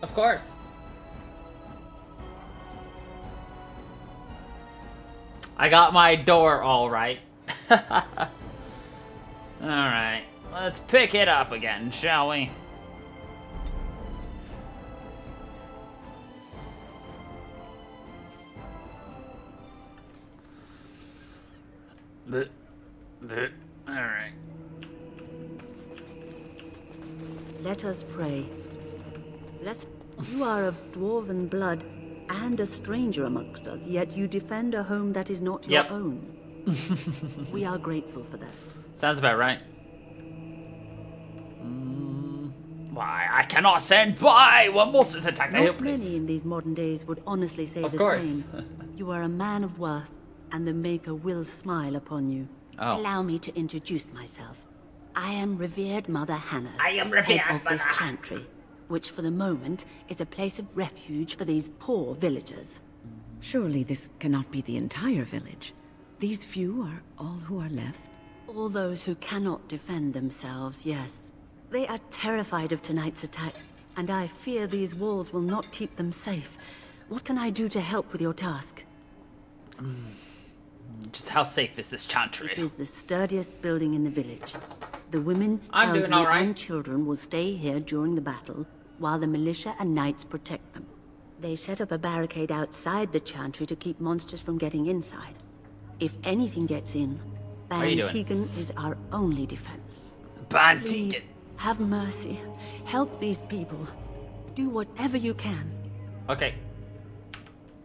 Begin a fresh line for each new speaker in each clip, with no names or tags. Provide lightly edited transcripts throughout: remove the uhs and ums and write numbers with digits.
Of course. I got my door all right. Alright, let's pick it up again, shall we? Alright.
Let us pray. You are of dwarven blood and a stranger amongst us, yet you defend a home that is not your own. We are grateful for that.
Sounds about right. Why, I cannot stand by when monsters attack the hill
Not many in these modern days would honestly say the same. You are a man of worth, and the Maker will smile upon you. Allow me to introduce myself. I am revered Mother Hannah, head of this chantry, which for the moment is a place of refuge for these poor villagers.
Surely this cannot be the entire village. These few are all who are left?
All those who cannot defend themselves, yes. They are terrified of tonight's attack, and I fear these walls will not keep them safe. What can I do to help with your task?
Just how safe is this chantry?
It is the sturdiest building in the village. The women,
I'm doing
elderly,
all right.
and children will stay here during the battle, while the militia and knights protect them. They set up a barricade outside the chantry to keep monsters from getting inside. If anything gets in, Ban Tegan is our only defense.
Ban
Please,
Tegan.
have mercy. Help these people. Do whatever you can.
Okay.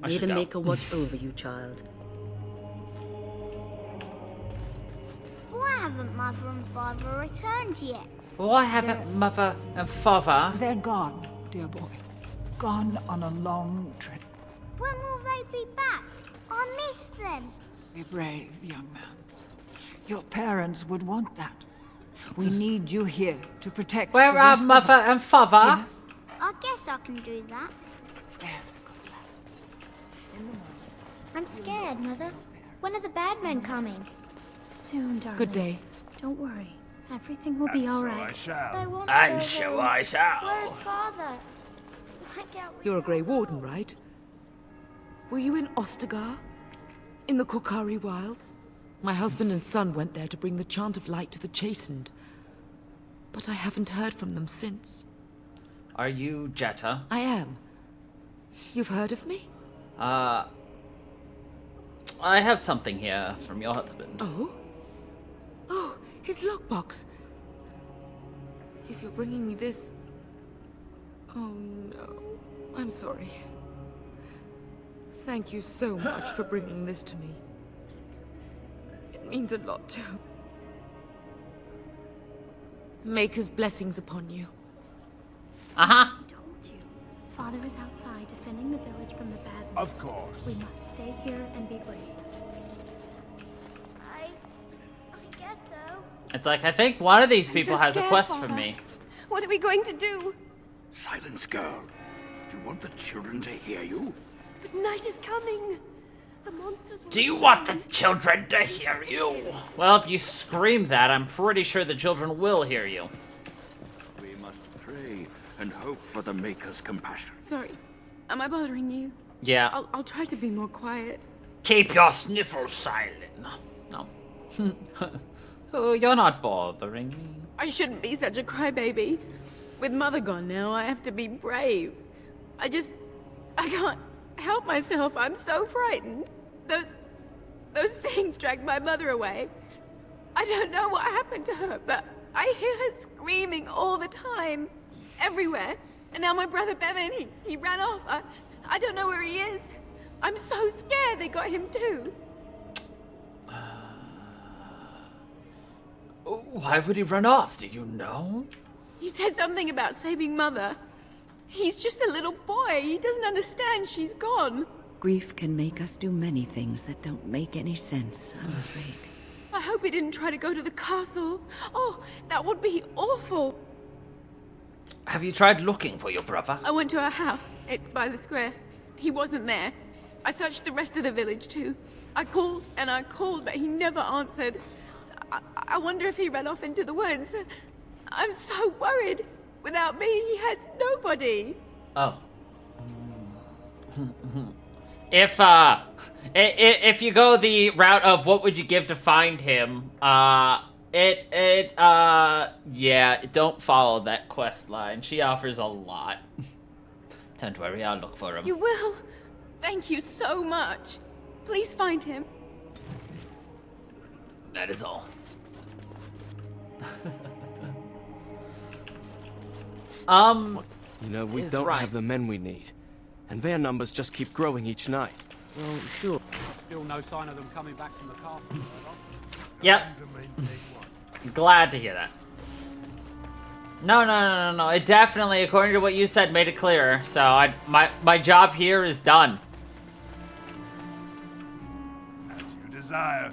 May the Maker watch over you, child.
Why haven't Mother and Father returned yet?
Why haven't Mother and Father?
They're gone, dear boy. Gone on a long trip.
When will they be back? I miss them.
Be brave, young man. Your parents would want that. We need you here to protect.
Where
the
are
rest of
Mother
us.
and Father?
Yes.
I guess I can do that.
There's a good lad. In the morning.
I'm scared, Mother. When are the bad men coming?
Soon, darling.
Good day.
Don't worry. Everything will be all right.
I shall.
And so I shall.
Where's Father? Why can't we
You're a
go
Grey
home?
Warden, right? Were you in Ostagar? In the Korkari Wilds? My husband and son went there to bring the chant of light to the chastened. But I haven't heard from them since.
Are you Jetta?
I am. You've heard of me?
I have something here from your husband.
Oh? Oh, his lockbox. If you're bringing me this... Oh no. I'm sorry. Thank you so much for bringing this to me. It means a lot to... Maker's blessings upon you.
Uh-huh.
I told you. Father is outside defending the village from the bad men.
Of course.
We must stay here and be brave.
I guess so.
It's like, I think one of these
I'm
people
so
has a
scared,
quest for
Father.
me.
What are we going to do?
Silence, girl. Do you want the children to hear you?
But night is coming. The monsters will...
Do you want the children to hear you? Well, if you scream that, I'm pretty sure the children will hear you.
We must pray and hope for the Maker's compassion.
Sorry. Am I bothering you?
Yeah.
I'll try to be more quiet.
Keep your sniffles silent. No. Oh, you're not bothering me.
I shouldn't be such a crybaby. With Mother gone now, I have to be brave. I can't help myself. I'm so frightened. Those things dragged my mother away. I don't know what happened to her, but I hear her screaming all the time. Everywhere. And now my brother Bevan, he ran off. I don't know where he is. I'm so scared they got him too.
Why would he run off? Do you know?
He said something about saving Mother. He's just a little boy. He doesn't understand she's gone.
Grief can make us do many things that don't make any sense, I'm afraid.
I hope he didn't try to go to the castle. Oh, that would be awful.
Have you tried looking for your brother?
I went to our house. It's by the square. He wasn't there. I searched the rest of the village too. I called and I called, but he never answered. I wonder if he ran off into the woods. I'm so worried. Without me, he has nobody.
Oh. If you go the route of what would you give to find him, yeah, don't follow that quest line. She offers a lot. Don't worry, I'll look for him.
You will? Thank you so much. Please find him.
That is all.
You know, we don't have the men we need. And their numbers just keep growing each night.
Well, sure. Still no sign of them coming back from the castle.
Yep. Glad to hear that. No. It definitely, according to what you said, made it clearer. So my job here is done.
As you desire.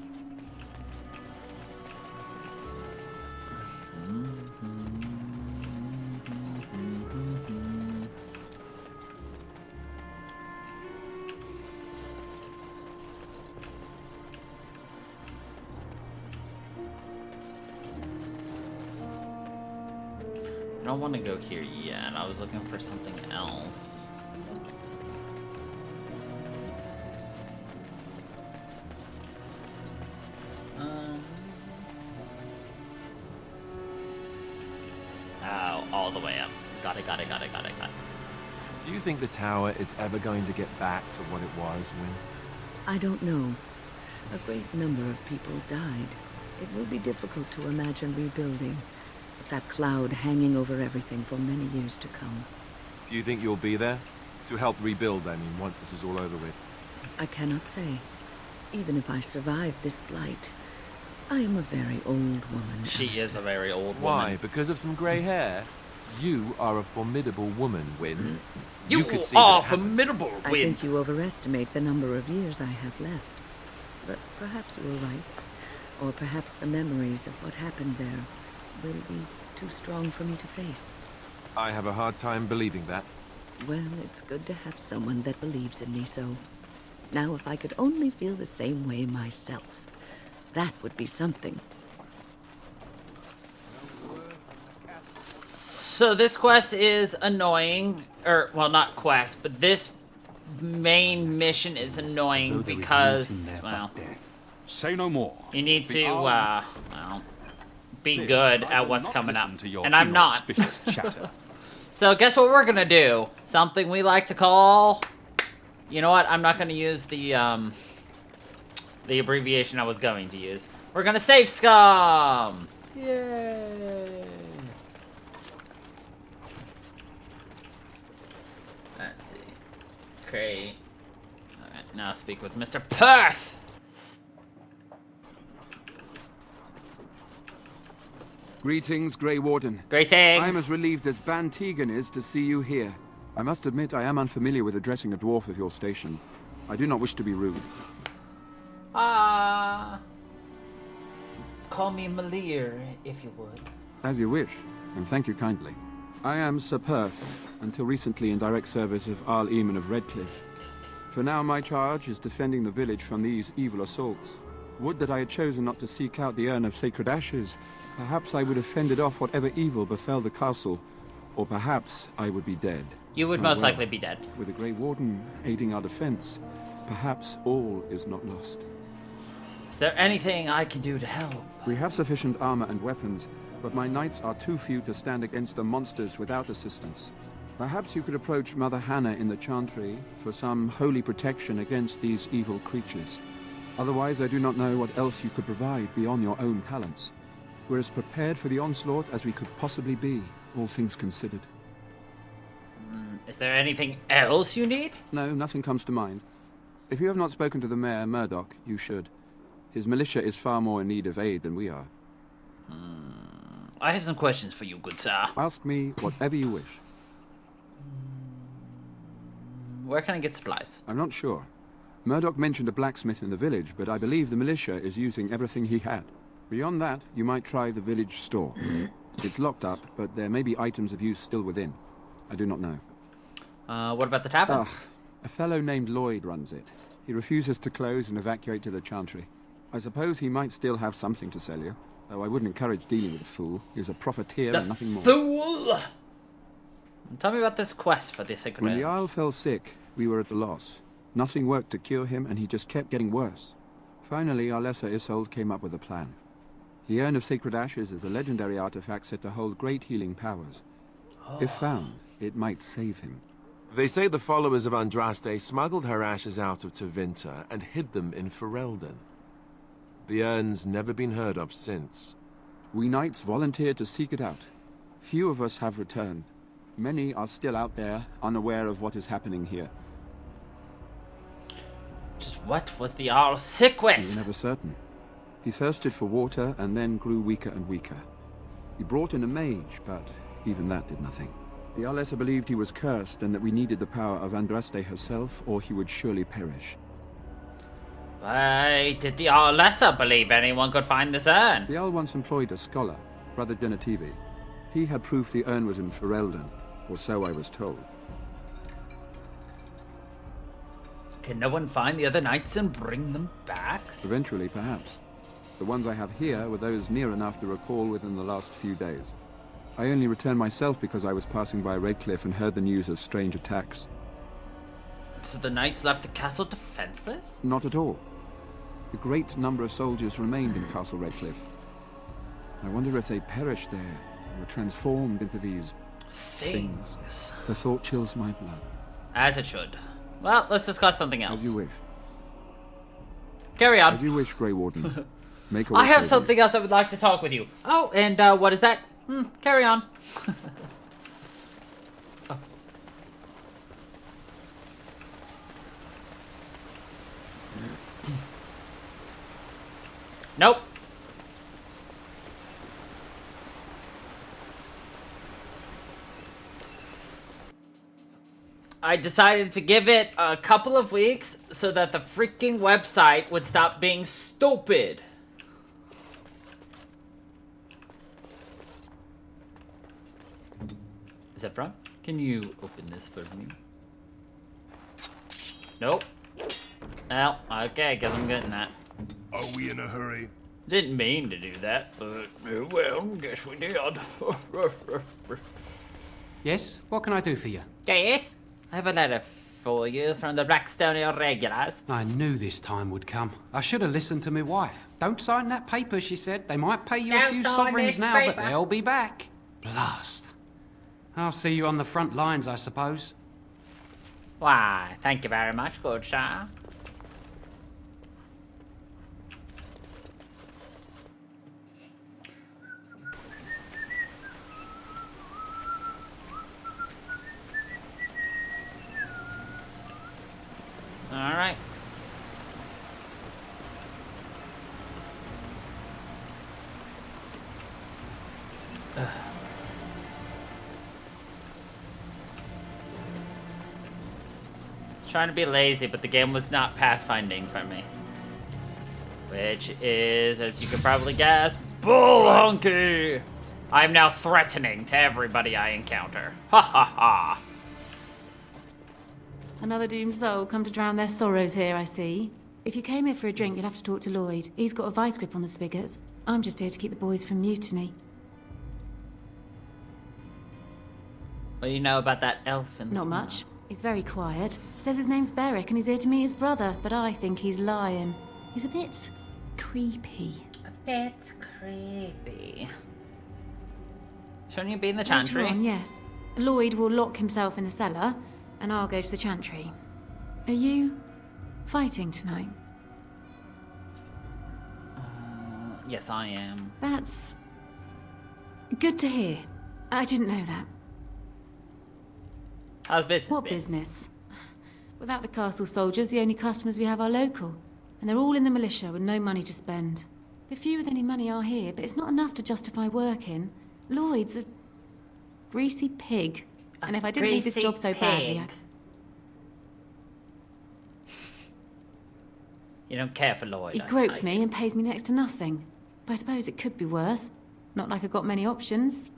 I don't want to go here yet. I was looking for something else. Oh, all the way up. Got it.
Do you think the tower is ever going to get back to what it was when?
I don't know. A great number of people died. It will be difficult to imagine rebuilding. With that cloud hanging over everything for many years to come.
Do you think you'll be there? To help rebuild, I mean, once this is all over with?
I cannot say. Even if I survive this blight, I am a very old woman.
She is a very old woman.
Why? Because of some grey hair? You are a formidable woman, Wynne.
You are formidable, Wynne.
I think you overestimate the number of years I have left. But perhaps you are right. Or perhaps the memories of what happened there will be too strong for me to face.
I have a hard time believing that.
Well, it's good to have someone that believes in me so. Now, if I could only feel the same way myself, that would be something.
So this quest is annoying, or, well, not quest, but this main mission is annoying because, well...
Say no more.
You need to, well, be good at what's coming up. And I'm not. So guess what we're gonna do? Something we like to call... You know what? I'm not gonna use the abbreviation I was going to use. We're gonna save scum! Yay! Let's see. Great. Alright, now speak with Mr. Perth!
Greetings, Grey Warden.
Greetings.
I am as relieved as Ban Tegan is to see you here. I must admit I am unfamiliar with addressing a dwarf of your station. I do not wish to be rude.
Call me Malir, if you would.
As you wish, and thank you kindly. I am Sir Perth, until recently in direct service of Arl Eamon of Redcliffe. For now my charge is defending the village from these evil assaults. Would that I had chosen not to seek out the urn of sacred ashes. Perhaps I would have fended off whatever evil befell the castle, or perhaps I would be dead.
You would most likely be dead.
With the Grey Warden aiding our defense, perhaps all is not lost.
Is there anything I can do to help?
We have sufficient armor and weapons, but my knights are too few to stand against the monsters without assistance. Perhaps you could approach Mother Hannah in the Chantry for some holy protection against these evil creatures. Otherwise, I do not know what else you could provide beyond your own talents. We're as prepared for the onslaught as we could possibly be, all things considered.
Is there anything else you need?
No, nothing comes to mind. If you have not spoken to the Mayor, Murdoch, you should. His militia is far more in need of aid than we are.
I have some questions for you, good sir.
Ask me whatever you wish.
Where can I get supplies?
I'm not sure. Murdoch mentioned a blacksmith in the village, but I believe the militia is using everything he had. Beyond that, you might try the village store. It's locked up, but there may be items of use still within. I do not know.
What about the tavern?
A fellow named Lloyd runs it. He refuses to close and evacuate to the Chantry. I suppose he might still have something to sell you, though I wouldn't encourage dealing with a fool. He's a profiteer and nothing more.
Fool! Tell me about this quest for the sacred.
When the Isle fell sick, we were at a loss. Nothing worked to cure him, and he just kept getting worse. Finally, our lesser Isolde came up with a plan. The Urn of Sacred Ashes is a legendary artifact said to hold great healing powers. If found, it might save him.
They say the followers of Andraste smuggled her ashes out of Tevinter and hid them in Ferelden. The urn's never been heard of since.
We knights volunteered to seek it out. Few of us have returned. Many are still out there, unaware of what is happening here.
Just what was the Jarl sick with?
We were never certain. He thirsted for water and then grew weaker and weaker. He brought in a mage, but even that did nothing. The Arlessa believed he was cursed and that we needed the power of Andraste herself, or he would surely perish.
Why did the Arlessa believe anyone could find this urn?
The Jarl once employed a scholar, Brother Genetivi. He had proof the urn was in Ferelden, or so I was told.
Can no one find the other knights and bring them back?
Eventually, perhaps. The ones I have here were those near enough to recall within the last few days. I only returned myself because I was passing by Redcliffe and heard the news of strange attacks.
So the knights left the castle defenseless?
Not at all. A great number of soldiers remained in Castle Redcliffe. I wonder if they perished there, or were transformed into these things. The thought chills my blood.
As it should. Well, let's discuss something else.
As you wish.
Carry on.
As you wish, Grey Warden. Make a
I have something else I would like to talk with you. Oh, and what is that? Carry on. Oh. Nope. I decided to give it a couple of weeks so that the freaking website would stop being stupid. Is that from? Can you open this for me? Nope. Well, okay, I guess I'm getting that.
Are we in a hurry?
Didn't mean to do that, but well, guess we did.
Yes? What can I do for you?
Yes? I have a letter for you from the Blackstone Regulars.
I knew this time would come. I should have listened to my wife. Don't sign that paper, she said. They might pay you a few sovereigns now, but they'll be back. Blast. I'll see you on the front lines, I suppose.
Why, thank you very much, good sir. All right. Trying to be lazy, but the game was not pathfinding for me. Which is, as you can probably guess, bullhunky! I'm now threatening to everybody I encounter. Ha ha ha!
Another doomed soul come to drown their sorrows here, I see. If you came here for a drink, you'd have to talk to Lloyd. He's got a vice grip on the spigots. I'm just here to keep the boys from mutiny.
What do you know about that elf in the
Not much. He's very quiet. Says his name's Beric and he's here to meet his brother, but I think he's lying. He's a bit creepy.
A bit creepy. Shouldn't you be in the chantry?
Later on, yes. Lloyd will lock himself in the cellar, and I'll go to the chantry. Are you fighting tonight?
Yes, I am.
That's good to hear. I didn't know that.
How's business
What
been?
business? Without the castle soldiers, the only customers we have are local. And they're all in the militia with no money to spend. The few with any money are here, but it's not enough to justify working. Lloyd's a greasy pig. And if I didn't need this job so badly,
You don't care for Lloyd.
he gropes me and pays me next to nothing. But I suppose it could be worse. Not like I've got many options.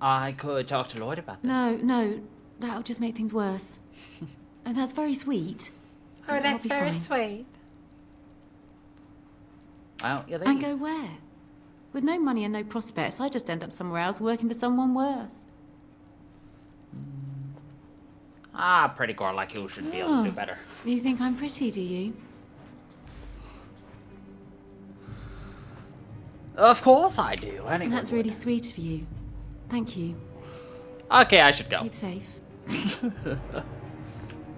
I could talk to Lloyd about this.
No, that'll just make things worse. And that's very sweet.
Oh, that's very
fine.
sweet. Why don't you leave?
And go where? With no money and no prospects, I just end up somewhere else working for someone worse.
Ah, pretty girl like you should be able to do better.
You think I'm pretty, do you?
Of course I do. Anyway,
That's really sweet of you. Thank you.
Okay, I should go.
Keep safe.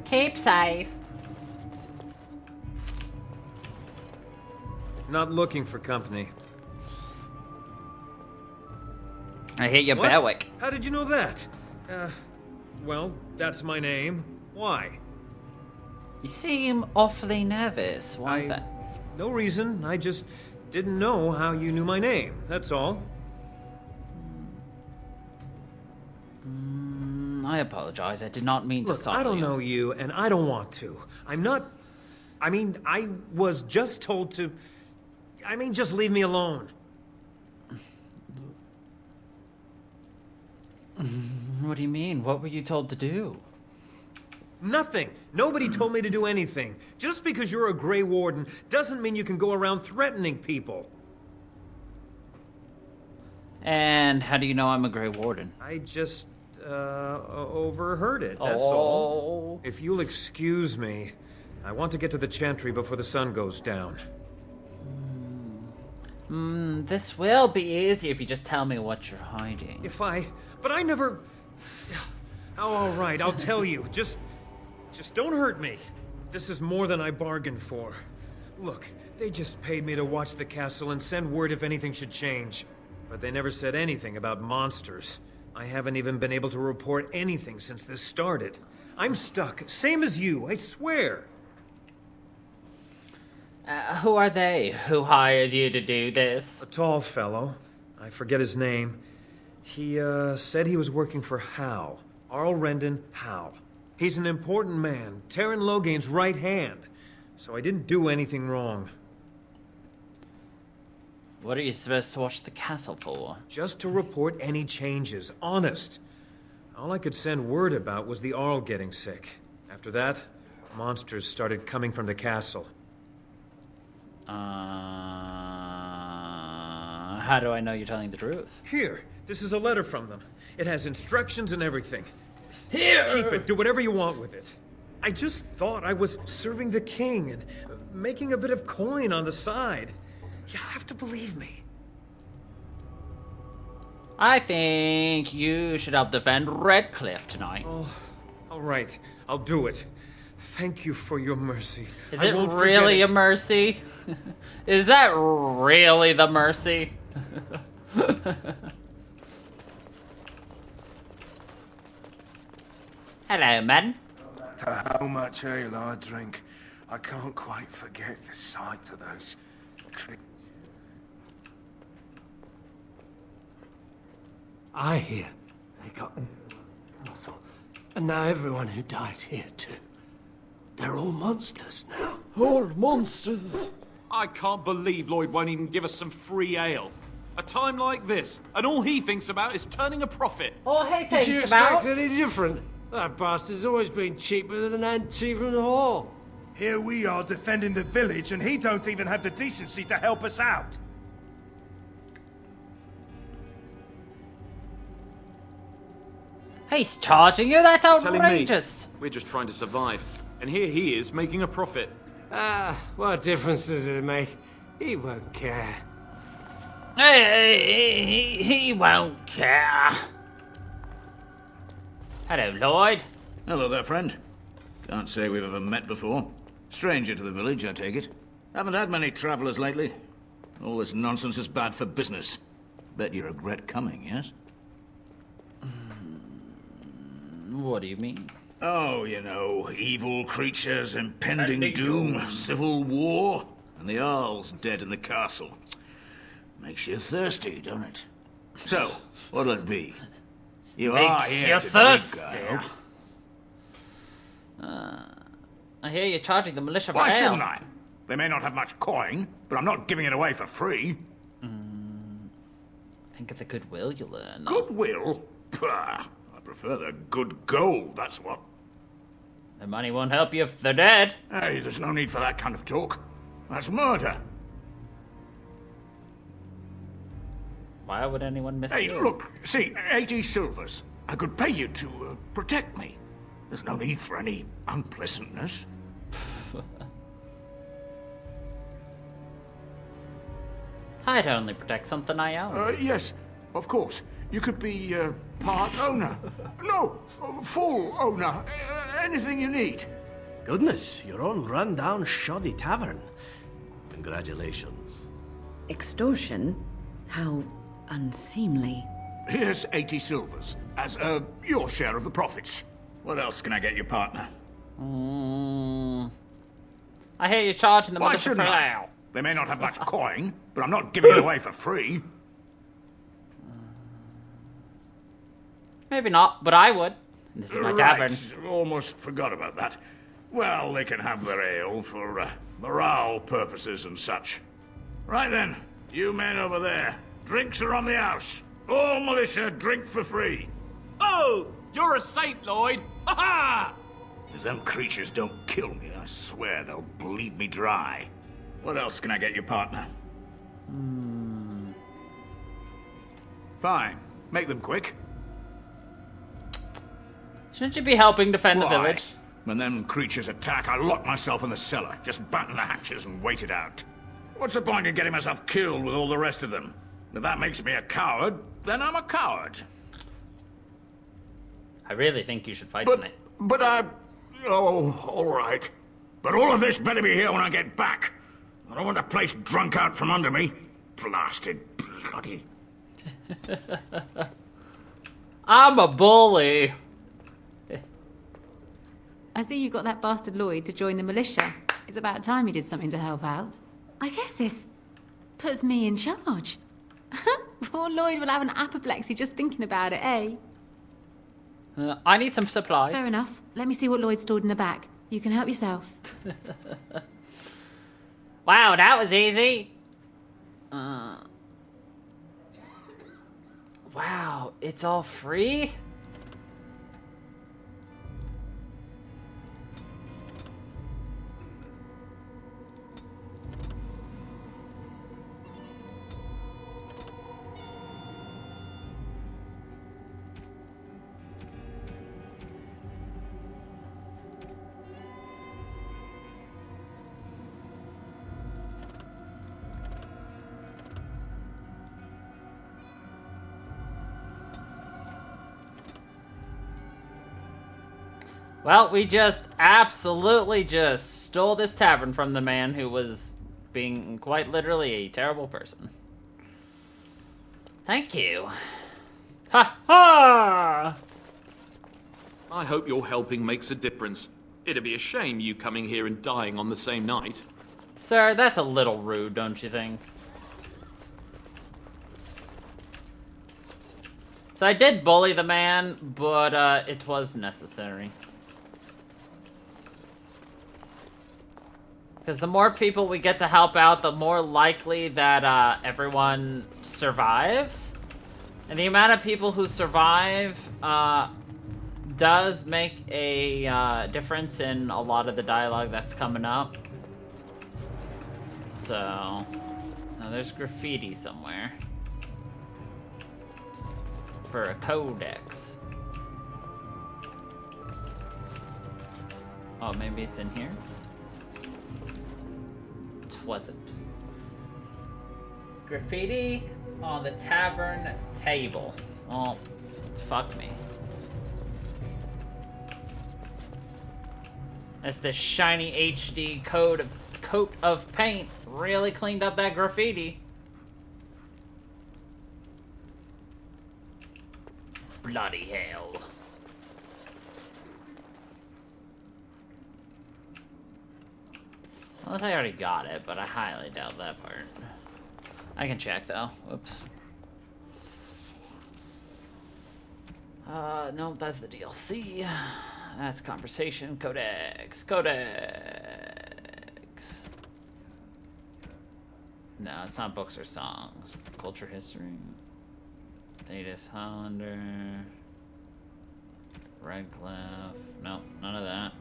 Keep safe.
Not looking for company.
I hit your Berwick.
How did you know that? Well, that's my name. Why?
You seem awfully nervous. Why is that?
No reason. I just didn't know how you knew my name. That's all.
I apologize. I did not mean to startle you.
I don't know you, and I don't want to. I'm not... I mean, I was just told to... I mean, just leave me alone.
What do you mean? What were you told to do?
Nothing. Nobody told me to do anything. Just because you're a Grey Warden doesn't mean you can go around threatening people.
And how do you know I'm a Grey Warden?
I just, overheard it, that's all. If you'll excuse me, I want to get to the Chantry before the sun goes down.
This will be easy if you just tell me what you're hiding.
But I never... Oh, all right, I'll tell you. Just don't hurt me. This is more than I bargained for. Look, they just paid me to watch the castle and send word if anything should change. But they never said anything about monsters. I haven't even been able to report anything since this started. I'm stuck, same as you, I swear.
Who are they? Who hired you to do this?
A tall fellow. I forget his name. He, said he was working for Hal. Arl Rendon Hal. He's an important man, Terran Loghain's right hand. So I didn't do anything wrong.
What are you supposed to watch the castle for?
Just to report any changes, honest. All I could send word about was the Arl getting sick. After that, monsters started coming from the castle.
How do I know you're telling the truth?
Here, this is a letter from them. It has instructions and everything.
Here!
Keep it, do whatever you want with it. I just thought I was serving the king and making a bit of coin on the side. You have to believe me.
I think you should help defend Redcliffe tonight.
Oh, all right. I'll do it. Thank you for your mercy.
Is it really a mercy? Is that really the mercy? Hello, man.
How much ale I drink, I can't quite forget the sight of those...
I hear they got... And now everyone who died here too. They're all monsters now.
All monsters.
I can't believe Lloyd won't even give us some free ale. A time like this, and all he thinks about is turning a profit.
All he
Did you expect any different? That bastard's always been cheaper than an tea from the hall.
Here we are defending the village, and he don't even have the decency to help us out.
He's charging you? That's outrageous.
We're just trying to survive. And here he is, making a profit.
What difference does it make? He won't care.
He won't care. Hello, Lloyd.
Hello there, friend. Can't say we've ever met before. Stranger to the village, I take it. Haven't had many travelers lately. All this nonsense is bad for business. Bet you regret coming, yes?
What do you mean?
Oh, you know, evil creatures, impending doom, civil war, and the Arl's dead in the castle. Makes you thirsty, don't it? So, what'll it be? You are here
you thirsty. I hear you're charging the militia for ale.
Why shouldn't I? They may not have much coin, but I'm not giving it away for free.
Think of the goodwill you'll earn.
Goodwill? Pah! I prefer the good gold, that's what.
The money won't help you if they're dead.
Hey, there's no need for that kind of talk. That's murder.
Why would anyone miss
Hey,
you?
look, see, 80 silvers. I could pay you to protect me. There's no need for any unpleasantness.
I'd only protect something I own.
Yes, of course. You could be part owner. No, full owner. Anything you need.
Goodness, your own run-down, shoddy tavern. Congratulations.
Extortion? How unseemly.
Here's 80 silvers as your share of the profits. What else can I get you, partner?
I hear you're charging the
Why
militia for
shouldn't I?
now.
They may not have much coin, but I'm not giving it away for free.
Maybe not, but I would. This is my tavern.
Almost forgot about that. Well, they can have their ale for morale purposes and such. Right then, you men over there. Drinks are on the house. All militia drink for free.
Oh, you're a saint, Lloyd. Ha ha!
If them creatures don't kill me, I swear they'll bleed me dry. What else can I get you, partner? Fine. Make them quick.
Shouldn't you be helping defend the village?
When them creatures attack, I lock myself in the cellar. Just batten the hatches and wait it out. What's the point in getting myself killed with all the rest of them? If that makes me a coward, then I'm a coward.
I really think you should fight tonight.
But oh, all right. But all of this better be here when I get back. I don't want the place drunk out from under me. Blasted bloody...
I'm a bully.
I see you got that bastard Lloyd to join the militia. It's about time he did something to help out. I guess this puts me in charge. Poor Lloyd will have an apoplexy just thinking about it, eh?
I need some supplies.
Fair enough. Let me see what Lloyd stored in the back. You can help yourself.
Wow, that was easy. Wow, it's all free? Well, we just absolutely just stole this tavern from the man who was being quite literally a terrible person. Thank you. Ha ha!
I hope your helping makes a difference. It'd be a shame you coming here and dying on the same night.
Sir, that's a little rude, don't you think? So I did bully the man, but it was necessary. Because the more people we get to help out, the more likely that everyone survives. And the amount of people who survive does make a difference in a lot of the dialogue that's coming up. So, now there's graffiti somewhere. For a codex. Oh, maybe it's in here? Wasn't. Graffiti on the tavern table. Oh, fuck me. As the shiny HD coat of paint really cleaned up that graffiti. Bloody hell. Unless I already got it, but I highly doubt that part. I can check though. Whoops. No, that's the DLC. That's conversation. Codex. No, it's not books or songs. Culture history. Thetis Hollander. Redcliffe. Nope, none of that.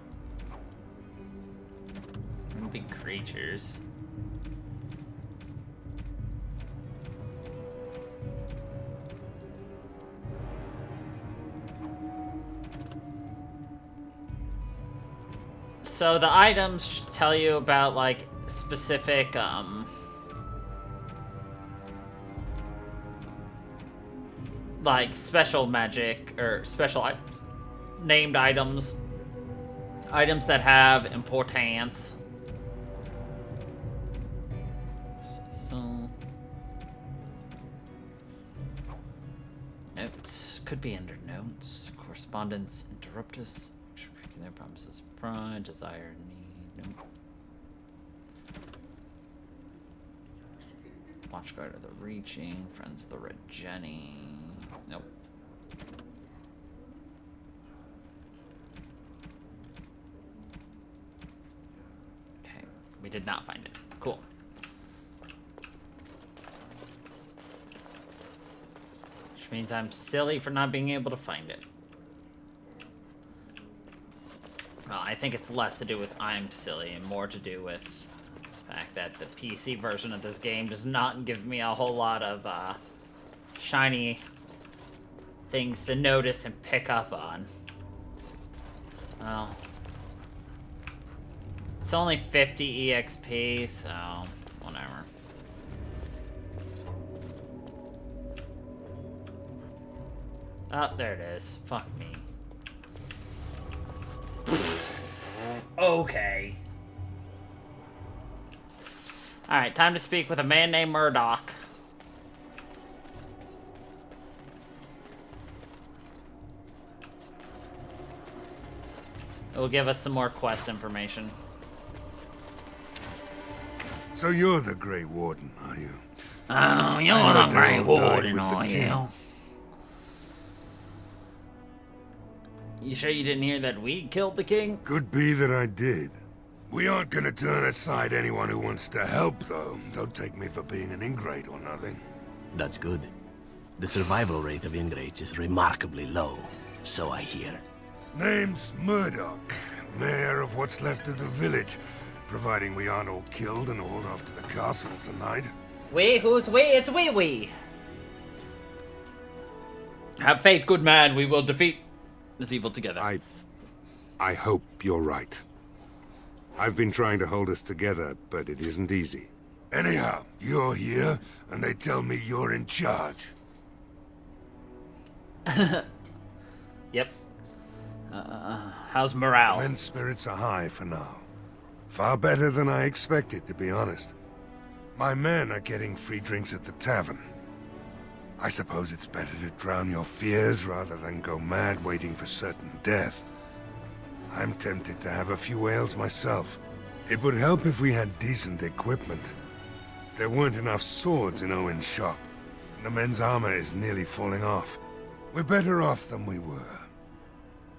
Big creatures. So the items tell you about, like, specific, like, special magic, or special items. Named items. Items that have importance. So... Notes. Could be under notes. Correspondence. Interruptus. Their promises. Pride. Desire. Need. Nope. Watchguard of the Reaching. Friends of the Red Jenny. Nope. Okay. We did not find it. Cool. Which means I'm silly for not being able to find it. Well, I think it's less to do with I'm silly and more to do with the fact that the PC version of this game does not give me a whole lot of shiny things to notice and pick up on. Well, it's only 50 EXP, so whatever. Oh, there it is. Fuck me. Okay. Alright, time to speak with a man named Murdoch. It will give us some more quest information.
So you're the Grey Warden, are you?
Oh, you're the Grey Warden, are you? You sure you didn't hear that we killed the king?
Could be that I did. We aren't gonna turn aside anyone who wants to help, though. Don't take me for being an ingrate or nothing.
That's good. The survival rate of ingrates is remarkably low, so I hear.
Name's Murdoch, mayor of what's left of the village, providing we aren't all killed and hauled off to the castle tonight.
We? Who's we? It's we. Have faith, good man. We will defeat this evil together.
I hope you're right. I've been trying to hold us together, but it isn't easy. Anyhow, you're here, and they tell me you're in charge.
Yep. How's morale?
The men's spirits are high for now. Far better than I expected, to be honest. My men are getting free drinks at the tavern. I suppose it's better to drown your fears rather than go mad waiting for certain death. I'm tempted to have a few ales myself. It would help if we had decent equipment. There weren't enough swords in Owen's shop, and the men's armor is nearly falling off. We're better off than we were.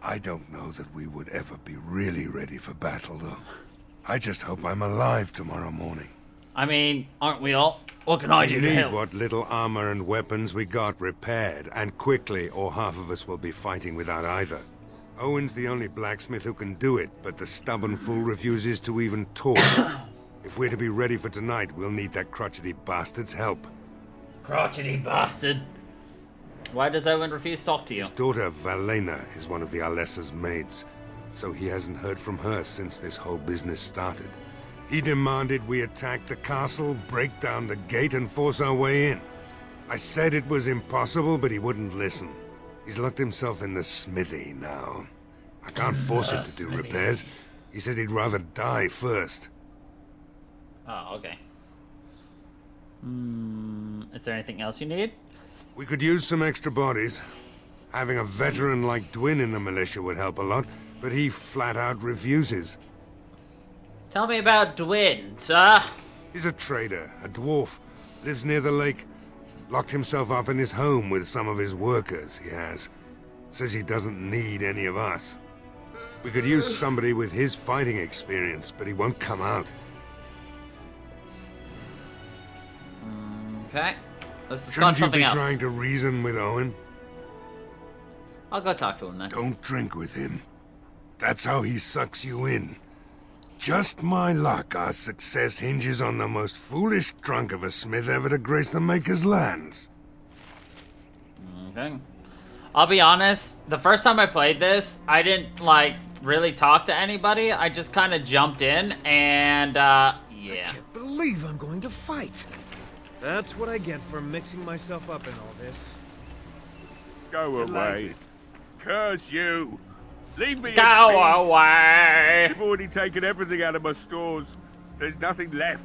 I don't know that we would ever be really ready for battle, though. I just hope I'm alive tomorrow morning.
I mean, aren't we all? What can I do to help?
We need what little armor and weapons we got repaired, and quickly, or half of us will be fighting without either. Owen's the only blacksmith who can do it, but the stubborn fool refuses to even talk. If we're to be ready for tonight, we'll need that crotchety bastard's help.
Crotchety bastard. Why does Owen refuse to talk to you?
His daughter, Valena, is one of the Alessa's maids, so he hasn't heard from her since this whole business started. He demanded we attack the castle, break down the gate, and force our way in. I said it was impossible, but he wouldn't listen. He's locked himself in the smithy now. I can't force him to do repairs. He said he'd rather die first.
Oh, okay. Is there anything else you need?
We could use some extra bodies. Having a veteran like Dwin in the militia would help a lot, but he flat out refuses.
Tell me about Dwin, sir.
He's a trader, a dwarf. Lives near the lake. Locked himself up in his home with some of his workers, he has. Says he doesn't need any of us. We could use somebody with his fighting experience, but he won't come out.
Okay. Let's discuss something else.
Shouldn't you be trying to reason with Owen?
I'll go talk to him then.
Don't drink with him. That's how he sucks you in. Just my luck, our success hinges on the most foolish drunk of a smith ever to grace the Maker's lands.
Okay. I'll be honest, the first time I played this, I didn't, like, really talk to anybody. I just kind of jumped in and, yeah.
I can't believe I'm going to fight. That's what I get for mixing myself up in all this.
Go away. Curse you. Leave me in
Go
peace.
away.
You've already taken everything out of my stores. There's nothing left.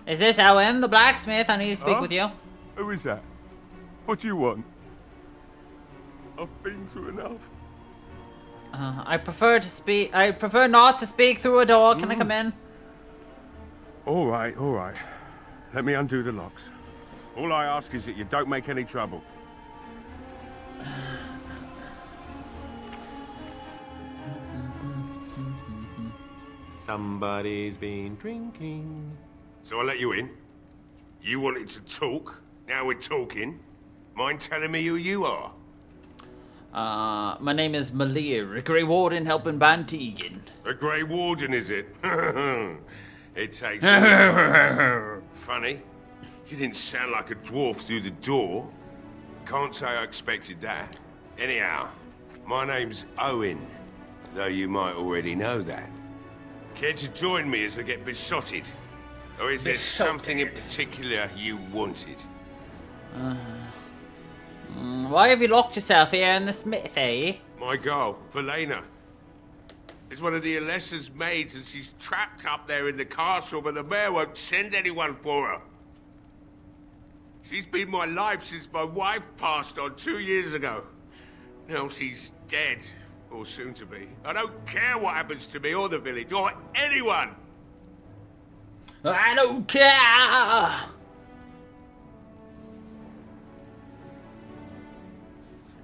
Is this Owen, the blacksmith? I need to speak with you.
Who is that? What do you want? I've been through enough.
I prefer not to speak through a door. Can I come in?
All right. Let me undo the locks. All I ask is that you don't make any trouble.
Somebody's been drinking.
So I let you in. You wanted to talk. Now we're talking. Mind telling me who you are?
My name is Malir, a Grey Warden helping Bantegan.
A Grey Warden, is it? It takes Funny. You didn't sound like a dwarf through the door. Can't say I expected that. Anyhow, my name's Owen, though you might already know that. Care to join me as I get besotted? Or is there something in particular you wanted?
Why have you locked yourself here in the smithy?
My girl, Velena, is one of the Alessa's maids, and she's trapped up there in the castle, but the mayor won't send anyone for her. She's been my life since my wife passed on 2 years ago. Now she's dead, or soon to be. I don't care what happens to me or the village, or anyone!
I don't care!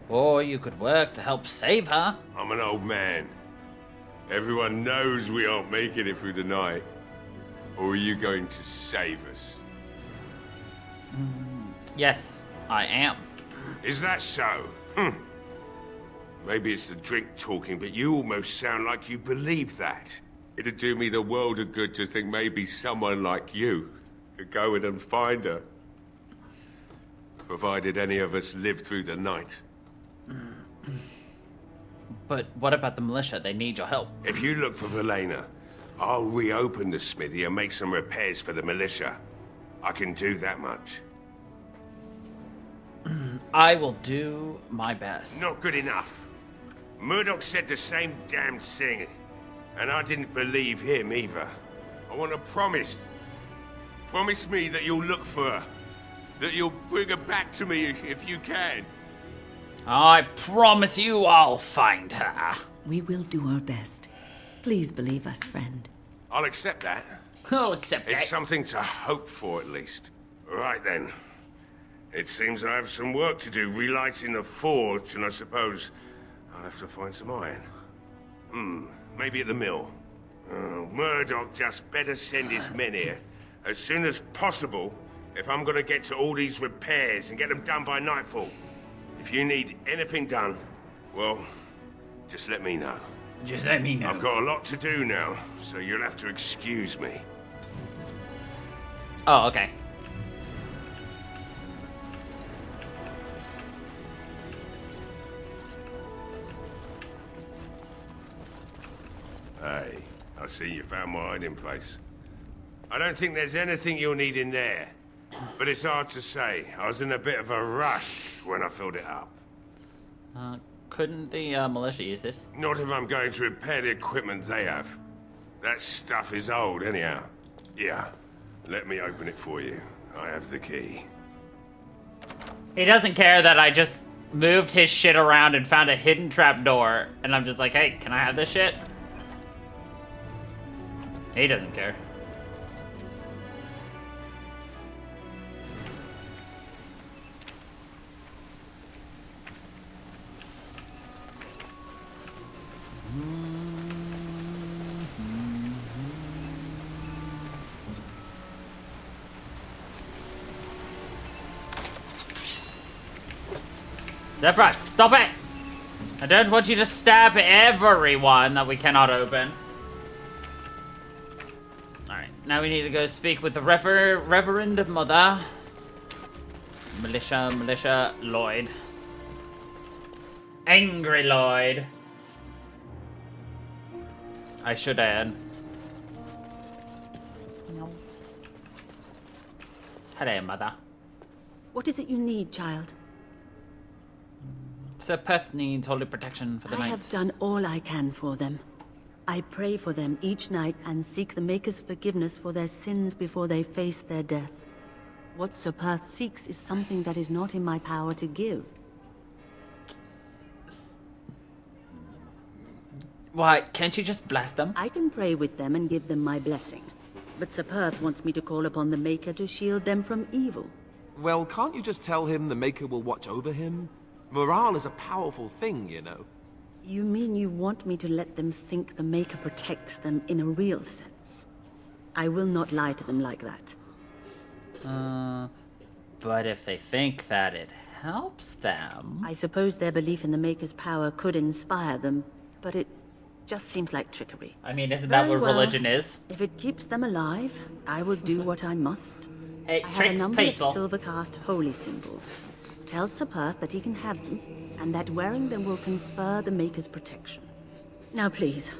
Or you could work to help save her.
I'm an old man. Everyone knows we aren't making it through the night. Or are you going to save us?
Yes, I am.
Is that so? Maybe it's the drink talking, but you almost sound like you believe that. It'd do me the world of good to think maybe someone like you could go in and find her. Provided any of us live through the night.
But what about the militia? They need your help.
If you look for Velena, I'll reopen the smithy and make some repairs for the militia. I can do that much.
I will do my best.
Not good enough. Murdoch said the same damn thing, and I didn't believe him either. I want a promise. Promise me that you'll look for her. That you'll bring her back to me if you can.
I promise you I'll find her.
We will do our best. Please believe us, friend.
I'll accept that.
I'll accept that.
It's something to hope for, at least. Right then. It seems I have some work to do relighting the forge, and I suppose I'll have to find some iron. Maybe at the mill. Murdoch just better send his men here as soon as possible if I'm gonna get to all these repairs and get them done by nightfall. If you need anything done, well, just let me know.
Just let me know.
I've got a lot to do now, so you'll have to excuse me.
Oh, okay.
Hey, I see you found my hiding place. I don't think there's anything you'll need in there. But it's hard to say. I was in a bit of a rush when I filled it up.
Couldn't the militia use this?
Not if I'm going to repair the equipment they have. That stuff is old, anyhow. Yeah, let me open it for you. I have the key.
He doesn't care that I just moved his shit around and found a hidden trapdoor, and I'm just like, hey, can I have this shit? He doesn't care. Zephyr, stop it! I don't want you to stab everyone that we cannot open. Alright, now we need to go speak with the Reverend Mother. Militia, Lloyd. Angry Lloyd. I should add. No. Hello, mother.
What is it you need, child?
Sepeth needs holy protection for the
I
knights.
have done all I can for them. I pray for them each night and seek the Maker's forgiveness for their sins before they face their deaths. What Sepeth seeks is something that is not in my power to give.
Why, can't you just bless them?
I can pray with them and give them my blessing. But Sepeth wants me to call upon the Maker to shield them from evil.
Well, can't you just tell him the Maker will watch over him? Morale is a powerful thing, you know.
You mean you want me to let them think the Maker protects them in a real sense? I will not lie to them like that.
But if they think that it helps them...
I suppose their belief in the Maker's power could inspire them, but it just seems like trickery.
I mean, isn't that what religion is?
If it keeps them alive, I will do what I must.
It
I have
tricks
a number
people.
of silver-cast holy symbols. Tell Sepeth that he can have them, and that wearing them will confer the Maker's protection. Now please,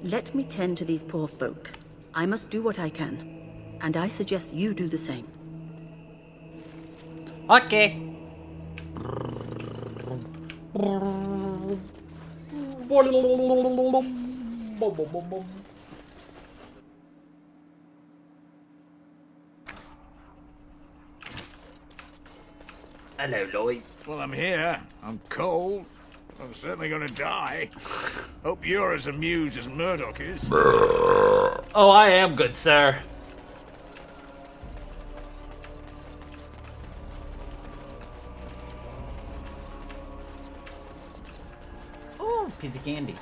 let me tend to these poor folk. I must do what I can, and I suggest you do the same.
Okay. Hello, Lloyd.
Well, I'm here. I'm cold. I'm certainly gonna die. Hope you're as amused as Murdoch is.
Oh, I am good, sir. Oh, piece of candy.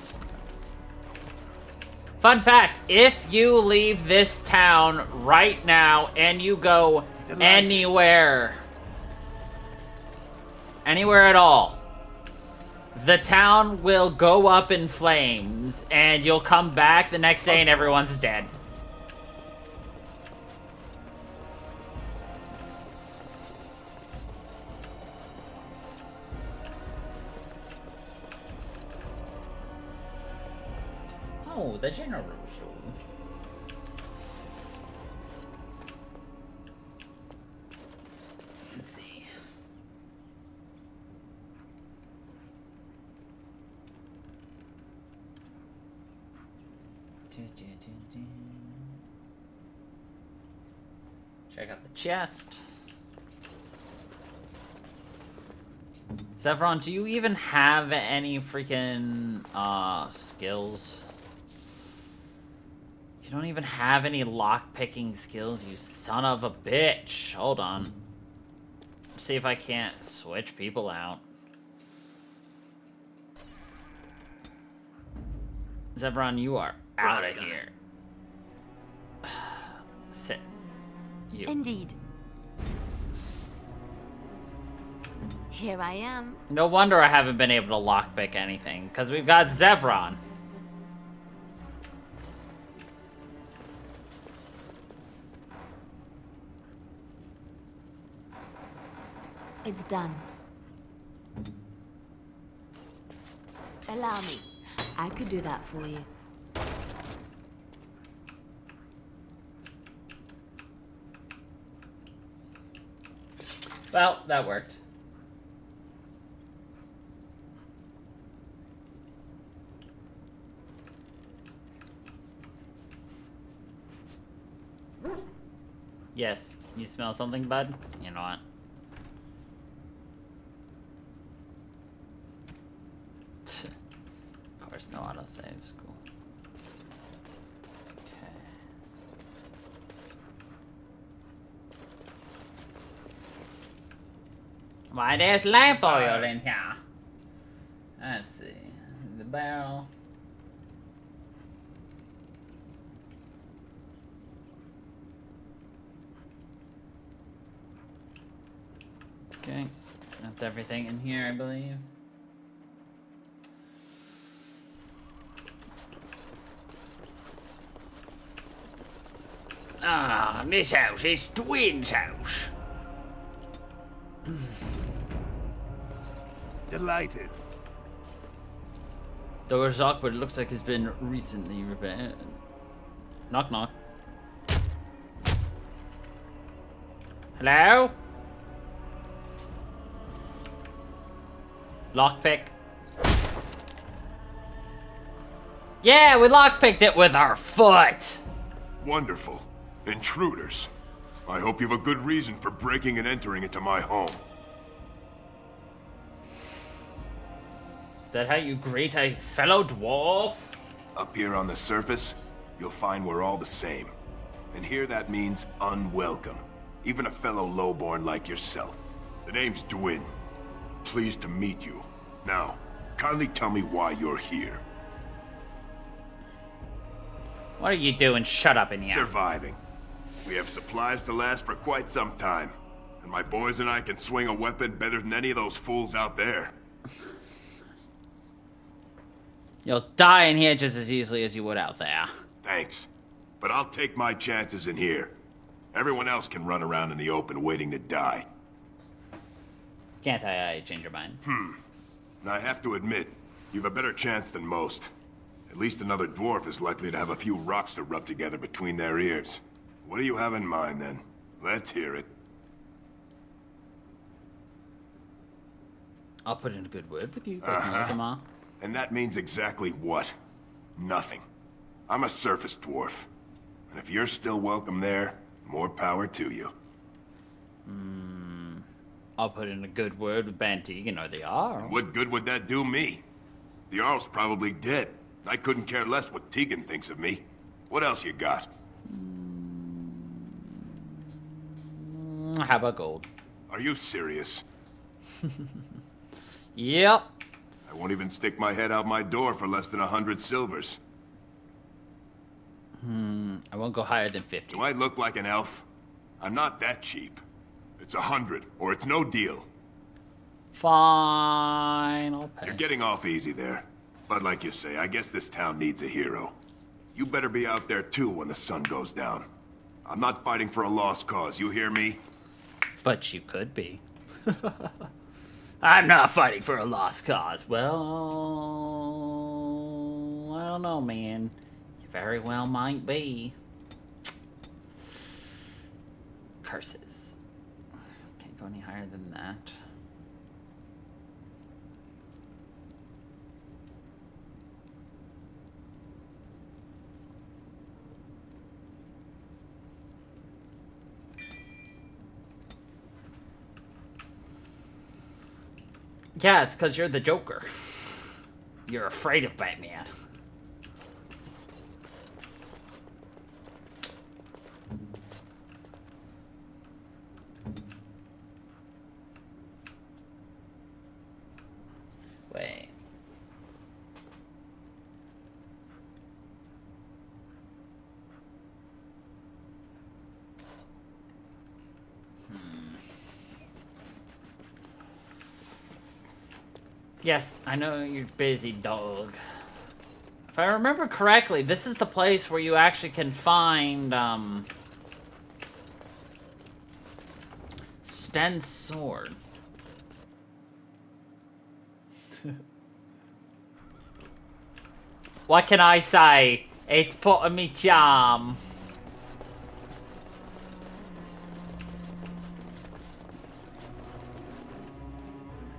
Fun fact, if you leave this town right now and you go anywhere at all, the town will go up in flames and you'll come back the next day and everyone's dead. Oh, the general store. Let's see. Check out the chest. Zevron, do you even have any freaking skills? You don't even have any lock-picking skills, you son of a bitch. Hold on. Let's see if I can't switch people out. Zevron, you are out of here. Sit. You.
Indeed. Here I am.
No wonder I haven't been able to lockpick anything, because we've got Zevron.
It's done. Allow me.
I could do that for you.
Well, that worked. Yes, you smell something, bud? You know what? Of course, no autosaves. Cool. Okay. Why, there's lamp oil in here. Let's see. The barrel. Okay, that's everything in here, I believe. Ah, this house is Twin's house.
Delighted.
Door's awkward. It looks like it's been recently repaired. Knock knock. Hello? Lockpick. Yeah, we lockpicked it with our foot.
Wonderful. Intruders. I hope you have a good reason for breaking and entering into my home.
Is that how you greet a fellow dwarf?
Up here on the surface, you'll find we're all the same. And here that means unwelcome. Even a fellow lowborn like yourself. The name's Dwin. Pleased to meet you. Now, kindly tell me why you're here.
What are you doing? Shut up in here.
Surviving. We have supplies to last for quite some time. And my boys and I can swing a weapon better than any of those fools out there.
You'll die in here just as easily as you would out there.
Thanks. But I'll take my chances in here. Everyone else can run around in the open waiting to die.
Can't I change your mind?
And I have to admit, you've a better chance than most. At least another dwarf is likely to have a few rocks to rub together between their ears. What do you have in mind, then? Let's hear it.
I'll put in a good word with you, Zama.
And that means exactly what? Nothing. I'm a surface dwarf. And if you're still welcome there, more power to you.
I'll put in a good word with Bantegan or the Jarl.
What good would that do me? The Jarl's probably dead. I couldn't care less what Tegan thinks of me. What else you got?
How about gold?
Are you serious?
Yep.
I won't even stick my head out my door for less than 100 silvers.
I won't go higher than 50.
Do I look like an elf? I'm not that cheap. It's 100, or it's no deal.
Fine, I'll pay.
You're getting off easy there. But like you say, I guess this town needs a hero. You better be out there too when the sun goes down. I'm not fighting for a lost cause, you hear me?
But you could be. I'm not fighting for a lost cause. Well, I don't know, man. You very well might be. Curses. Can't go any higher than that. Yeah, it's because you're the Joker. You're afraid of Batman. Wait. Yes, I know you're busy, dog. If I remember correctly, this is the place where you actually can find, Sten's sword. What can I say? It's part of me charm.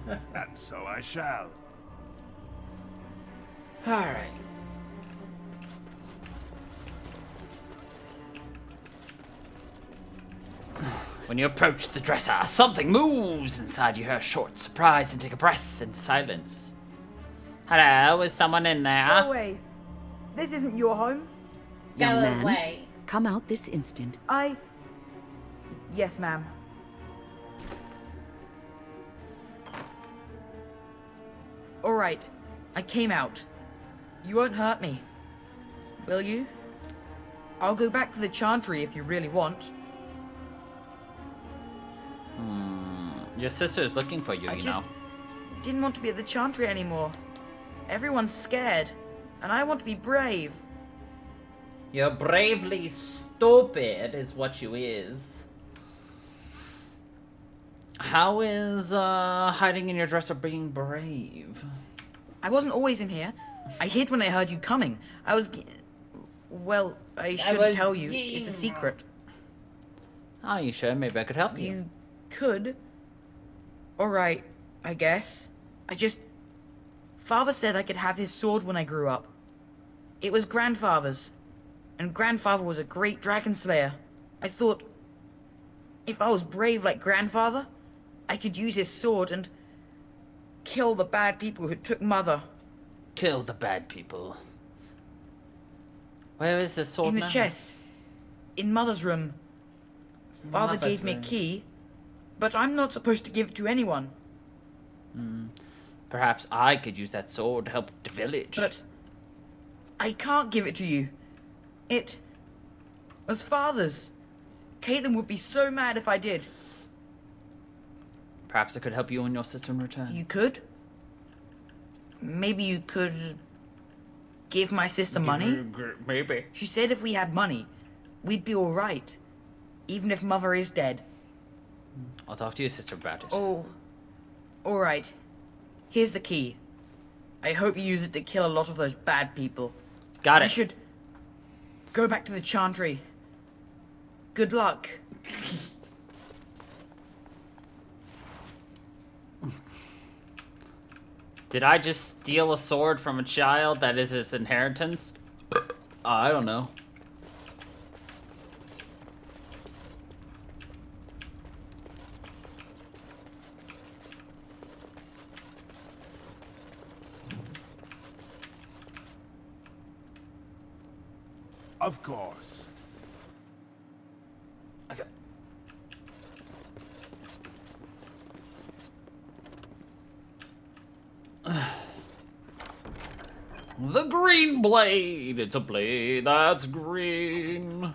And so I shall.
Alright. When you approach the dresser, something moves inside. You hear a short surprise and take a breath in silence. Hello, is someone in there?
Go away. This isn't your home.
Young man, come out this instant.
Yes, ma'am.
All right, I came out. You won't hurt me, will you? I'll go back to the Chantry if you really want.
Your sister's looking for you, you know.
Didn't want to be at the Chantry anymore. Everyone's scared, and I want to be brave.
You're bravely stupid, is what you is. How is hiding in your dresser being brave?
I wasn't always in here. I hid when I heard you coming. I was... Well, I shouldn't tell you. It's a secret.
Oh, you should. Maybe I could help you.
You could. Alright, I guess. Father said I could have his sword when I grew up. It was Grandfather's. And Grandfather was a great dragon slayer. I thought, if I was brave like Grandfather, I could use his sword and kill the bad people who took Mother.
Kill the bad people. Where is the sword now?
In the chest. In Mother's room. Father gave me a key, but I'm not supposed to give it to anyone.
Perhaps I could use that sword to help the village.
But I can't give it to you. It was Father's. Caitlin would be so mad if I did.
Perhaps I could help you and your sister in return.
You could? Maybe you could give my sister money?
Maybe.
She said if we had money, we'd be alright. Even if Mother is dead.
I'll talk to your sister about it.
Oh, alright. Here's the key. I hope you use it to kill a lot of those bad people.
Got it.
I should go back to the Chantry. Good luck.
Did I just steal a sword from a child that is his inheritance? I don't know.
Of course.
Okay. The green blade. It's a blade that's green.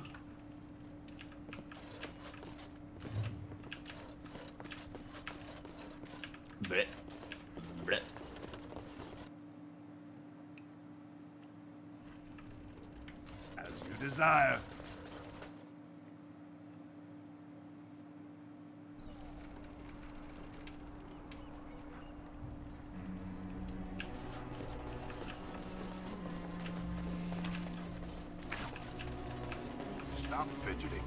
Blech. Blech.
As you desire.
Stop fidgeting.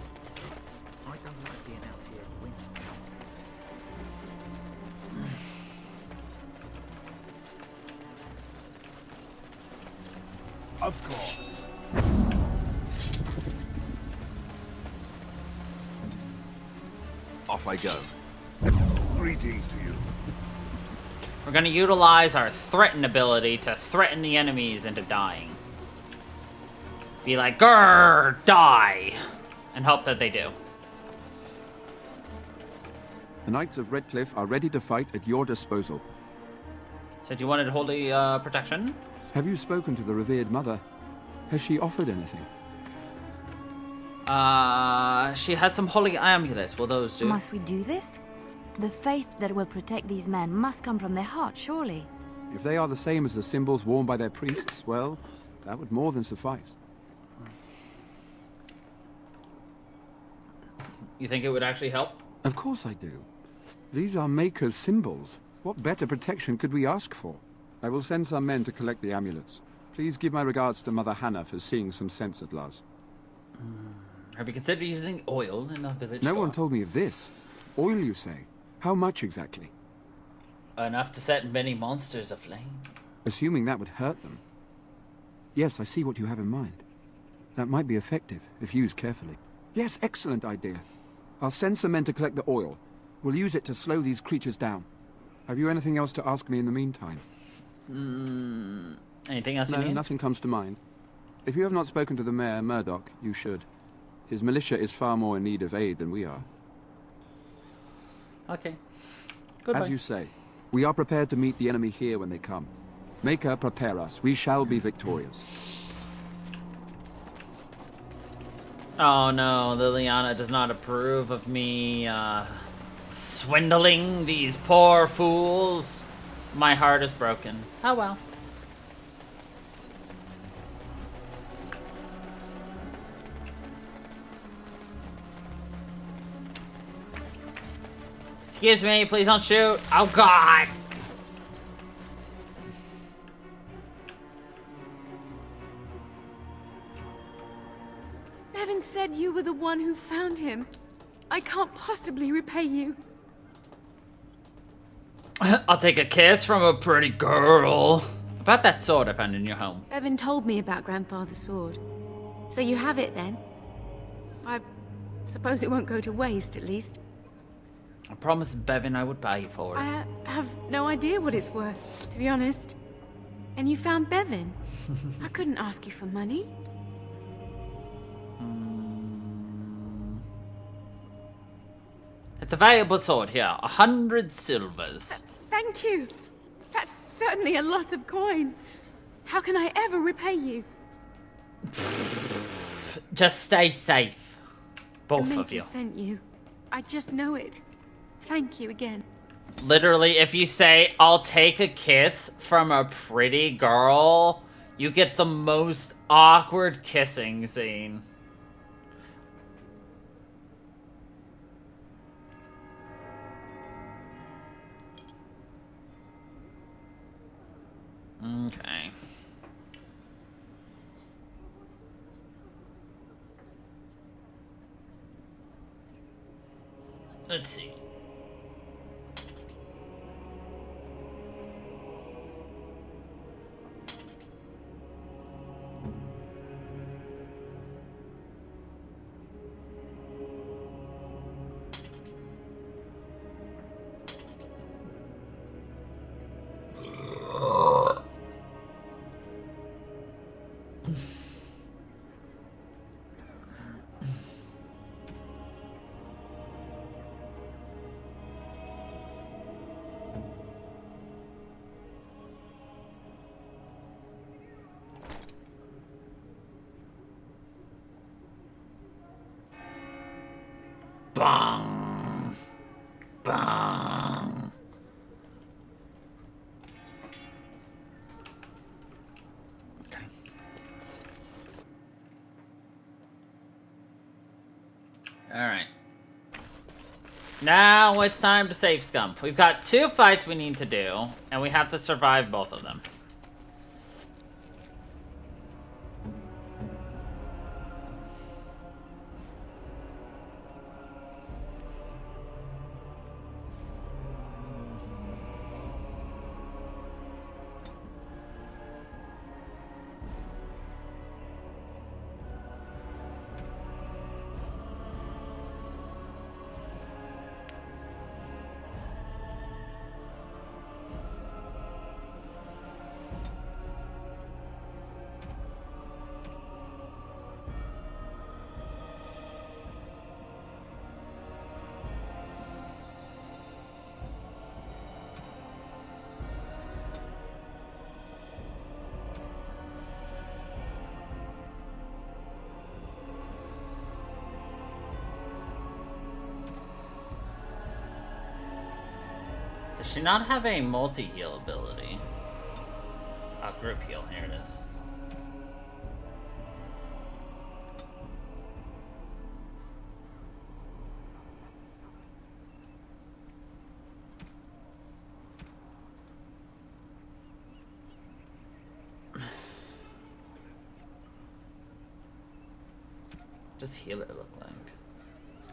I don't like being out here in winter.
Of course.
Off I go.
Greetings to you.
We're gonna utilize our threaten ability to threaten the enemies into dying. Be like, grrr, die! And hope that they do.
The Knights of Redcliffe are ready to fight at your disposal.
Said you wanted holy protection?
Have you spoken to the revered mother? Has she offered anything?
She has some holy amulets. Will those do?
Must we do this? The faith that will protect these men must come from their heart, surely.
If they are the same as the symbols worn by their priests, well, that would more than suffice.
You think it would actually help?
Of course I do. These are Maker's symbols. What better protection could we ask for? I will send some men to collect the amulets. Please give my regards to Mother Hannah for seeing some sense at last.
Have you considered using oil in the village?
No one told me of this. Oil, you say? How much exactly?
Enough to set many monsters aflame.
Assuming that would hurt them. Yes, I see what you have in mind. That might be effective, if used carefully. Yes, excellent idea. I'll send some men to collect the oil. We'll use it to slow these creatures down. Have you anything else to ask me in the meantime?
Anything else you
No,
need?
nothing comes to mind. If you have not spoken to the Mayor, Murdoch, you should. His militia is far more in need of aid than we are.
Okay. Goodbye.
As you say, we are prepared to meet the enemy here when they come. Maker, prepare us. We shall be victorious.
Oh no, Liliana does not approve of me swindling these poor fools. My heart is broken. Oh well. Excuse me, please don't shoot. Oh god.
Bevin said you were the one who found him. I can't possibly repay you.
I'll take a kiss from a pretty girl. About that sword I found in your home.
Bevin told me about Grandfather's sword. So you have it then? I suppose it won't go to waste, at least.
I promised Bevin I would pay for it.
I have no idea what it's worth, to be honest. And you found Bevin. I couldn't ask you for money.
It's a valuable sword here. 100 silvers.
Thank you. That's certainly a lot of coin. How can I ever repay you?
Just stay safe. Both
The
of you.
Maker sent you. I just know it. Thank you again.
Literally, if you say, I'll take a kiss from a pretty girl, you get the most awkward kissing scene. Okay. Let's see. Bang! Bang! Okay. Alright. Now it's time to save Scump. We've got 2 fights we need to do, and we have to survive both of them. Does she not have a multi-heal ability? Group heal, here it is. What does healer look like?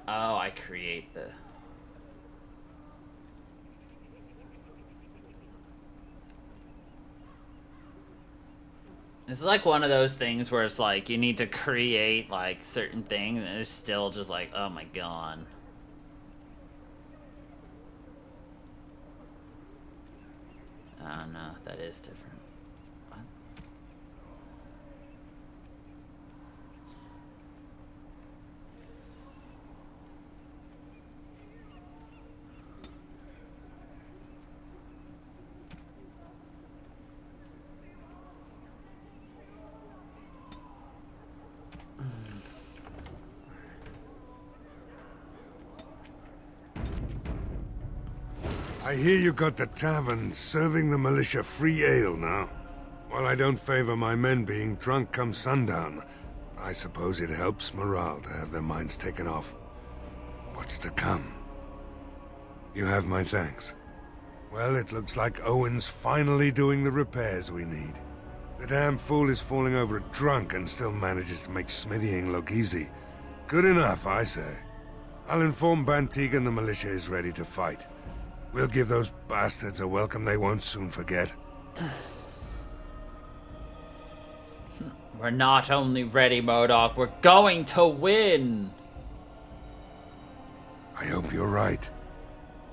Oh, I create the... This is like one of those things where it's like you need to create like certain things and it's still just like, oh my god. Oh no, that is different. What?
I hear you got the tavern serving the militia free ale now. While I don't favor my men being drunk come sundown, I suppose it helps morale to have their minds taken off what's to come. You have my thanks. Well, it looks like Owen's finally doing the repairs we need. The damn fool is falling over drunk and still manages to make smithying look easy. Good enough, I say. I'll inform Bantig and the militia is ready to fight. We'll give those bastards a welcome they won't soon forget.
We're not only ready, Modok, we're going to win!
I hope you're right.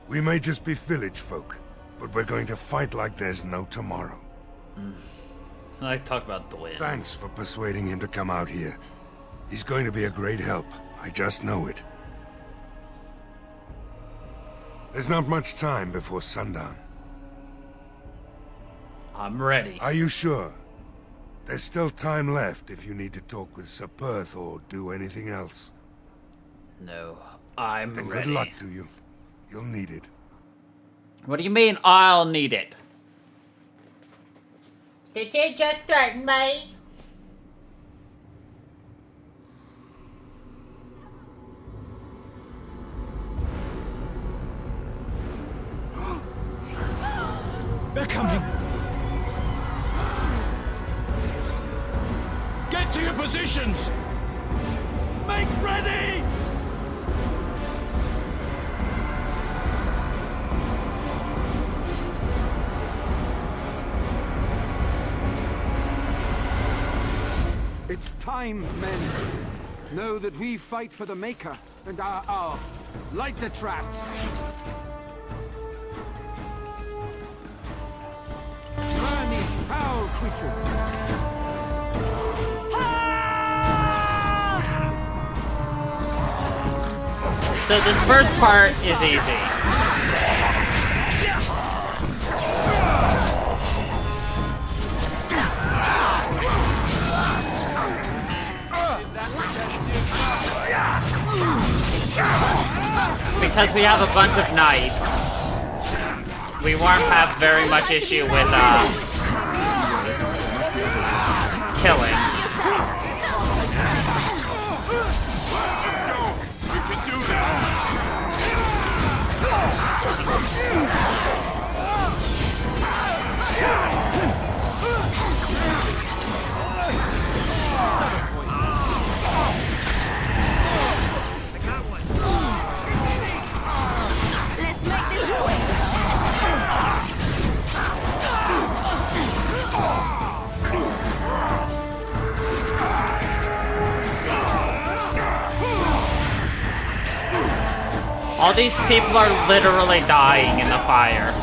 We may just be village folk, but we're going to fight like there's no tomorrow.
I like to talk about the win.
Thanks for persuading him to come out here. He's going to be a great help. I just know it. There's not much time before sundown.
I'm ready.
Are you sure? There's still time left if you need to talk with Sir Perth or do anything else.
No, I'm
then
ready.
Good luck to you. You'll need it.
What do you mean, I'll need it?
Did you just threaten me?
They're coming! Get to your positions! Make ready!
It's time, men. Know that we fight for the Maker and our hour. Light the traps. Burn these foul creatures.
So this first part is easy. Because we have a bunch of knights, we won't have very much issue with killing. All these people are literally dying in the fire.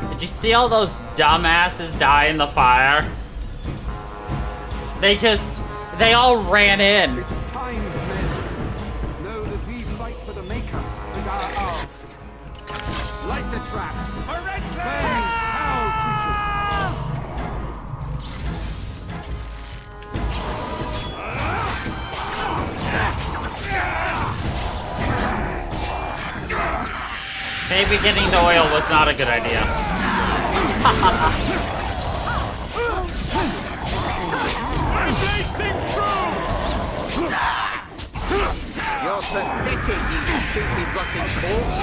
Did you see all those dumbasses die in the fire? They all ran in.
It's time, men. Know that we fight for the Maker and our hour. Light the traps. Burn these foul creatures.
Maybe getting the oil was not a good idea.
You're pathetic, you stupid rotten corpse.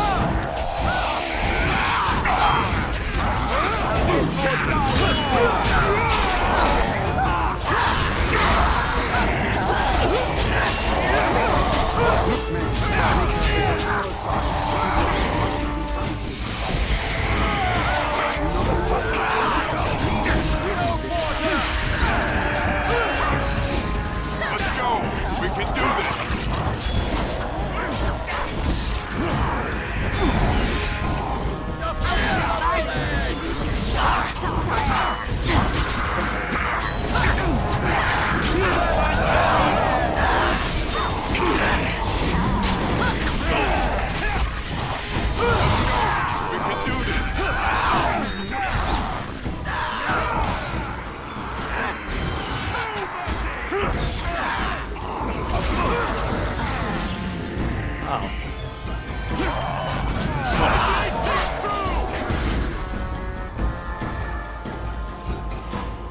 Let's go! We can do this!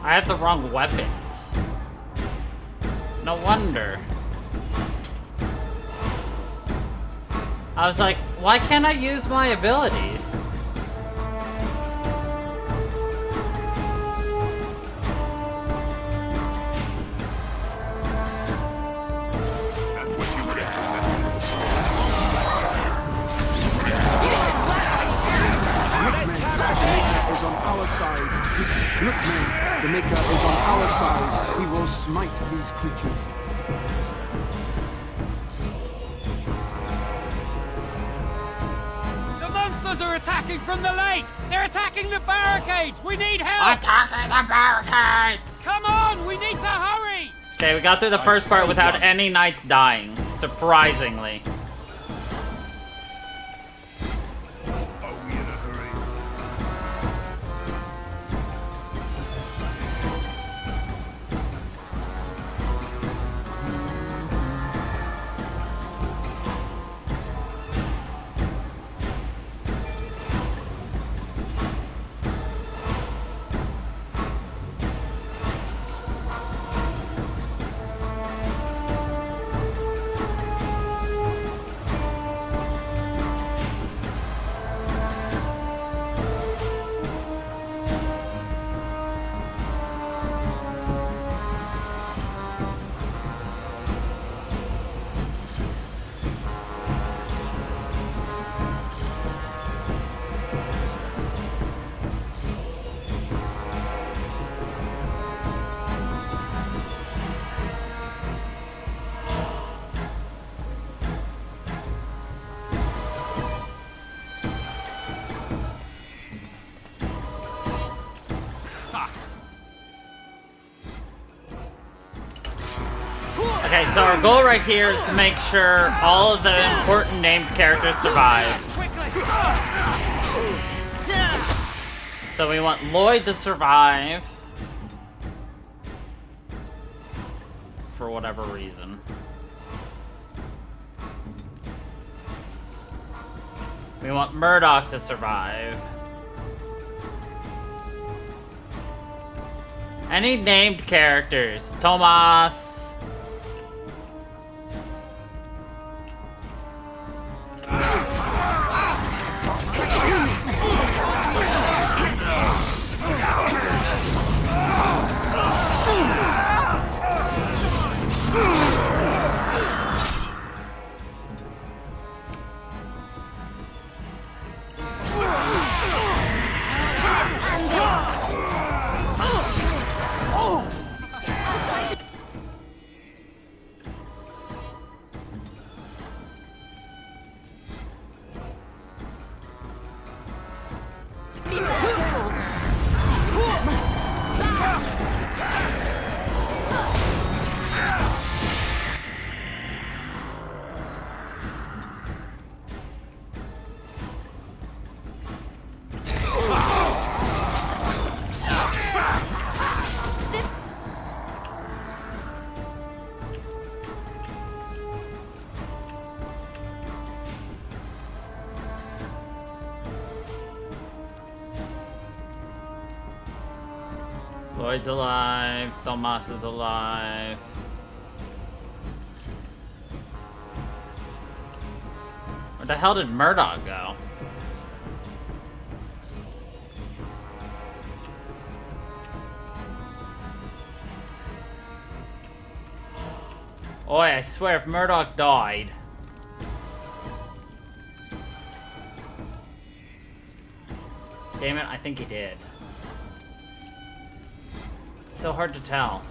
I have the wrong weapons. No wonder. I was like, why can't I use my ability?
Look, men, the Maker is on our side. He will smite these creatures.
The monsters are attacking from the lake! They're attacking the barricades! We need help!
Attacking the barricades!
Come on, we need to hurry!
Okay, we got through the first part without any knights dying, surprisingly. Okay, so our goal right here is to make sure all of the important named characters survive. So we want Lloyd to survive. For whatever reason. We want Murdoch to survive. Any named characters? Tomas. Lloyd's alive. Tomas is alive. Where the hell did Murdoch go? Oi, I swear if Murdoch died. Damn it, I think he did. It's so hard to tell.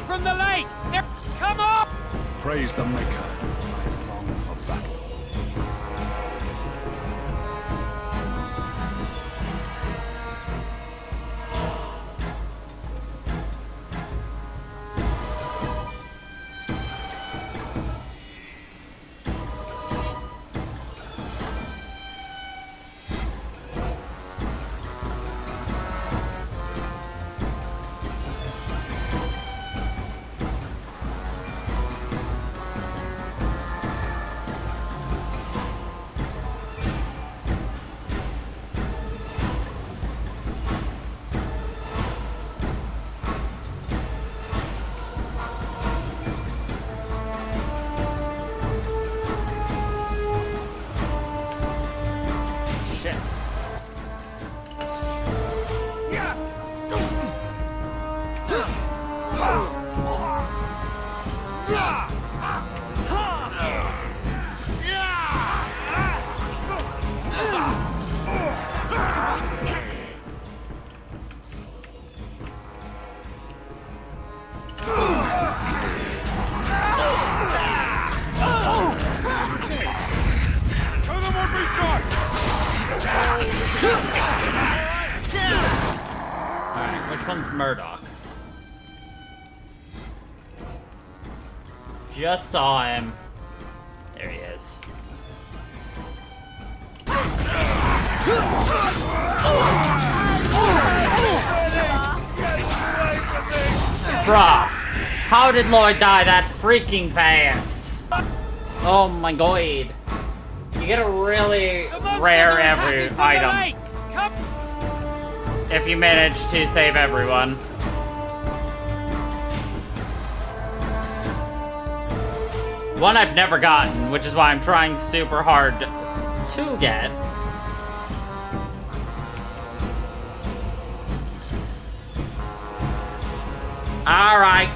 From the lake! They're... Come on!
Praise the Maker. I long for battle.
Alright, which one's Murdoch? Just saw him. There he is. Bruh, how did Lloyd die that freaking fast? Oh my god. You get a really rare every item if you manage to save everyone. One I've never gotten, which is why I'm trying super hard to get. All right.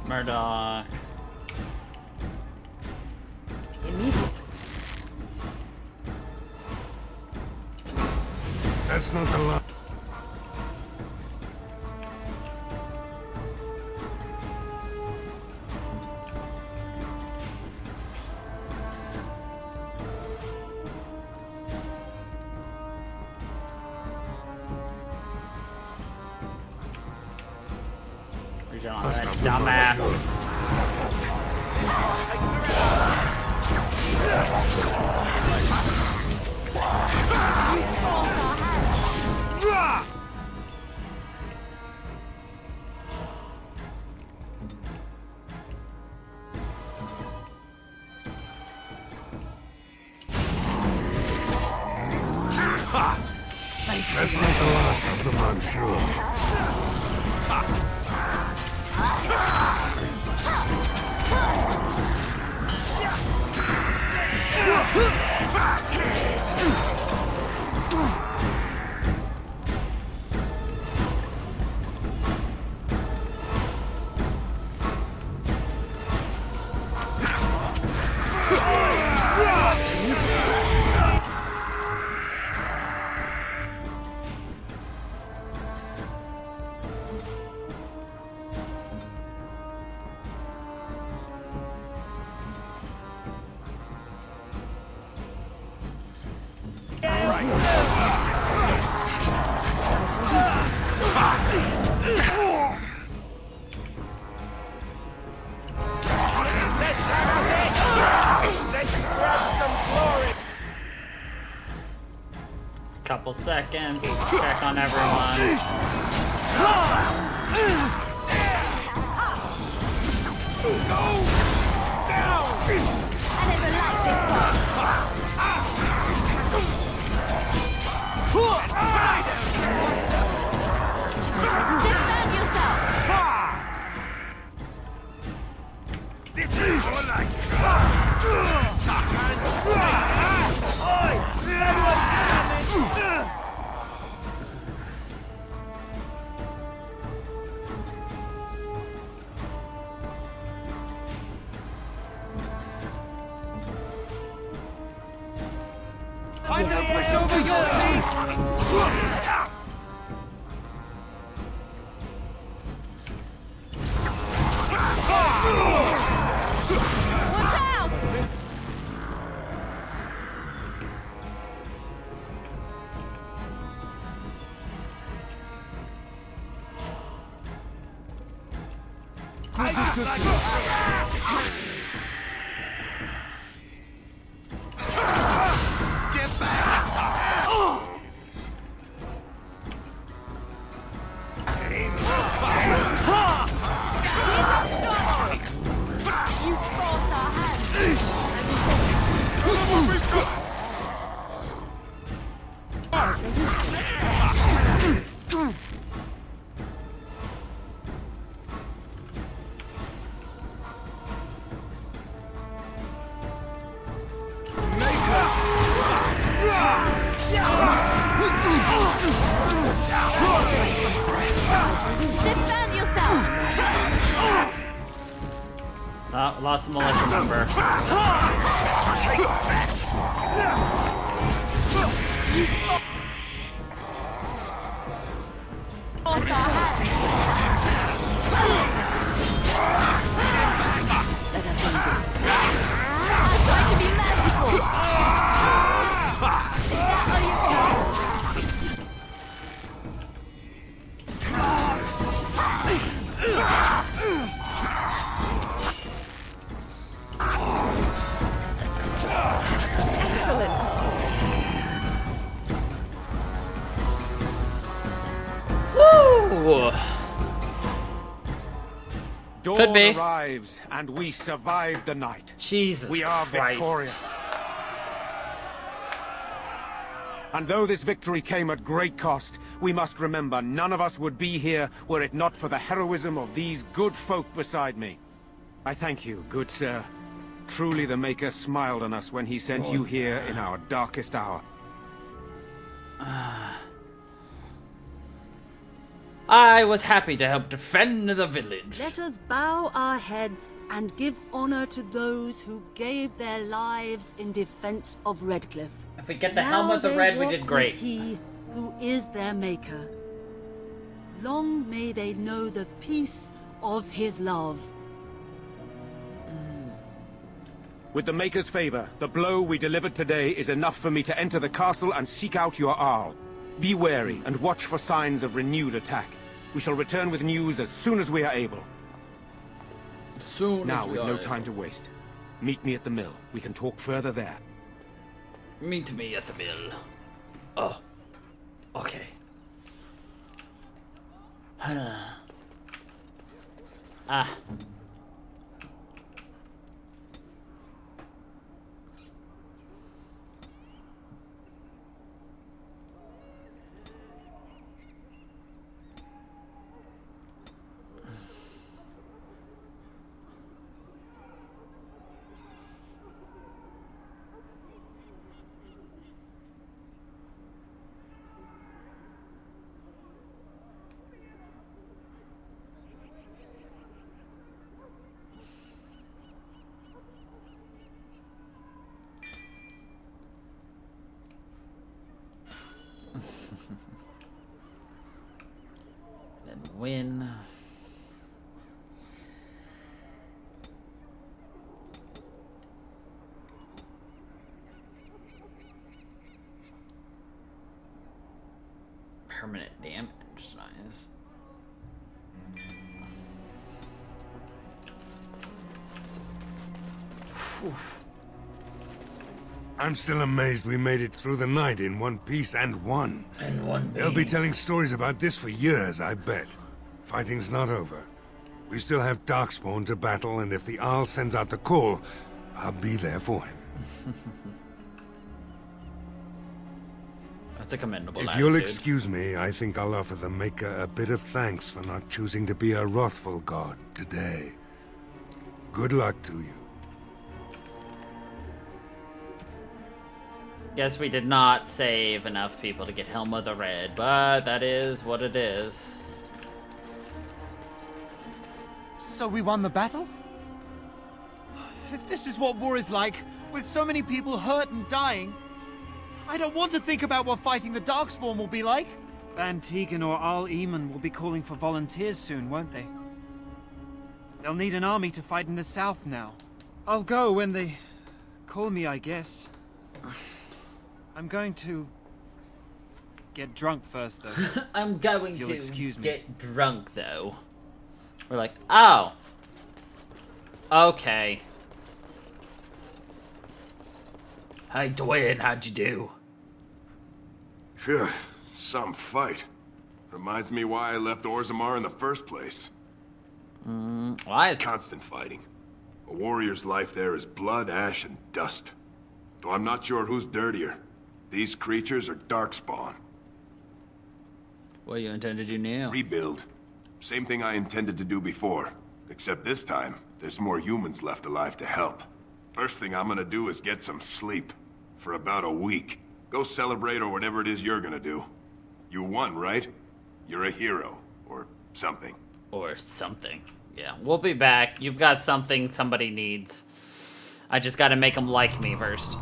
Murdoch.
That's not the line.
Dumbass.
That's not the last of them, I'm sure.
seconds. Check on everyone.
I never liked this part. Defend yourself!
This is more like
I'm no pushover, you'll see!
Watch out!
Get back!
You forced our hand! Defend yourself!
Oh, lost a militia member.
Forced our hand! I try to be merciful! Is that all you've got?
Woo!
Dawn
Could be.
arrives, and we survive the night.
Jesus
we are
Christ.
victorious. And though this victory came at great cost, we must remember none of us would be here were it not for the heroism of these good folk beside me. I thank you, good sir. Truly the Maker smiled on us when he sent you here in our darkest hour.
I was happy to help defend the village.
Let us bow our heads and give honor to those who gave their lives in defense of Redcliffe.
If we get the helm of the red, we did great.
He who is their maker. Long may they know the peace of his love.
With the Maker's favor, the blow we delivered today is enough for me to enter the castle and seek out your Arl. Be wary and watch for signs of renewed attack. We shall return with news as soon as we are able. Now, with no time to waste. Meet me at the mill. We can talk further there.
Meet me at the mill. Oh. Okay. Ah. Then win. Permanent damage, nice. Whew.
I'm still amazed we made it through the night in one piece and won.
In one piece.
They'll be telling stories about this for years, I bet. Fighting's not over. We still have Darkspawn to battle, and if the Arl sends out the call, I'll be there for him.
That's a commendable
If
attitude.
you'll excuse me, I think I'll offer the Maker a bit of thanks for not choosing to be a wrathful god today. Good luck to you.
Guess we did not save enough people to get Helm of the Red, but that is what it is.
So we won the battle? If this is what war is like, with so many people hurt and dying, I don't want to think about what fighting the Darkspawn will be like. Van Tegan or Arl Eamon will be calling for volunteers soon, won't they? They'll need an army to fight in the south now. I'll go when they call me, I guess. I'm going to get drunk first, though.
I'm going
You'll
to
excuse me.
get drunk, though. We're like, oh. Okay. Hey, Dwayne, how'd you do?
Phew, some fight. Reminds me why I left Orzammar in the first place.
Why is
constant fighting? A warrior's life there is blood, ash, and dust. Though I'm not sure who's dirtier. These creatures are Darkspawn.
What do you intend to do now?
Rebuild. Same thing I intended to do before. Except this time, there's more humans left alive to help. First thing I'm gonna do is get some sleep. For about a week. Go celebrate or whatever it is you're gonna do. You won, right? You're a hero. Or something.
Or something. Yeah, we'll be back. You've got something somebody needs. I just gotta make them like me first.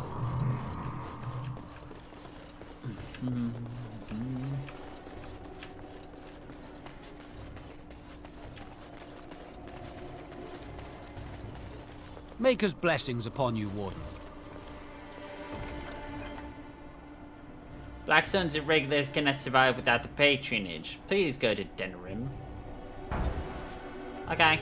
Maker's blessings upon you, Warden.
Blackstone's irregulars cannot survive without the patronage. Please go to Denerim. Okay.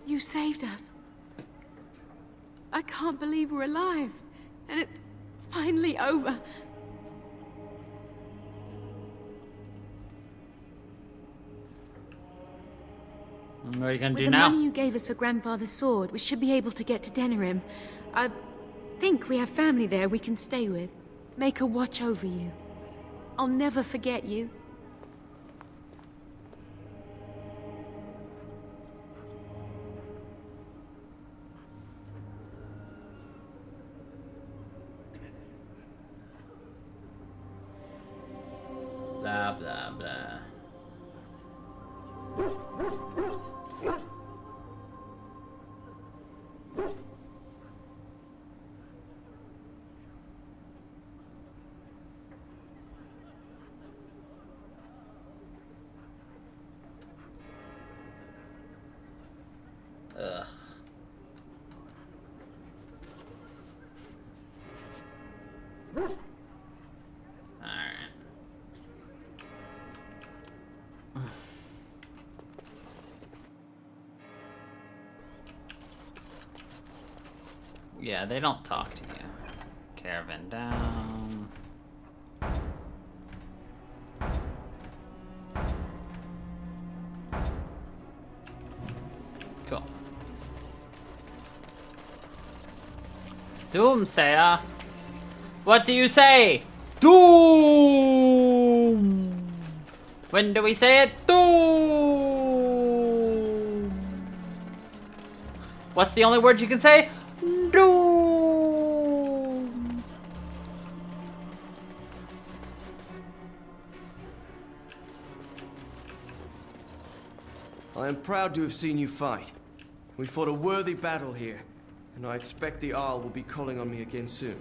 You saved us. I can't believe we're alive. And it's finally over.
What are you gonna
With
do
the
now?
money you gave us for Grandfather's sword, we should be able to get to Denerim. I think we have family there we can stay with. Make a watch over you. I'll never forget you.
Blah, blah, blah. Ugh. Alright. Yeah, they don't talk to you. Caravan down. Cool. Doomsayer? What do you say? Doom! When do we say it? Doom! What's the only word you can say? Doom!
I am proud to have seen you fight. We fought a worthy battle here, and I expect the Arl will be calling on me again soon.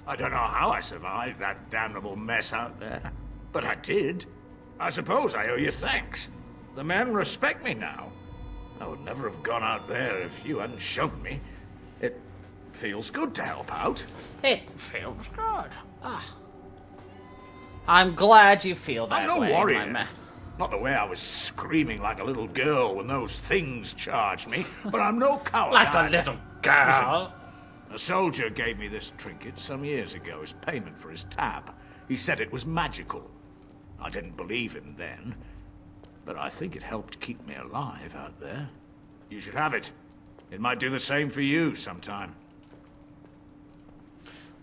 I don't know how I survived that damnable mess out there, but I did. I suppose I owe you thanks. The men respect me now. I would never have gone out there if you hadn't shoved me. It feels good to help out.
It feels good. Ah. I'm glad you feel that
I'm no
way,
warrior.
my man.
Not the way I was screaming like a little girl when those things charged me, but I'm no coward.
Like a little girl?
Listen, a soldier gave me this trinket some years ago as payment for his tab. He said it was magical. I didn't believe him then, but I think it helped keep me alive out there. You should have it. It might do the same for you sometime.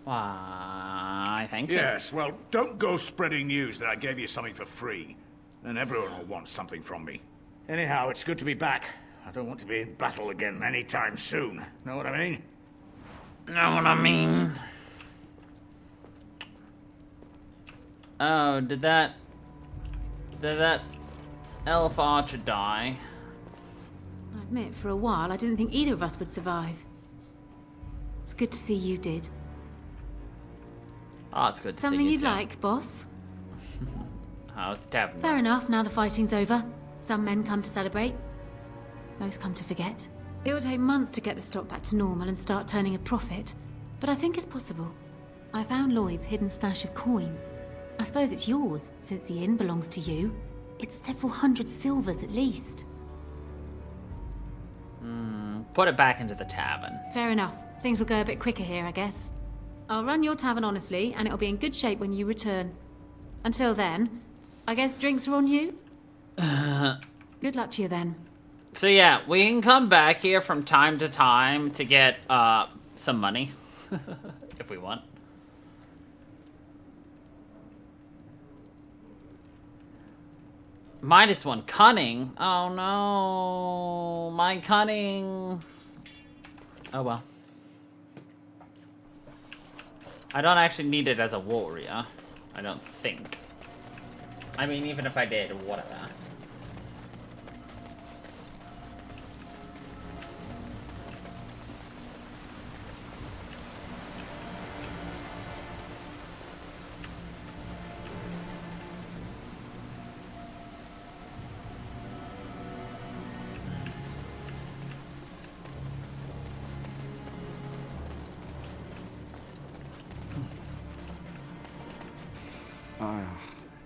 Why, thank you.
Yes, well, don't go spreading news that I gave you something for free. Then everyone will want something from me. Anyhow, it's good to be back. I don't want to be in battle again anytime soon. Know what I mean?
Know what I mean? Oh, did that elf archer die?
I admit, for a while, I didn't think either of us would survive. It's good to see you did.
Oh, it's good to see you
Something you'd
too.
like, boss?
How's the tavern?
Fair enough, now the fighting's over. Some men come to celebrate. Most come to forget. It will take months to get the stock back to normal and start turning a profit. But I think it's possible. I found Lloyd's hidden stash of coin. I suppose it's yours, since the inn belongs to you. It's several hundred silvers at least.
Put it back into the tavern.
Fair enough. Things will go a bit quicker here, I guess. I'll run your tavern honestly, and it'll be in good shape when you return. Until then, I guess drinks are on you? Good luck to you then.
So yeah, we can come back here from time to time to get some money. If we want. -1 cunning. Oh no. My cunning. Oh well. I don't actually need it as a warrior. I don't think. I mean, even if I did, whatever.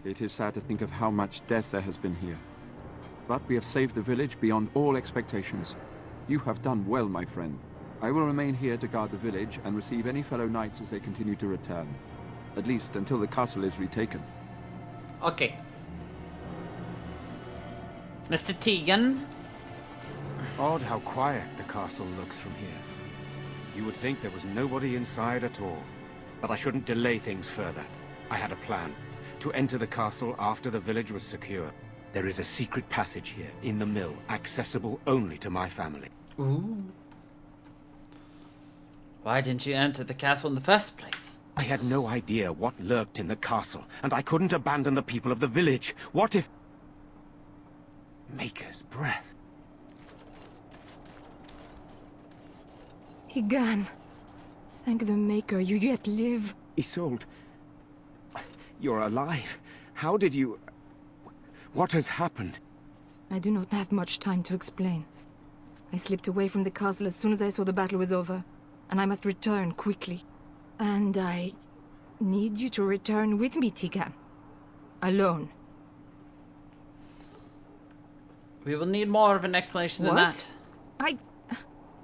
It is sad to think of how much death there has been here. But we have saved the village beyond all expectations. You have done well, my friend. I will remain here to guard the village and receive any fellow knights as they continue to return. At least until the castle is retaken.
Okay. Mr. Tegan?
Odd how quiet the castle looks from here. You would think there was nobody inside at all. But I shouldn't delay things further. I had a plan. To enter the castle after the village was secure. There is a secret passage here, in the mill, accessible only to my family.
Ooh. Why didn't you enter the castle in the first place?
I had no idea what lurked in the castle, and I couldn't abandon the people of the village. What if... Maker's breath.
Tigan. Thank the Maker, you yet live.
Isolde. You're alive. How did you... What has happened?
I do not have much time to explain. I slipped away from the castle as soon as I saw the battle was over, and I must return quickly. And I need you to return with me, Tigan. Alone.
We will need more of an explanation than that.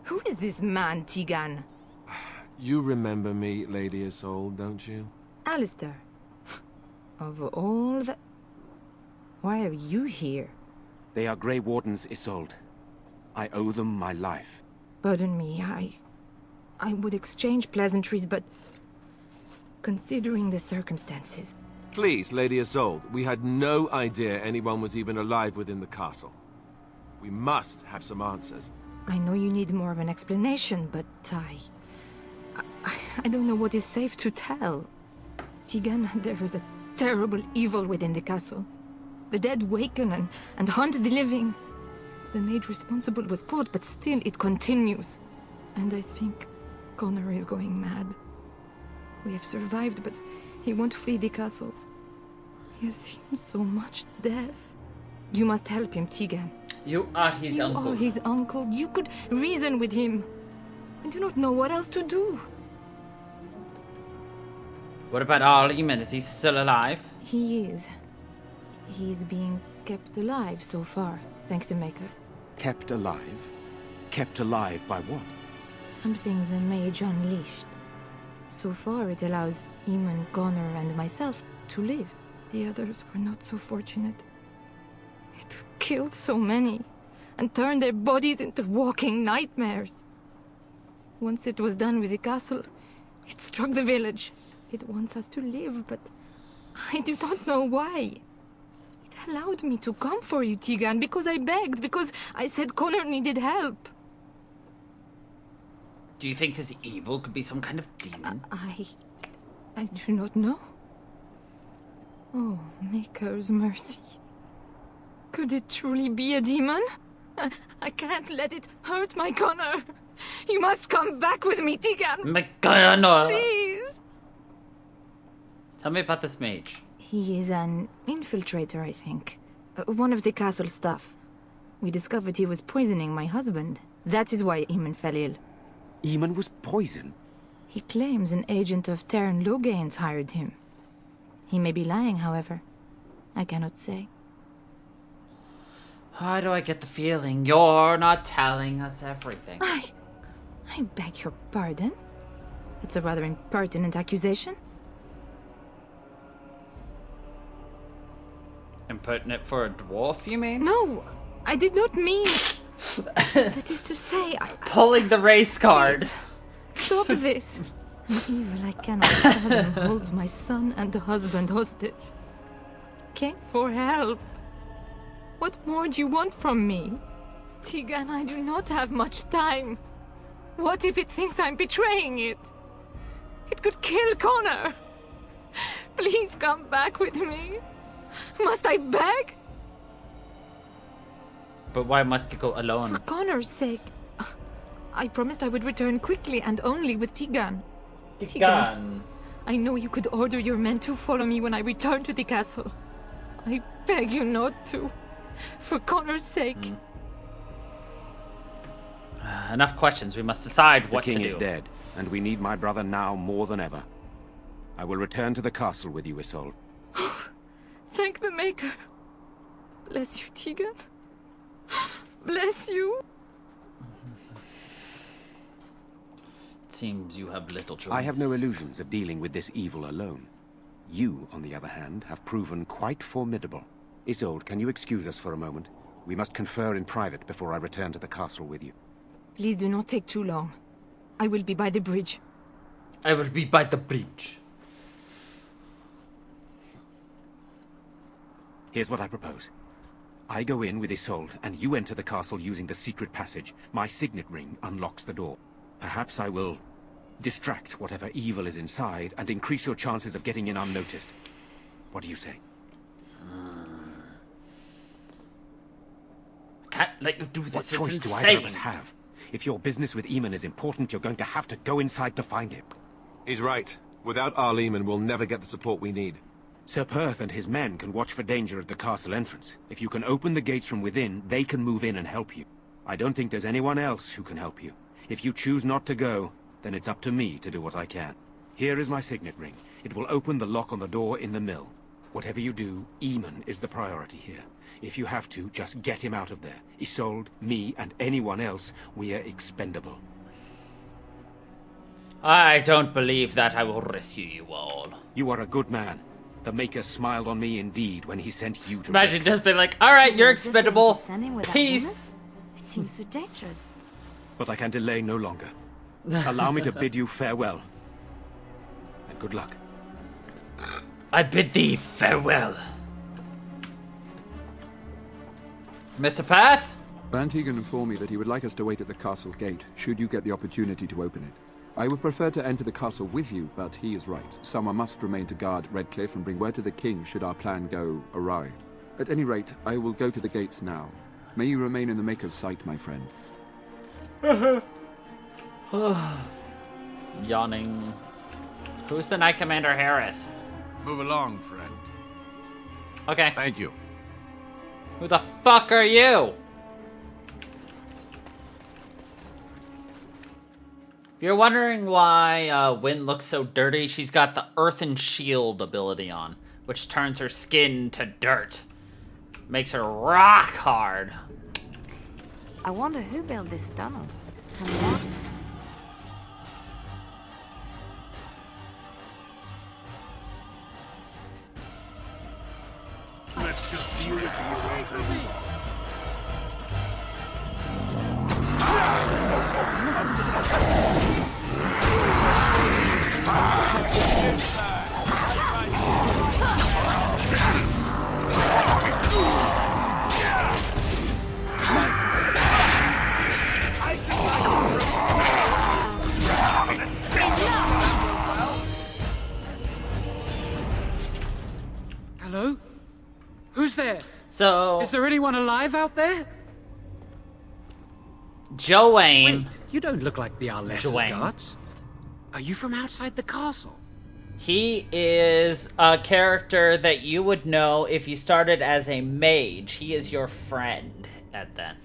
Who is this man, Tigan?
You remember me, Lady Isolde, don't you?
Alistair. Of all the... Why are you here?
They are Grey Wardens, Isolde. I owe them my life.
Pardon me, I would exchange pleasantries, but... Considering the circumstances...
Please, Lady Isolde, we had no idea anyone was even alive within the castle. We must have some answers.
I know you need more of an explanation, but I don't know what is safe to tell. Tigan, there is a terrible evil within the castle. The dead waken and haunt the living. The maid responsible was caught, but still it continues. And I think Connor is going mad. We have survived, but he won't flee the castle. He has seen so much death. You must help him, Tigan.
You are his uncle.
You are his uncle. You could reason with him. I do not know what else to do.
What about Arliman? Is he still alive?
He is. He's being kept alive so far, thank the Maker.
Kept alive? Kept alive by what?
Something the mage unleashed. So far it allows Eamon, Connor, and myself to live. The others were not so fortunate. It killed so many, and turned their bodies into walking nightmares. Once it was done with the castle, it struck the village. It wants us to live, but I do not know why. It allowed me to come for you, Tegan, because I begged, because I said Connor needed help.
Do you think this evil could be some kind of demon?
I do not know. Oh, Maker's mercy. Could it truly be a demon? I can't let it hurt my Connor. You must come back with me, Tegan.
My Connor.
Please.
Tell me about this mage.
He is an infiltrator, I think. One of the castle staff. We discovered he was poisoning my husband. That is why Eamon fell ill.
Eamon was poisoned?
He claims an agent of Terran Logain's hired him. He may be lying, however. I cannot say.
Why do I get the feeling you're not telling us everything?
I beg your pardon? It's a rather impertinent accusation.
Impertinent for a dwarf, you mean?
No, I did not mean... That is to say,
Pulling the race card.
Please, stop this. An evil I cannot fathom holds my son and the husband hostage. Came for help. What more do you want from me? Tegan, I do not have much time. What if it thinks I'm betraying it? It could kill Connor. Please come back with me. Must I beg?
But why must you go alone?
For Connor's sake. I promised I would return quickly and only with Tegan.
Tegan.
I know you could order your men to follow me when I return to the castle. I beg you not to. For Connor's sake.
Enough questions. We must decide what to do.
The king is dead, and we need my brother now more than ever. I will return to the castle with you, Isolde.
Thank the Maker. Bless you, Tegan. Bless you.
It seems you have little choice.
I have no illusions of dealing with this evil alone. You, on the other hand, have proven quite formidable. Isolde, can you excuse us for a moment? We must confer in private before I return to the castle with you.
Please do not take too long. I will be by the bridge.
I will be by the bridge.
Here's what I propose. I go in with Isolde, and you enter the castle using the secret passage. My signet ring unlocks the door. Perhaps I will distract whatever evil is inside and increase your chances of getting in unnoticed. What do you say?
Can't let you do this.
What choice
it's
do
insane.
either of us have? If your business with Eamon is important, you're going to have to go inside to find him.
He's right. Without our Eamon, we'll never get the support we need.
Sir Perth and his men can watch for danger at the castle entrance. If you can open the gates from within, they can move in and help you. I don't think there's anyone else who can help you. If you choose not to go, then it's up to me to do what I can. Here is my signet ring. It will open the lock on the door in the mill. Whatever you do, Eamon is the priority here. If you have to, just get him out of there. Isolde, me, and anyone else, we are expendable.
I don't believe that I will rescue you all.
You are a good man. The Maker smiled on me indeed when he sent you to...
Imagine just being like, alright, you're expendable. Peace.
It seems so dangerous.
But I can delay no longer. Allow me to bid you farewell. And good luck.
I bid thee farewell. Mr. Path?
Van Tegan informed me that he would like us to wait at the castle gate, should you get the opportunity to open it. I would prefer to enter the castle with you, but he is right. Someone must remain to guard Redcliffe and bring word to the king should our plan go awry. At any rate, I will go to the gates now. May you remain in the Maker's sight, my friend.
Yawning. Who's the Knight Commander Harith?
Move along, friend.
Okay.
Thank you.
Who the fuck are you? If you're wondering why Wynn looks so dirty, she's got the Earth and Shield ability on, which turns her skin to dirt. Makes her rock hard.
I wonder who built this tunnel. And what?
Let's just deal with these ones and
Hello? Who's there?
So...
Is there anyone alive out there?
Joanne.
Wait, you don't look like the Arlessa's
Joanne.
guards. Are you from outside the castle?
He is a character that you would know if you started as a mage. He is your friend at then.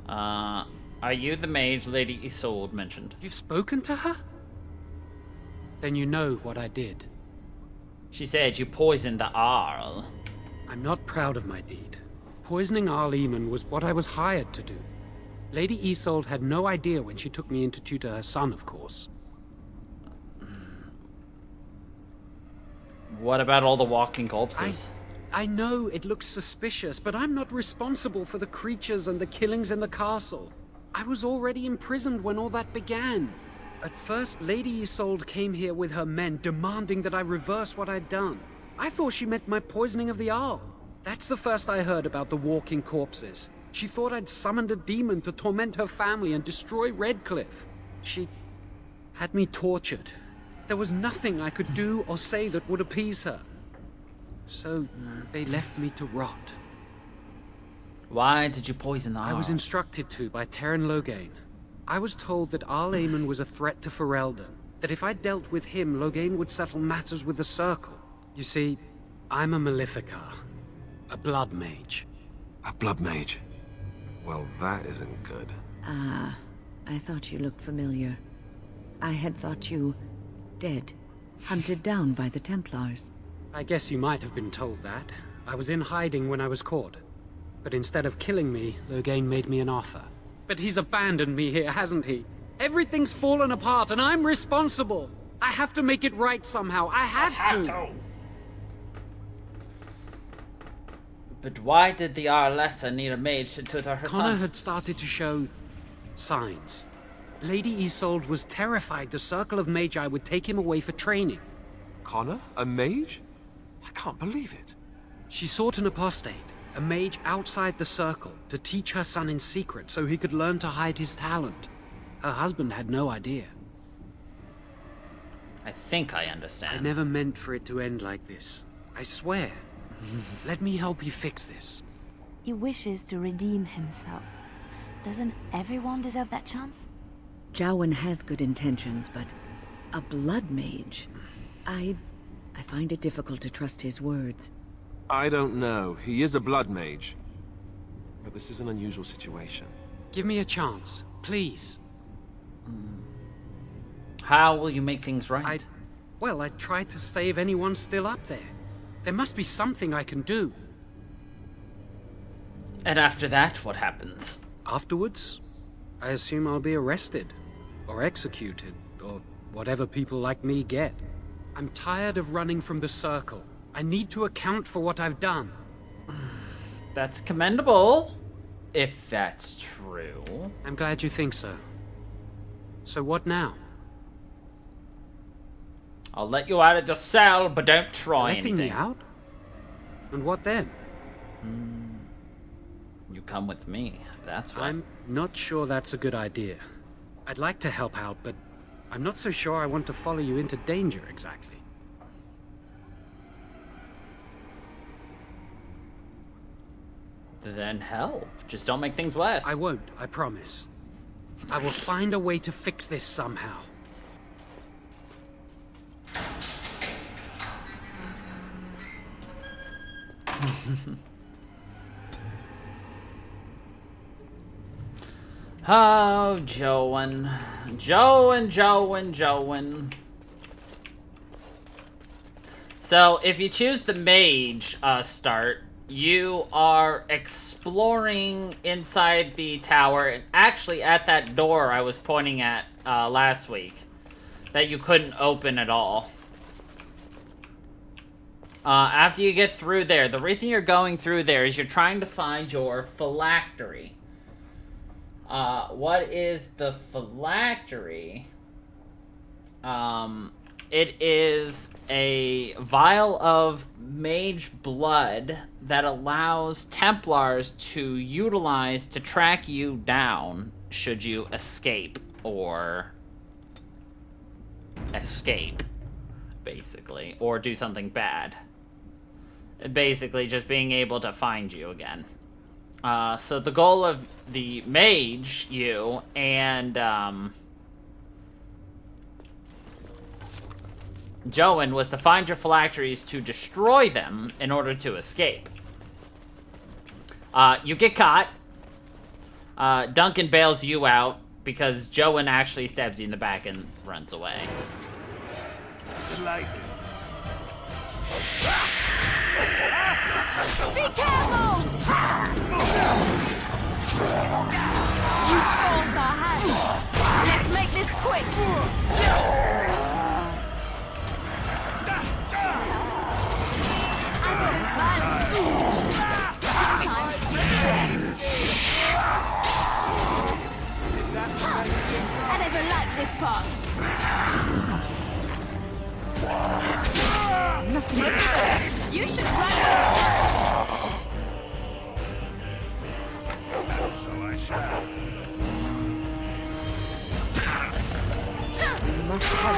Are you the mage Lady Isolde mentioned?
You've spoken to her? Then you know what I did.
She said you poisoned the Arl.
I'm not proud of my deed. Poisoning Arl Eamon was what I was hired to do. Lady Isolde had no idea when she took me in to tutor her son, of course.
What about all the walking corpses?
I know it looks suspicious, but I'm not responsible for the creatures and the killings in the castle. I was already imprisoned when all that began. At first, Lady Isolde came here with her men, demanding that I reverse what I'd done. I thought she meant my poisoning of the Arl. That's the first I heard about the walking corpses. She thought I'd summoned a demon to torment her family and destroy Redcliffe. She had me tortured. There was nothing I could do or say that would appease her. So, they left me to rot.
Why did you poison the Arl?
I was instructed to by Terran Loghain. I was told that Arl Eamon was a threat to Ferelden, that if I dealt with him, Loghain would settle matters with the Circle. You see, I'm a Maleficar, a blood mage.
A blood mage? Well, that isn't good.
Ah, I thought you looked familiar. I had thought you dead, hunted down by the Templars.
I guess you might have been told that. I was in hiding when I was caught. But instead of killing me, Loghain made me an offer. But he's abandoned me here, hasn't he? Everything's fallen apart and I'm responsible. I have to make it right somehow. I have to.
But why did the Arlessa need a mage to tutor her
Connor
son?
had started to show signs. Lady Isolde was terrified the Circle of Magi would take him away for training.
Connor? A mage? I can't believe it.
She sought an apostate, a mage outside the Circle, to teach her son in secret so he could learn to hide his talent. Her husband had no idea.
I think I understand.
I never meant for it to end like this. I swear. Let me help you fix this.
He wishes to redeem himself. Doesn't everyone deserve that chance?
Jowan has good intentions, but a blood mage? I find it difficult to trust his words.
I don't know. He is a blood mage. But this is an unusual situation.
Give me a chance, please.
How will you make things right?
Well, I tried to save anyone still up there. There must be something I can do.
And after that, what happens?
Afterwards, I assume I'll be arrested, or executed, or whatever people like me get. I'm tired of running from the Circle. I need to account for what I've done.
That's commendable, if that's true.
I'm glad you think so. So what now?
I'll let you out of the cell, but don't try
Letting
anything.
me out? And what then?
You come with me, that's what.
I'm not sure that's a good idea. I'd like to help out, but I'm not so sure I want to follow you into danger exactly.
Then help. Just don't make things worse.
I won't, I promise. I will find a way to fix this somehow.
Oh, Joan. Joan. So, if you choose the mage start, you are exploring inside the tower, and actually at that door I was pointing at last week that you couldn't open at all. After you get through there, the reason you're going through there is you're trying to find your phylactery. What is the phylactery? It is a vial of mage blood that allows Templars to utilize to track you down should you escape, basically, or do something bad. Basically, just being able to find you again. So the goal of the mage, you, and, Joan was to find your phylacteries to destroy them in order to escape. You get caught. Duncan bails you out because Joan actually stabs you in the back and runs away.
Delighted.
Be careful! You forced our hand. Let's make this quick. I never liked this part. Nothing. You should run.
So I shall.
You must have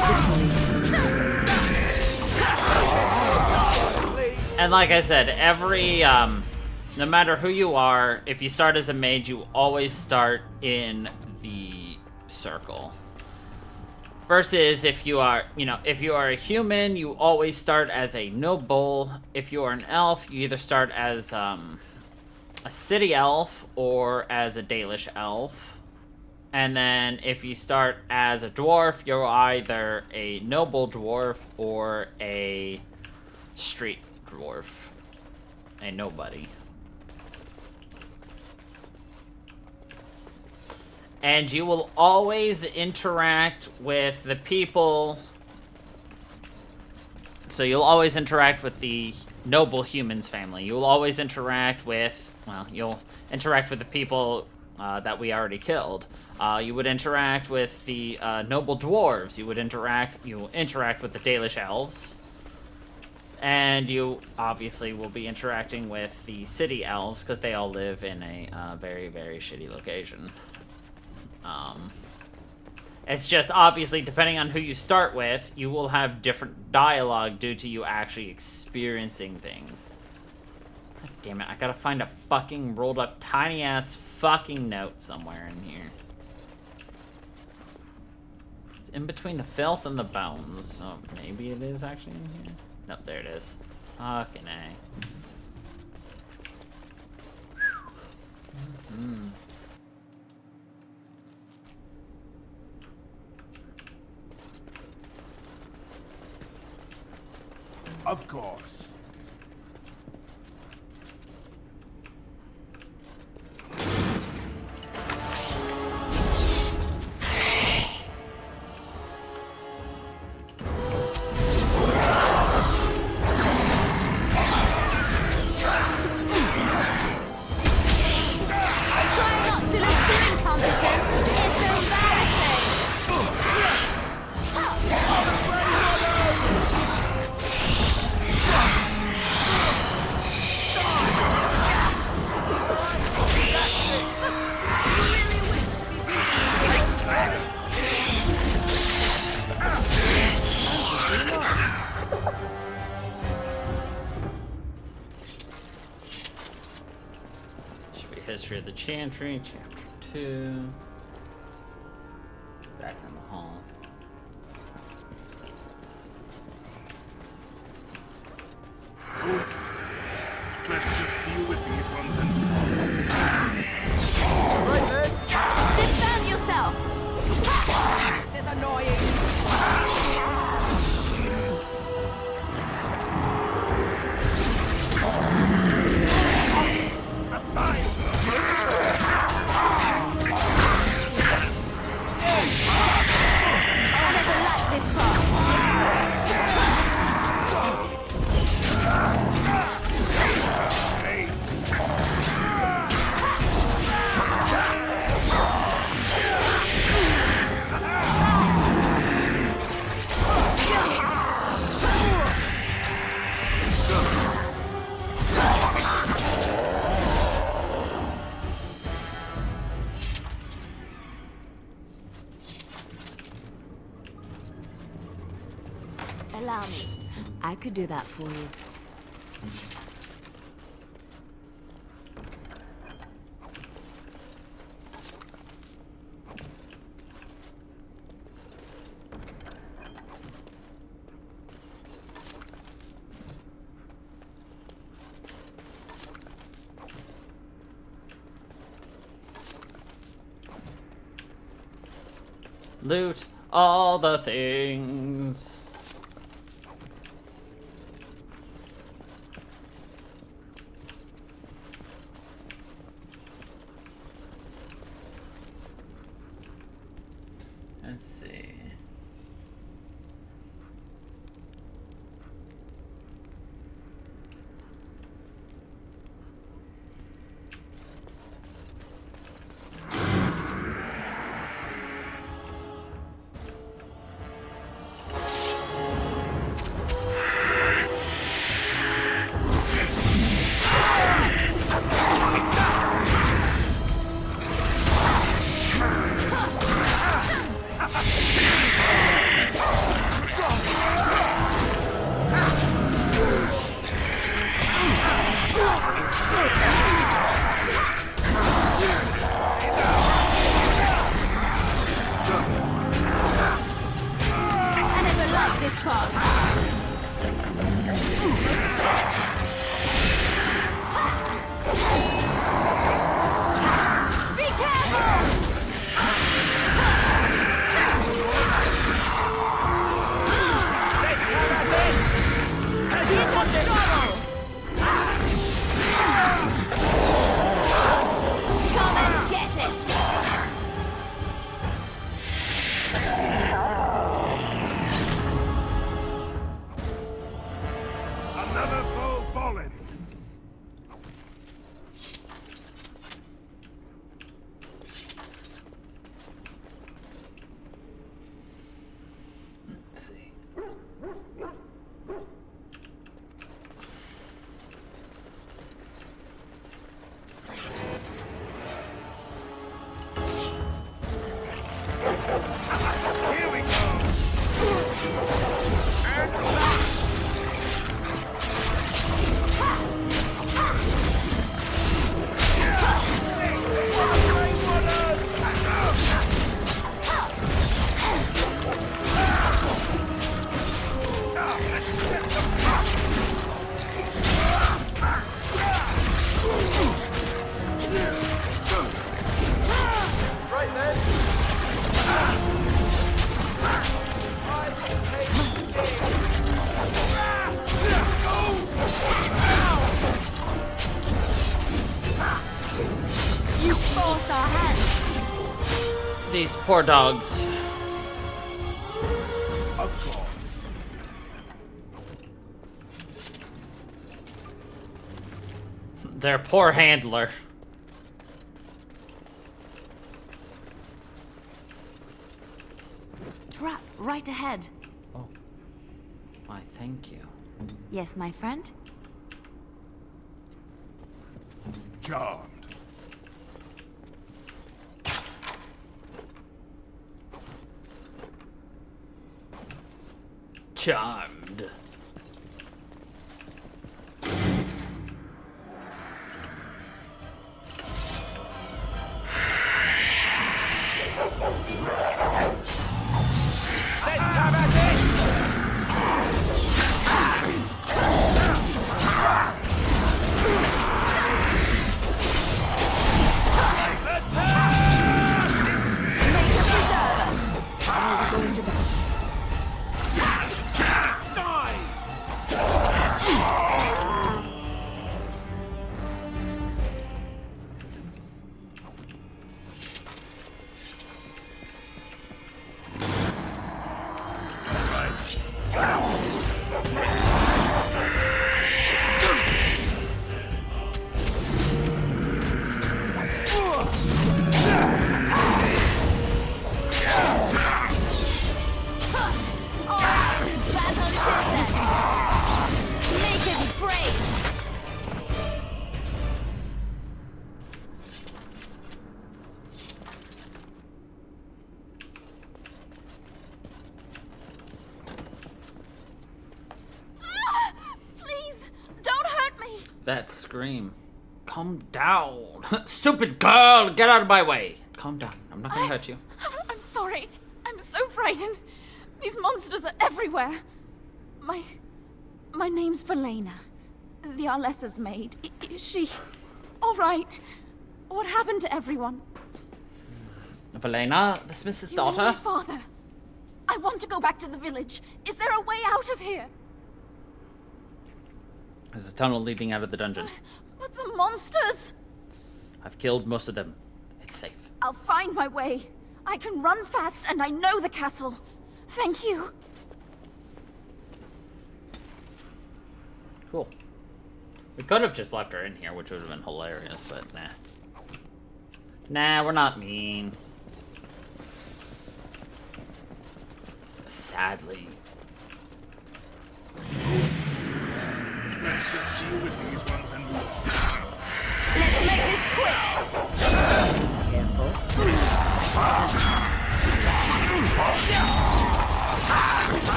this.
And like I said, every, no matter who you are, if you start as a mage, you always start in the circle. Versus if you are, if you are a human, you always start as a noble. If you are an elf, you either start as a city elf or as a Dalish elf. And then if you start as a dwarf, you're either a noble dwarf or a street dwarf. A nobody. And you will always interact with the people. So you'll always interact with the noble humans family. You'll always interact with, well, you'll interact with the people that we already killed. You would interact with the noble dwarves. You interact with the Dalish elves. And you obviously will be interacting with the city elves because they all live in a very, very shitty location. It's just obviously depending on who you start with, you will have different dialogue due to you actually experiencing things. God damn it, I gotta find a fucking rolled up tiny ass fucking note somewhere in here. It's in between the filth and the bones, so maybe it is actually in here. Nope, there it is. Fucking A. Mm-hmm.
Of course.
History of the Chantry, Chapter 2. Back in the hall.
Let's just deal with these ones and...
Right, legs. Defend yourself. This is annoying. Allow me. I could do that for you.
Loot all the things. Let's see. These poor dogs.
Of course.
Their poor handler.
Trap right ahead.
Oh. Why, thank you.
Yes, my friend?
Charmed.
Charmed.
Let's have at it! How are we going to battle? Die!
that scream. Calm down. Stupid girl, get out of my way. Calm down. I'm not gonna hurt you.
I'm sorry. I'm so frightened. These monsters are everywhere. My name's Valena. The Arlessa's maid. Is she all right? What happened to everyone?
Valena, the Smith's daughter?
My father. I want to go back to the village. Is there a way out of here?
There's a tunnel leading out of the dungeon.
But the monsters!
I've killed most of them. It's safe.
I'll find my way. I can run fast and I know the castle. Thank you.
Cool. We could have just left her in here, which would have been hilarious, but nah. Nah, we're not mean. Sadly.
Let's just deal with these ones and move on.
Let's make this quick.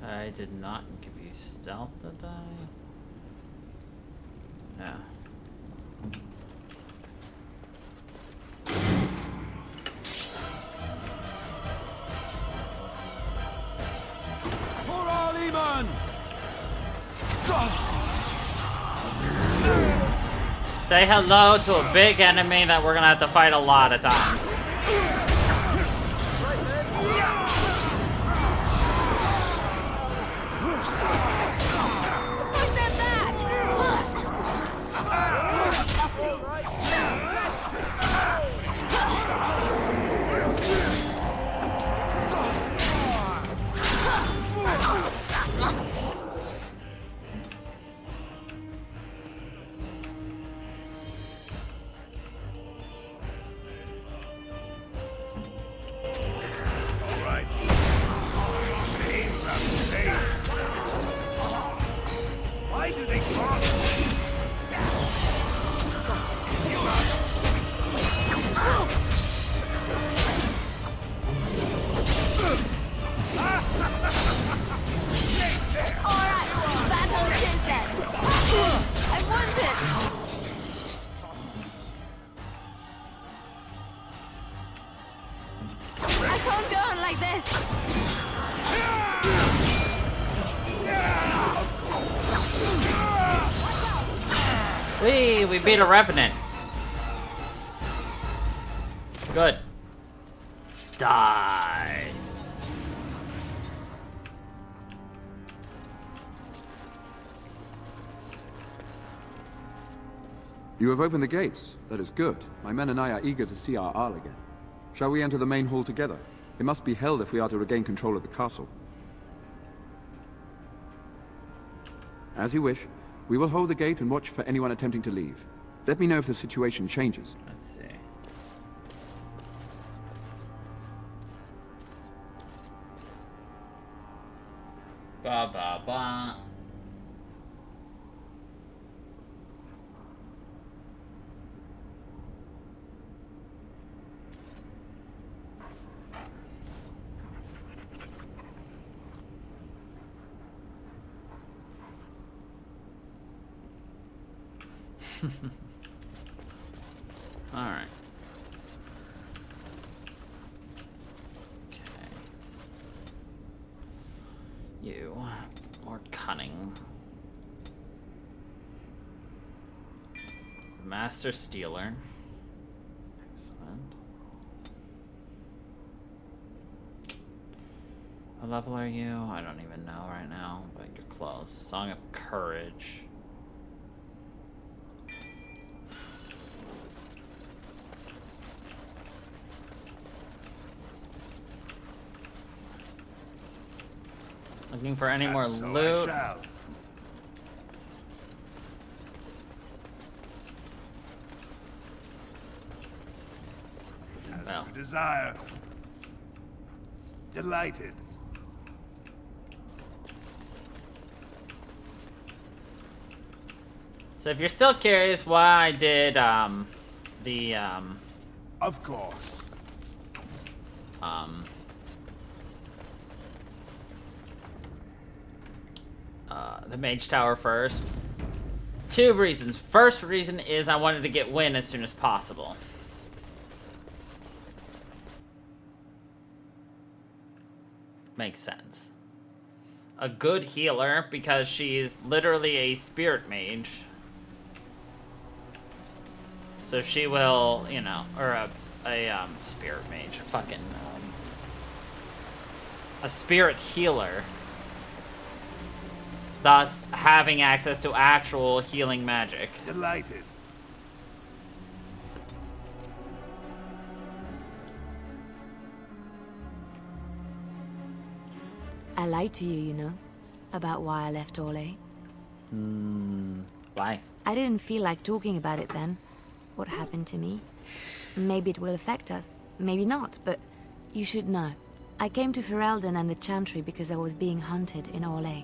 I did not give you stealth, did I? Yeah.
For Aliman!
Say hello to a big enemy that we're gonna have to fight a lot of times. We beat a revenant. Good. Die.
You have opened the gates. That is good. My men and I are eager to see our Arl again. Shall we enter the main hall together? It must be held if we are to regain control of the castle. As you wish. We will hold the gate and watch for anyone attempting to leave. Let me know if the situation changes.
Let's see. Ba ba ba. All right. Okay. You more cunning. Master Stealer. Excellent. What level are you? I don't even know right now, but you're close. Song of Courage. Looking for any more loot.
As you desire. Delighted.
So if you're still curious why I did
Of course.
The Mage Tower first. Two reasons. First reason is I wanted to get Wynn as soon as possible. Makes sense. A good healer because she's literally a spirit mage. So she will, you know, or a spirit mage, a spirit healer. Thus, having access to actual healing magic.
Delighted.
I lied to you, you know, about why I left Orlais.
Why?
I didn't feel like talking about it then. What happened to me? Maybe it will affect us, maybe not, but you should know. I came to Ferelden and the Chantry because I was being hunted in Orlais.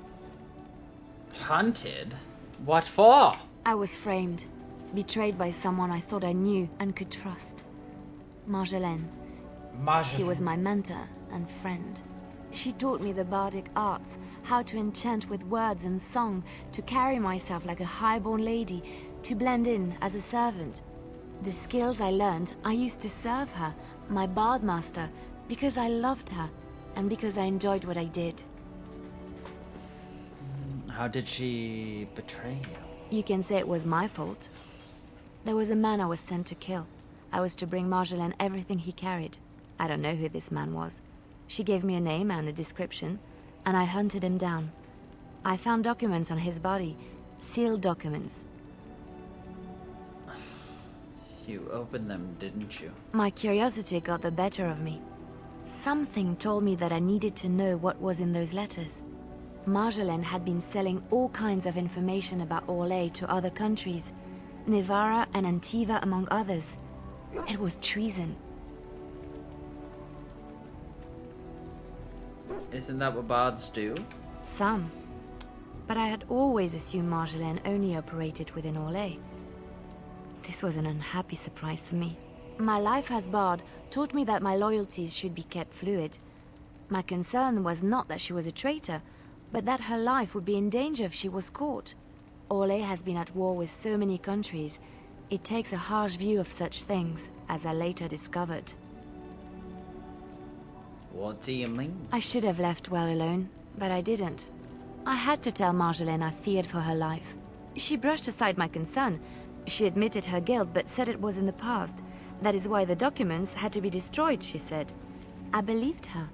Hunted? What for?
I was framed, betrayed by someone I thought I knew and could trust. Marjolaine. She was my mentor and friend. She taught me the bardic arts, how to enchant with words and song, to carry myself like a highborn lady, to blend in as a servant. The skills I learned, I used to serve her, my bard master, because I loved her, and because I enjoyed what I did.
How did she betray you?
You can say it was my fault. There was a man I was sent to kill. I was to bring Marjolaine everything he carried. I don't know who this man was. She gave me a name and a description, and I hunted him down. I found documents on his body, sealed documents.
You opened them, didn't you?
My curiosity got the better of me. Something told me that I needed to know what was in those letters. Marjolaine had been selling all kinds of information about Orlais to other countries, Nevarra and Antiva among others. It was treason.
Isn't that what bards do?
Some. But I had always assumed Marjolaine only operated within Orlais. This was an unhappy surprise for me. My life as bard taught me that my loyalties should be kept fluid. My concern was not that she was a traitor, but that her life would be in danger if she was caught. Orlais has been at war with so many countries. It takes a harsh view of such things, as I later discovered.
What do you mean?
I should have left well alone, but I didn't. I had to tell Marjolaine I feared for her life. She brushed aside my concern. She admitted her guilt, but said it was in the past. That is why the documents had to be destroyed, she said. I believed her.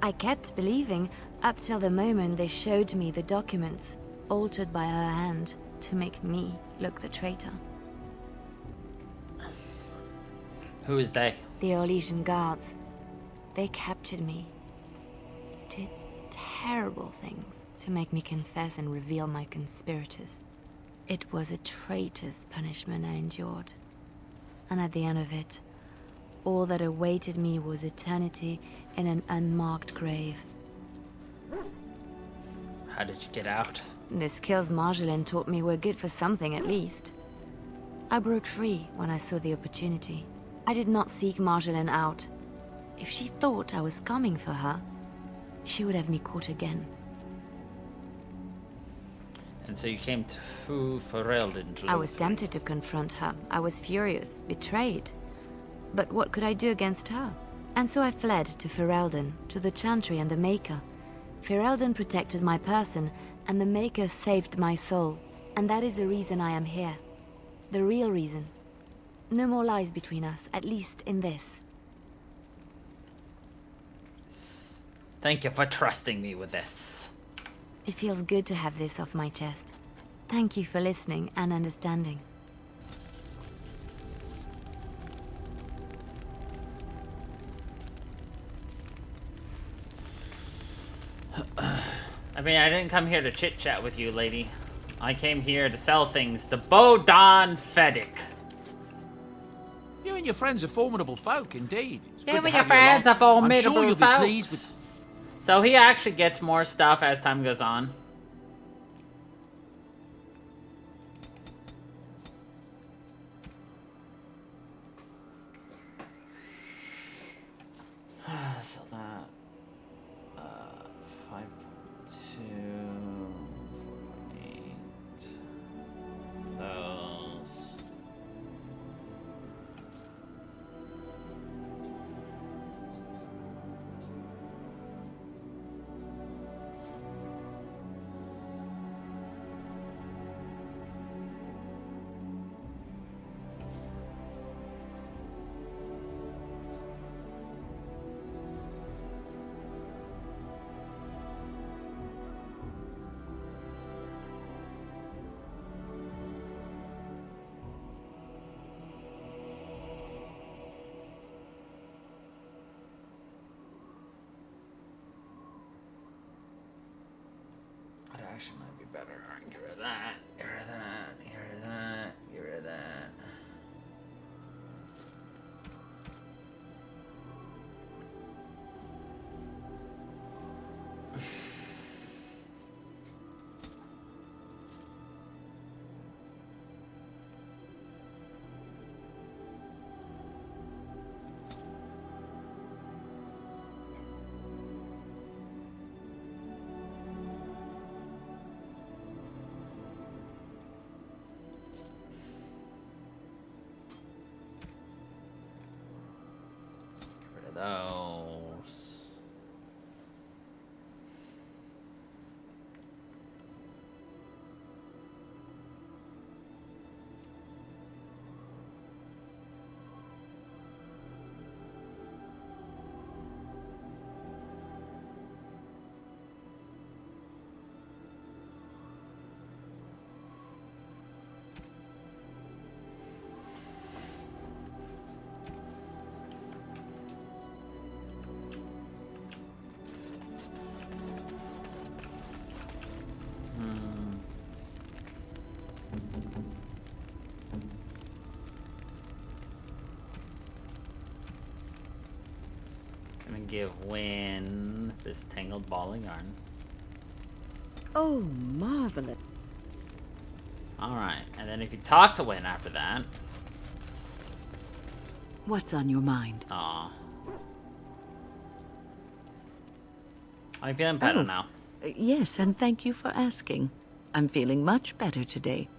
I kept believing, up till the moment they showed me the documents, altered by her hand, to make me look the traitor.
Who is they?
The Orlesian guards. They captured me. Did terrible things to make me confess and reveal my conspirators. It was a traitor's punishment I endured. And at the end of it, all that awaited me was eternity in an unmarked grave.
How did you get out?
The skills Marjolaine taught me were good for something at least. I broke free when I saw the opportunity. I did not seek Marjolaine out. If she thought I was coming for her, she would have me caught again.
And so you came to Ferelden to
I was tempted to confront her. I was furious, betrayed. But what could I do against her? And so I fled to Ferelden, to the Chantry and the Maker. Ferelden protected my person, and the Maker saved my soul. And that is the reason I am here. The real reason. No more lies between us, at least in this.
Thank you for trusting me with this.
It feels good to have this off my chest. Thank you for listening and understanding.
I mean, I didn't come here to chit-chat with you, lady. I came here to sell things to Bodan Fedek.
You and your friends are formidable folk, indeed.
You and your friends are formidable folks. So he actually gets more stuff as time goes on. So that 5.2, 4.8. Those. Actually might be better. Alright, get rid of that, get rid of that, get rid of that, get rid of that. Those. Gonna give Wynn this tangled ball of yarn.
Oh, marvelous.
Alright, and then if you talk to Wynn after that.
What's on your mind?
Aw. I'm feeling better now.
Yes, and thank you for asking. I'm feeling much better today.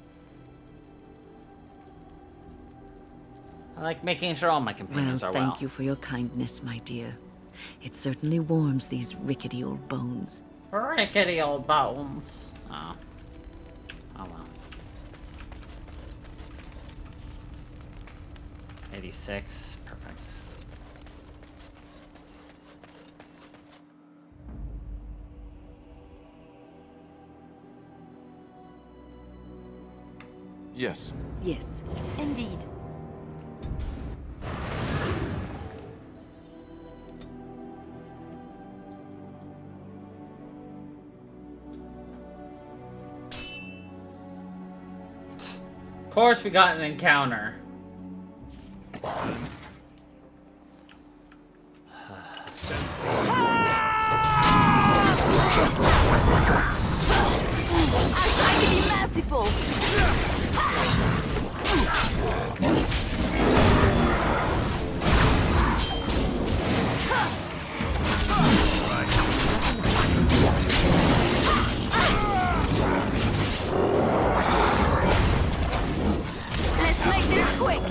I like making sure all my companions are well.
Thank you for your kindness, my dear. It certainly warms these rickety old bones.
Rickety old bones. Oh. Oh well. 86. Perfect.
Yes.
Yes.
Indeed.
Of course we got an encounter.
I'm trying to be merciful. Let's make this quick.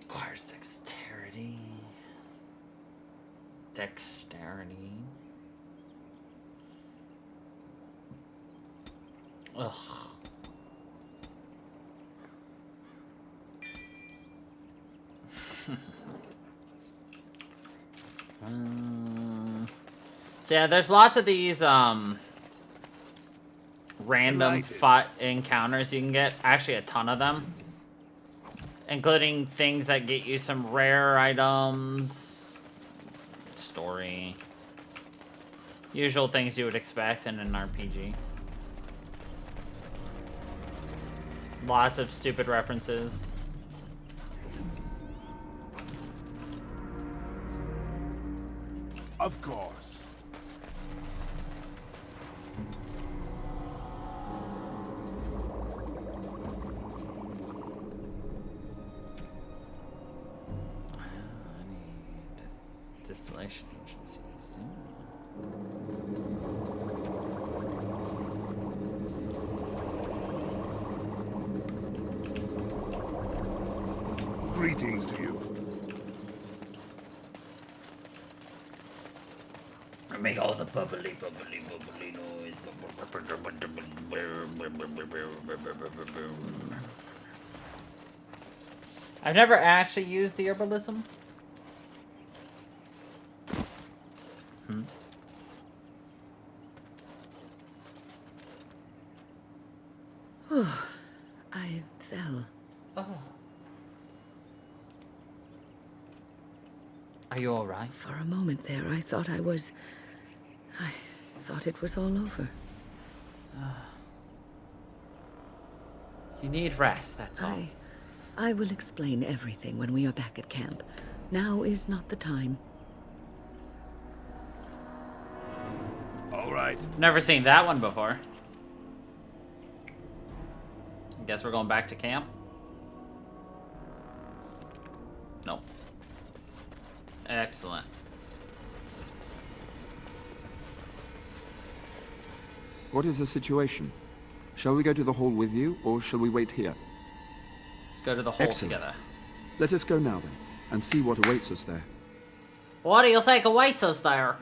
Requires dexterity. Dexterity. Ugh. So yeah, there's lots of these random encounters you can get. Actually, a ton of them. Including things that get you some rare items. Story. Usual things you would expect in an RPG. Lots of stupid references.
Of course.
Distillation agencies.
Greetings to you.
I make all the bubbly noise. I've never actually used the herbalism.
I fell.
Oh. Are you all right?
For a moment there, I thought it was all over.
You need rest, that's all.
I will explain everything when we are back at camp. Now is not the time.
All right.
Never seen that one before. Guess we're going back to camp? Nope. Excellent.
What is the situation? Shall we go to the hall with you, or shall we wait here?
Let's go to the hall
Excellent.
together.
Let us go now, then, and see what awaits us there.
What do you think awaits us there?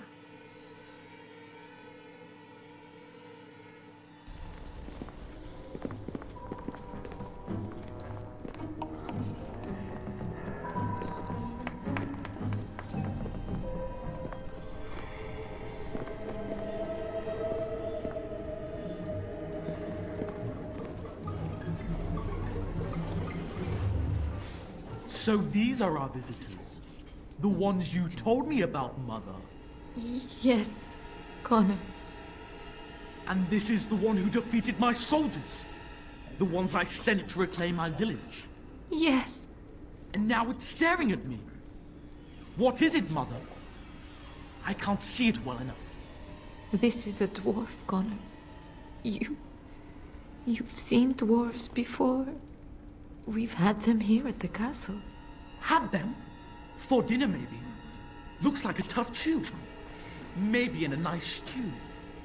So these are our visitors. The ones you told me about, Mother.
Yes, Connor.
And this is the one who defeated my soldiers. The ones I sent to reclaim my village.
Yes.
And now it's staring at me. What is it, Mother? I can't see it well enough.
This is a dwarf, Connor. You've seen dwarves before. We've had them here at the castle.
Had them? For dinner, maybe. Looks like a tough chew. Maybe in a nice stew.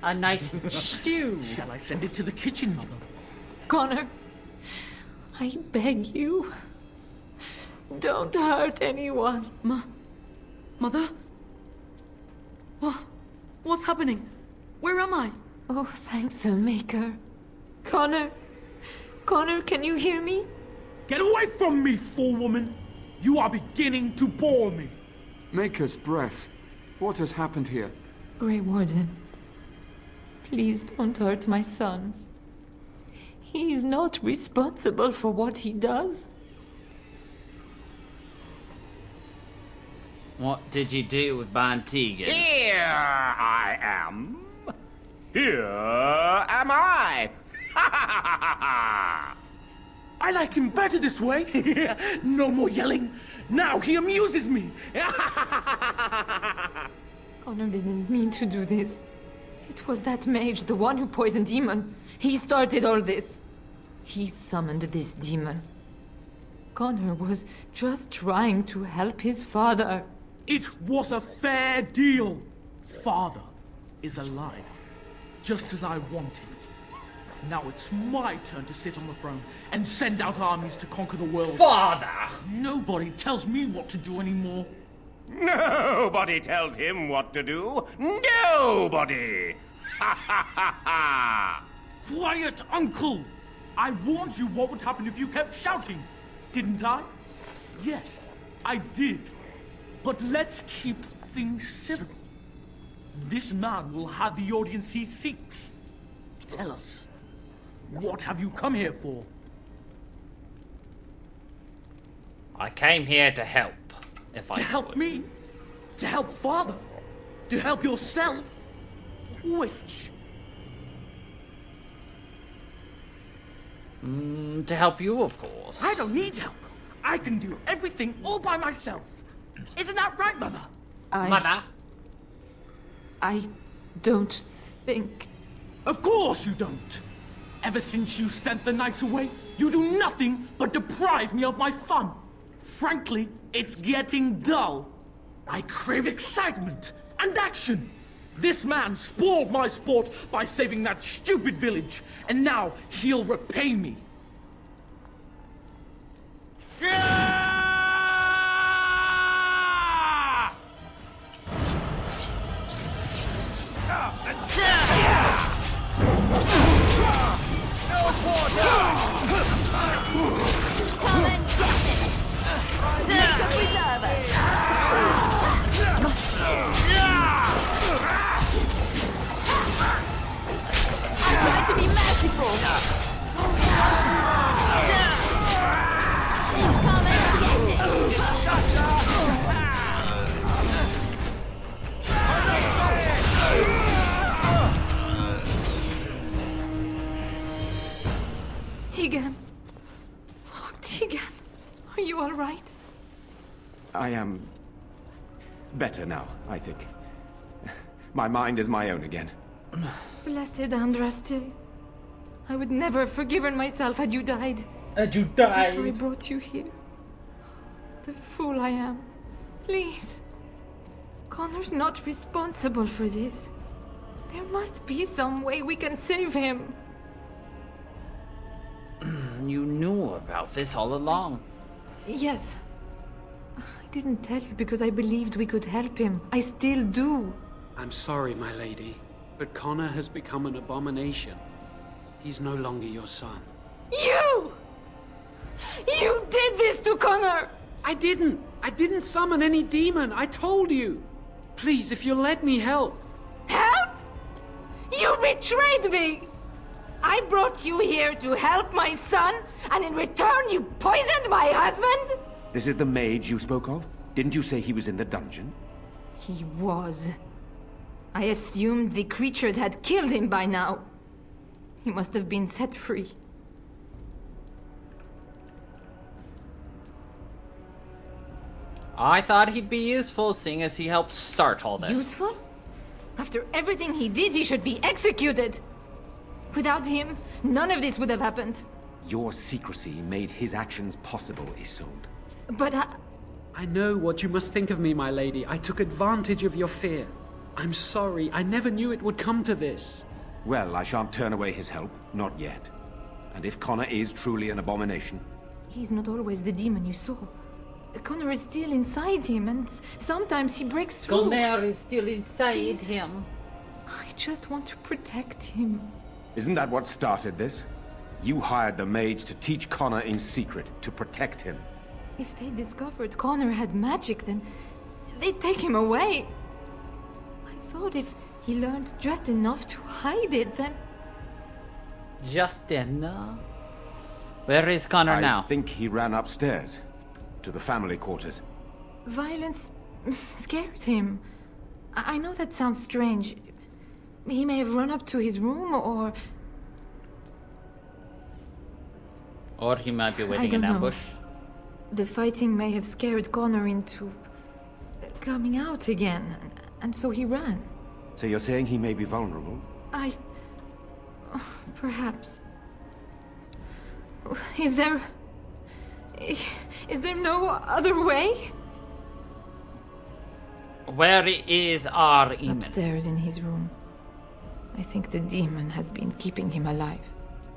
A nice stew.
Shall I send it to the kitchen, Mother?
Connor, I beg you. Don't hurt anyone.
Mother? What's happening? Where am I?
Oh, thank the Maker. Connor, can you hear me?
Get away from me, fool-woman! You are beginning to bore me.
Maker's breath. What has happened here?
Grey Warden, please don't hurt my son. He is not responsible for what he does.
What did you do with Bon Tegan?
Here I am. Here am I.
I like him better this way. No more yelling. Now he amuses me.
Connor didn't mean to do this. It was that mage, the one who poisoned Demon. He started all this. He summoned this demon. Connor was just trying to help his father.
It was a fair deal. Father is alive, just as I wanted. Now it's my turn to sit on the throne and send out armies to conquer the world.
Father!
Nobody tells me what to do anymore.
Nobody tells him what to do. Nobody! Ha ha ha ha!
Quiet, Uncle! I warned you what would happen if you kept shouting, didn't I? Yes, I did. But let's keep things civil. This man will have the audience he seeks. Tell us, what have you come here for?
I came here to help, if I could.
To help me? To help Father? To help yourself? Which?
To help you, of course.
I don't need help. I can do everything all by myself. Isn't that right, Mother?
Mother?
I don't think...
Of course you don't. Ever since you sent the knights away, you do nothing but deprive me of my fun. Frankly, it's getting dull. I crave excitement and action. This man spoiled my sport by saving that stupid village, and now he'll repay me.
Come and get it! Make a preserver! Try to be merciful! Come and get
Tegan. Oh, Tegan. Are you all right?
I am better now, I think. My mind is my own again.
Blessed Andraste. I would never have forgiven myself had you died.
Had you died?
After I brought you here. The fool I am. Please. Connor's not responsible for this. There must be some way we can save him.
You knew about this all along.
Yes. I didn't tell you because I believed we could help him. I still do.
I'm sorry, my lady, but Connor has become an abomination. He's no longer your son.
You! You did this to Connor!
I didn't. I didn't summon any demon. I told you. Please, if you'll let me help.
Help? You betrayed me! I brought you here to help my son, and in return you poisoned my husband?
This is the mage you spoke of? Didn't you say he was in the dungeon?
He was. I assumed the creatures had killed him by now. He must have been set free.
I thought he'd be useful, seeing as he helped start all this.
Useful? After everything he did, he should be executed! Without him, none of this would have happened.
Your secrecy made his actions possible, Isolde.
But
I know what you must think of me, my lady. I took advantage of your fear. I'm sorry. I never knew it would come to this.
Well, I shan't turn away his help. Not yet. And if Connor is truly an abomination...
He's not always the demon you saw. Connor is still inside him, and sometimes he breaks through.
Connor is still inside him.
I just want to protect him.
Isn't that what started this? You hired the mage to teach Connor in secret, to protect him.
If they discovered Connor had magic, then they'd take him away. I thought if he learned just enough to hide it, then...
Just enough? Where is Connor now?
I think he ran upstairs. To the family quarters.
Violence scares him. I know that sounds strange. He may have run up to his room, or
he might be waiting in ambush.
The fighting may have scared Connor into coming out again, and so he ran.
So you're saying he may be vulnerable?
Perhaps. Is there no other way?
Where is our demon?
Upstairs in his room. I think the demon has been keeping him alive.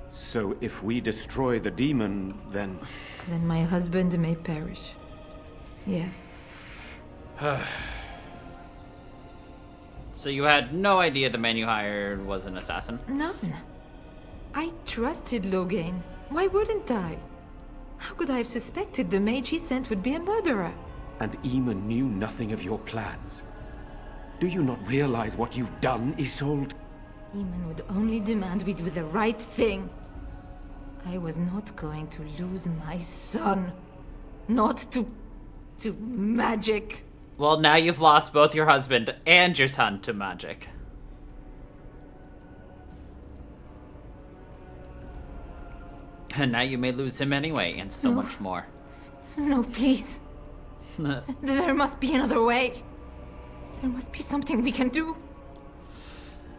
So if we destroy the demon, then...
Then my husband may perish. Yes.
So you had no idea the man you hired was an assassin?
None. I trusted Logain. Why wouldn't I? How could I have suspected the mage he sent would be a murderer?
And Eamon knew nothing of your plans. Do you not realize what you've done, Isolde?
Eamon would only demand we do the right thing. I was not going to lose my son. Not to magic.
Well, now you've lost both your husband and your son to magic. And now you may lose him anyway, and so much more.
No, please. There must be another way. There must be something we can do.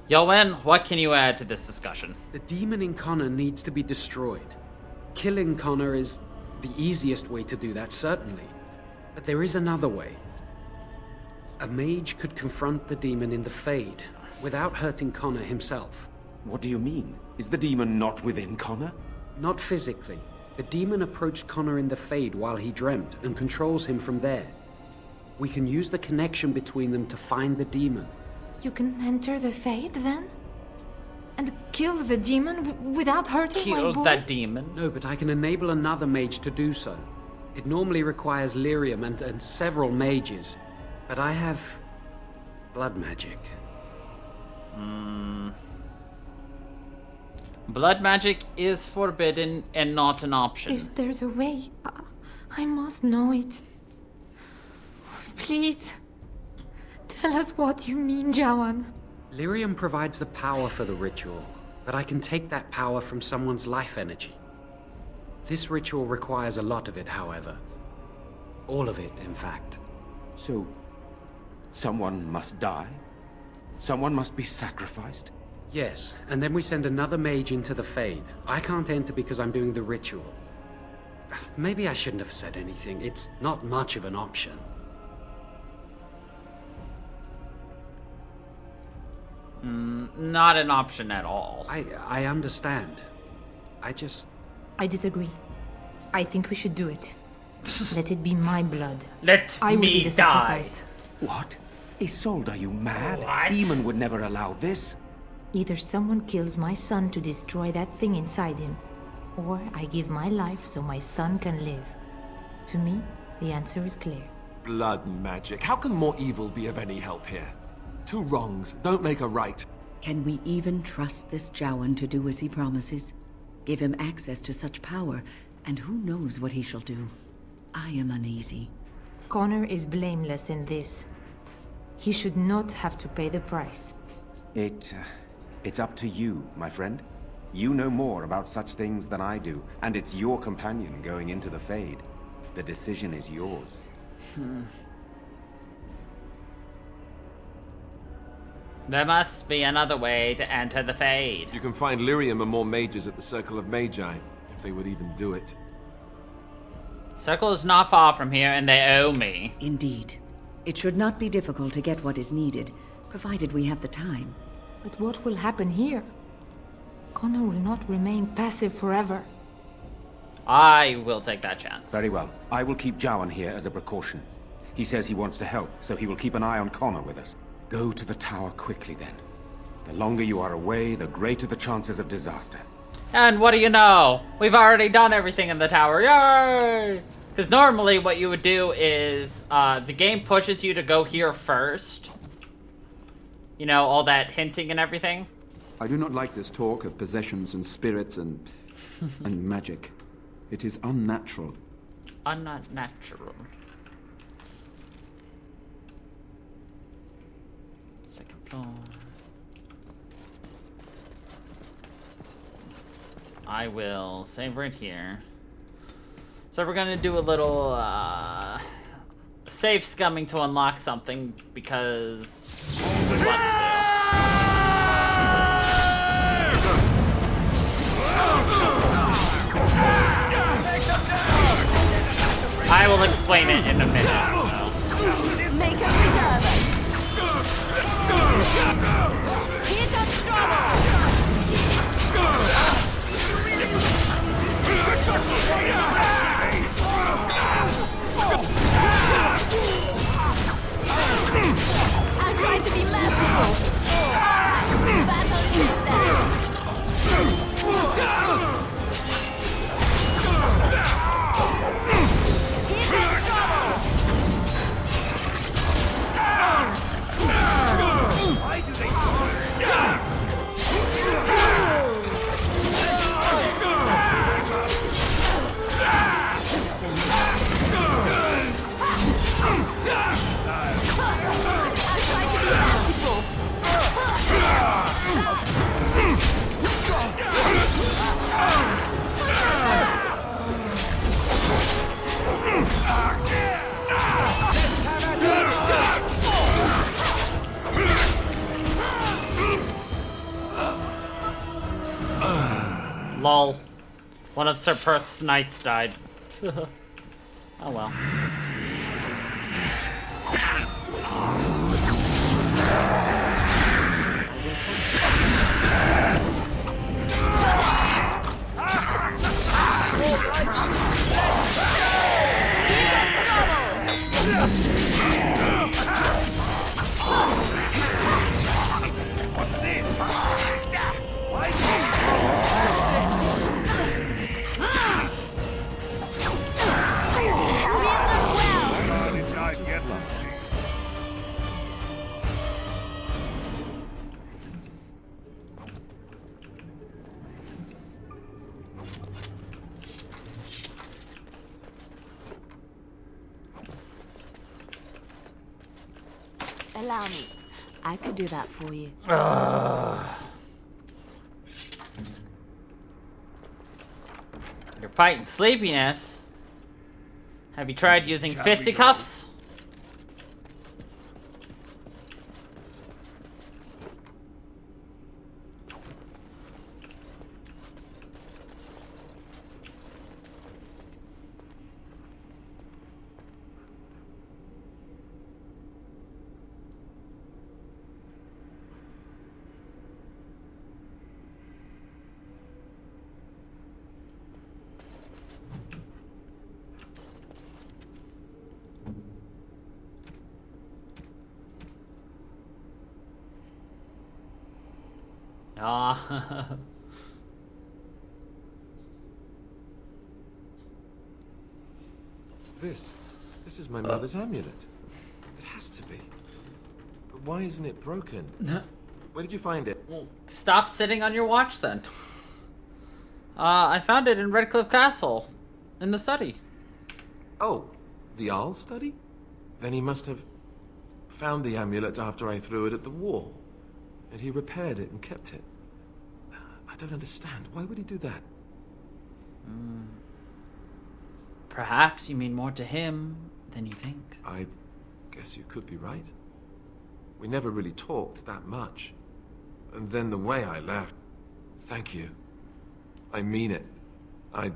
Yowen, what can you add to this discussion?
The demon in Connor needs to be destroyed. Killing Connor is the easiest way to do that, certainly. But there is another way. A mage could confront the demon in the Fade without hurting Connor himself.
What do you mean? Is the demon not within Connor?
Not physically. The demon approached Connor in the Fade while he dreamt and controls him from there. We can use the connection between them to find the demon.
You can enter the Fade, then? And kill the demon without hurting my boy?
Kill that demon?
No, but I can enable another mage to do so. It normally requires lyrium and several mages. But I have... blood magic.
Blood magic is forbidden and not an option.
If there's a way, I must know it. Please, tell us what you mean, Jawan.
Lyrium provides the power for the ritual, but I can take that power from someone's life energy. This ritual requires a lot of it, however. All of it, in fact.
So, someone must die? Someone must be sacrificed?
Yes, and then we send another mage into the Fade. I can't enter because I'm doing the ritual. Maybe I shouldn't have said anything. It's not much of an option.
Not an option at all.
I understand.
I disagree. I think we should do it. Let it be my blood.
I will be the sacrifice.
What? Isolde, are you mad?
What?
Eamon would never allow this.
Either someone kills my son to destroy that thing inside him, or I give my life so my son can live. To me, the answer is clear.
Blood magic. How can more evil be of any help here? Two wrongs don't make a right.
Can we even trust this Jawan to do as he promises? Give him access to such power, and who knows what he shall do. I am uneasy.
Connor is blameless in this. He should not have to pay the price.
It's up to you, my friend. You know more about such things than I do, and it's your companion going into the Fade. The decision is yours.
There must be another way to enter the Fade.
You can find Lyrium and more mages at the Circle of Magi, if they would even do it.
Circle is not far from here, and they owe me.
Indeed. It should not be difficult to get what is needed, provided we have the time.
But what will happen here? Connor will not remain passive forever.
I will take that chance.
Very well. I will keep Jowan here as a precaution. He says he wants to help, so he will keep an eye on Connor with us. Go to the tower quickly, then. The longer you are away, the greater the chances of disaster.
And what do you know? We've already done everything in the tower. Yay! Because normally what you would do is, the game pushes you to go here first. You know, all that hinting and everything.
I do not like this talk of possessions and spirits and magic. It is unnatural.
Unnatural. Second floor. I will save right here. So we're gonna do a little save scumming to unlock something because we want to. I will explain it in a minute.
Make a reserve. Here comes trouble. I tried to be merciful. Battle instead.
Why do they
Lol. One of Sir Perth's knights died. Oh well.
What's this?
Allow me. I could do that for you.
You're fighting sleepiness. Have you tried using fisticuffs? Ah.
This is my mother's amulet. It has to be. But why isn't it broken? Where did you find it?
Well, stop sitting on your watch then. I found it in Redcliffe Castle, in the study.
Oh, the Arl study? Then he must have found the amulet after I threw it at the wall. And he repaired it and kept it. I don't understand. Why would he do that?
Perhaps you mean more to him than you think.
I guess you could be right. We never really talked that much. And then the way I left... Thank you. I mean it. I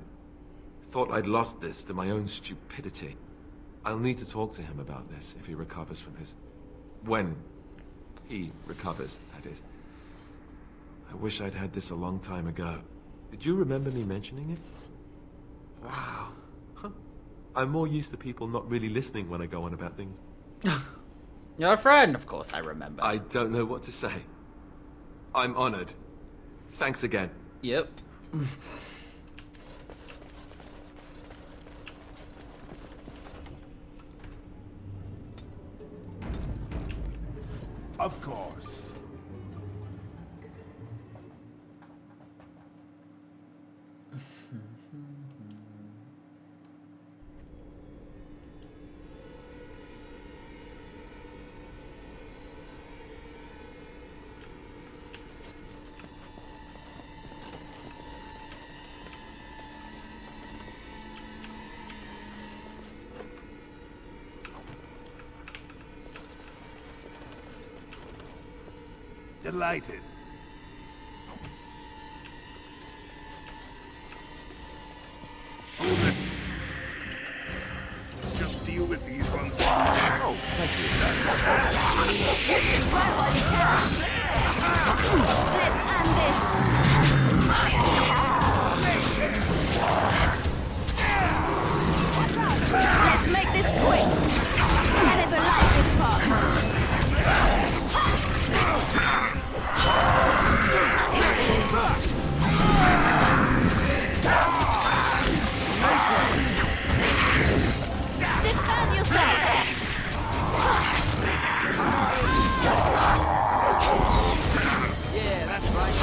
thought I'd lost this to my own stupidity. I'll need to talk to him about this if he recovers from his... When he recovers, that is. I wish I'd had this a long time ago. Did you remember me mentioning it? Wow. Huh. I'm more used to people not really listening when I go on about things.
You're a friend, of course I remember.
I don't know what to say. I'm honored. Thanks again.
Yep.
Of course. Delighted. Hold it. Let's just deal with these ones. Oh, thank you.
Let's make this quick. I never liked this part. Defend yourself!
Yeah, that's right.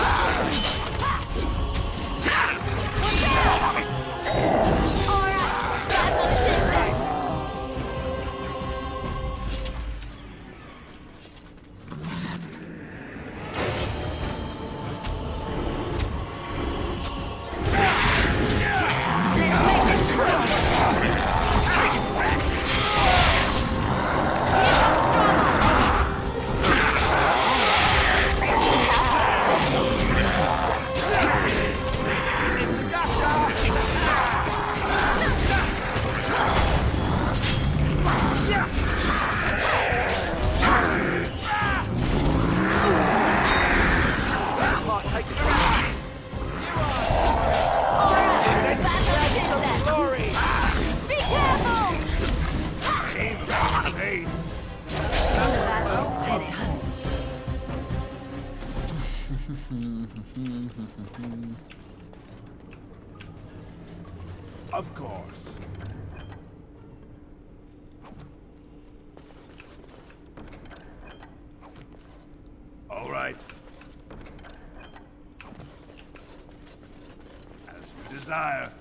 Of course. All right. As you desire.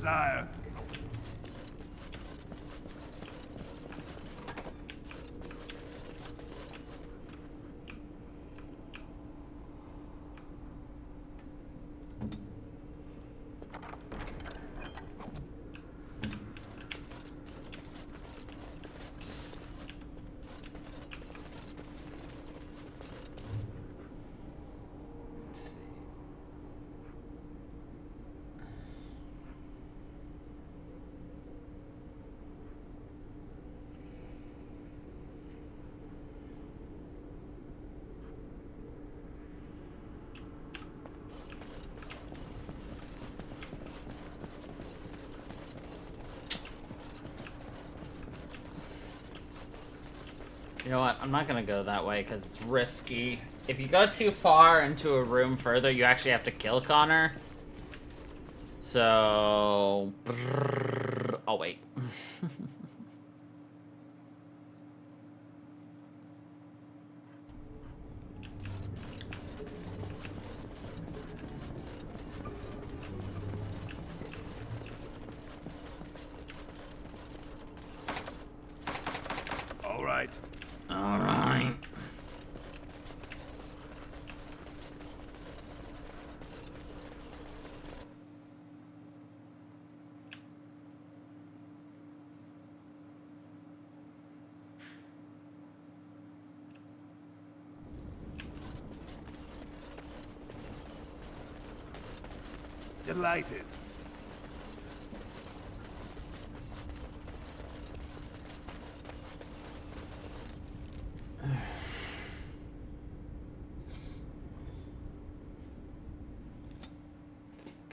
desire.
You know what? I'm not gonna go that way because it's risky. If you go too far into a room further, you actually have to kill Connor. So... I'll wait.
All right.
All right.
Delighted.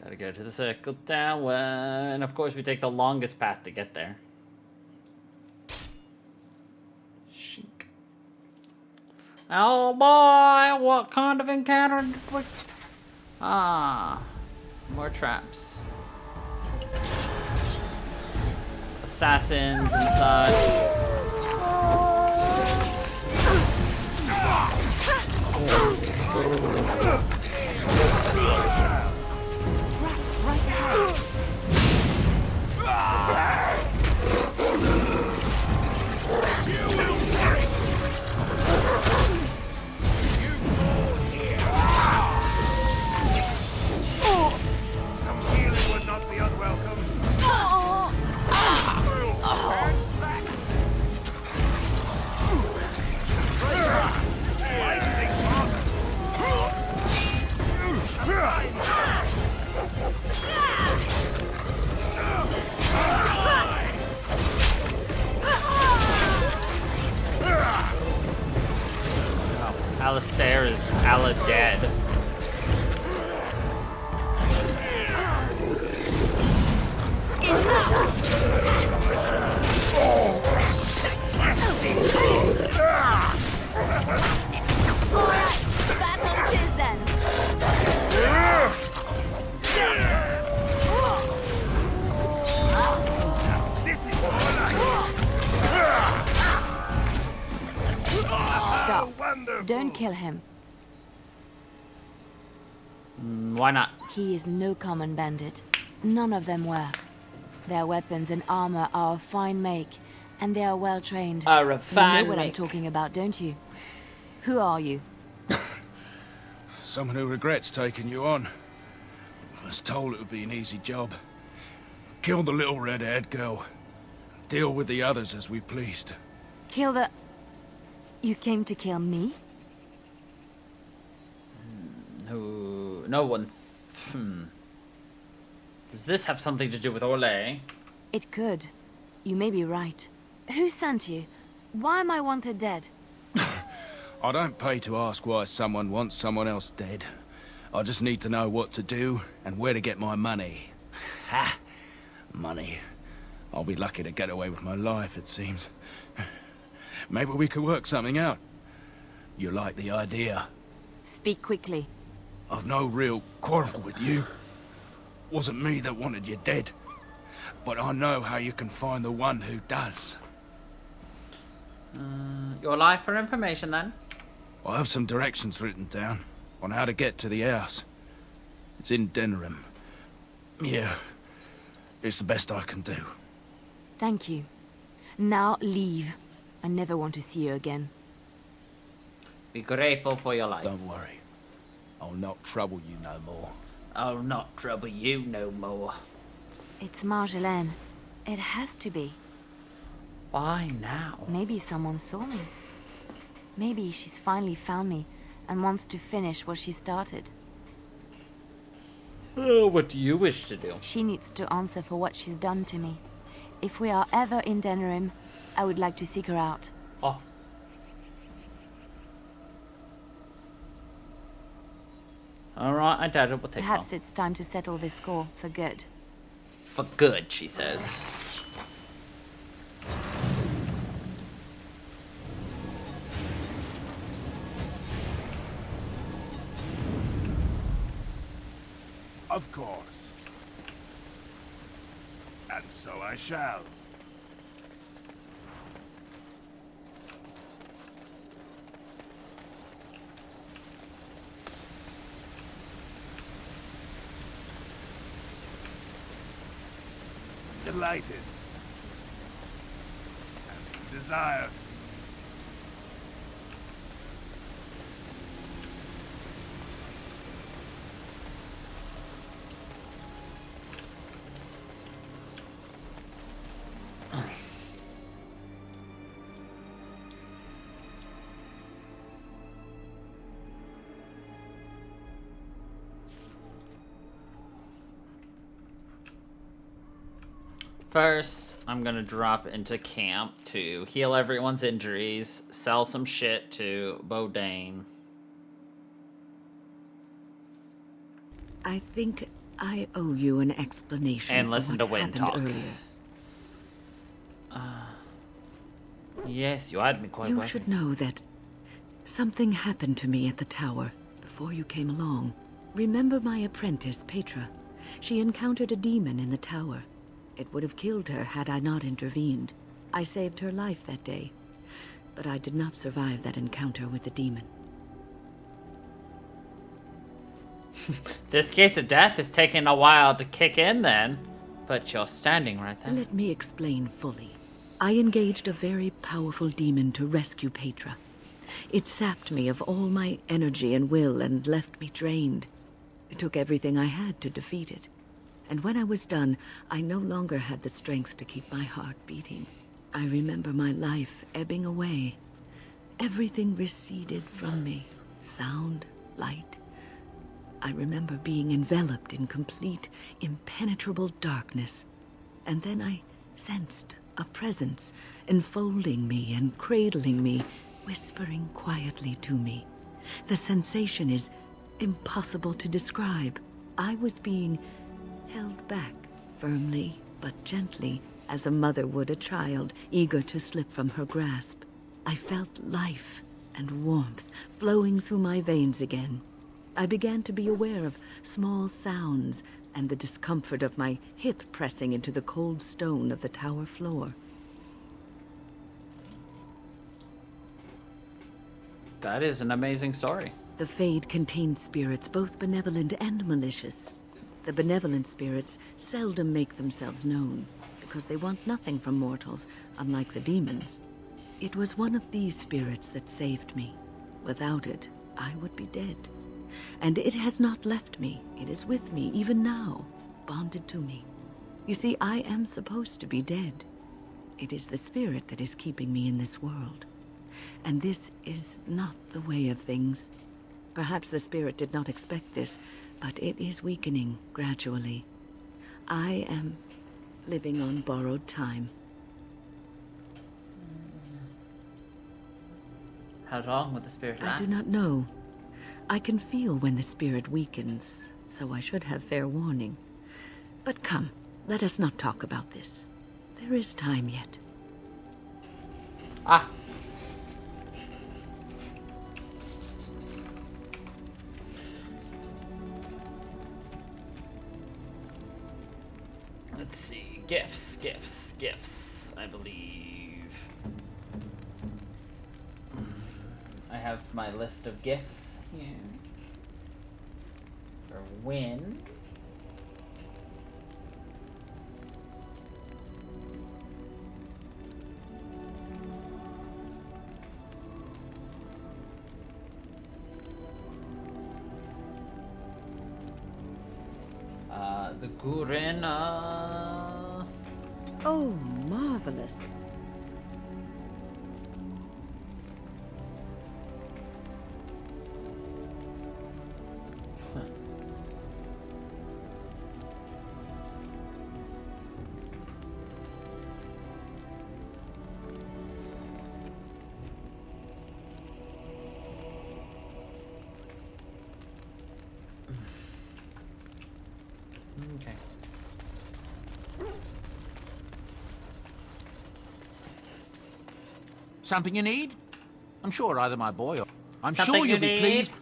Gotta go to the circle tower, and of course we take the longest path to get there. Shink. Oh boy, what kind of encounter did we... Ah, more traps. Assassins and such.
Some healing would not be unwelcome.
Alistair is Ala dead.
Battle it is then. Stop. Don't kill him.
Why not?
He is no common bandit. None of them were. Their weapons and armor are of fine make, and they are well trained.
A
You
refined
know what I'm
make.
talking about, don't you? Who are you?
Someone who regrets taking you on. I was told it would be an easy job. Kill the little red-haired girl. Deal with the others as we pleased.
Kill the... You came to kill me?
No one... Does this have something to do with Orlais?
It could. You may be right. Who sent you? Why am I wanted dead?
I don't pay to ask why someone wants someone else dead. I just need to know what to do and where to get my money. Ha! Money. I'll be lucky to get away with my life, it seems. Maybe we could work something out. You like the idea?
Speak quickly.
I've no real quarrel with you. Wasn't me that wanted you dead. But I know how you can find the one who does.
Your life for information, then?
I have some directions written down on how to get to the house. It's in Denham. Yeah.
It's the best I can do.
Thank you. Now leave. I never want to see you again.
Be grateful for your life.
Don't worry. I'll not trouble you no more.
I'll not trouble you no more.
It's Marjolaine. It has to be.
Why now?
Maybe someone saw me. Maybe she's finally found me and wants to finish what she started.
Oh, what do you wish to do?
She needs to answer for what she's done to me. If we are ever in Denerim, I would like to seek her out.
Oh. Alright, I doubt it will take
Perhaps
long.
it's time to settle this score for good.
For good, she says.
Of course. And so I shall. Delighted. As you desire.
First, I'm gonna drop into camp to heal everyone's injuries, sell some shit to Bodane.
I think I owe you an explanation.
And listen to Wynn talk.
Earlier.
Yes, you had me quite well.
You should know that something happened to me at the tower before you came along. Remember my apprentice, Petra? She encountered a demon in the tower. It would have killed her had I not intervened. I saved her life that day, but I did not survive that encounter with the demon.
This case of death is taking a while to kick in then, but you're standing right there.
Let me explain fully. I engaged a very powerful demon to rescue Petra. It sapped me of all my energy and will and left me drained. It took everything I had to defeat it. And when I was done, I no longer had the strength to keep my heart beating. I remember my life ebbing away. Everything receded from me. Sound, light. I remember being enveloped in complete, impenetrable darkness. And then I sensed a presence enfolding me and cradling me, whispering quietly to me. The sensation is impossible to describe. I was being held back, firmly but gently, as a mother would a child, eager to slip from her grasp. I felt life and warmth flowing through my veins again. I began to be aware of small sounds and the discomfort of my hip pressing into the cold stone of the tower floor.
That is an amazing story.
The Fade contains spirits both benevolent and malicious. The benevolent spirits seldom make themselves known, because they want nothing from mortals, unlike the demons. It was one of these spirits that saved me. Without it, I would be dead. And it has not left me. It is with me, even now, bonded to me. You see, I am supposed to be dead. It is the spirit that is keeping me in this world. And this is not the way of things. Perhaps the spirit did not expect this, but it is weakening gradually. I am living on borrowed time.
How long will the spirit last?
I do not know. I can feel when the spirit weakens, so I should have fair warning. But come, let us not talk about this. There is time yet.
Ah. Let's see. Gifts, I believe. I have my list of gifts here. For Wynn. The Gurena.
Oh, marvelous.
Okay.
Something you need? I'm sure either my boy or... I'm
Something
sure
you
you'll be
need?
pleased.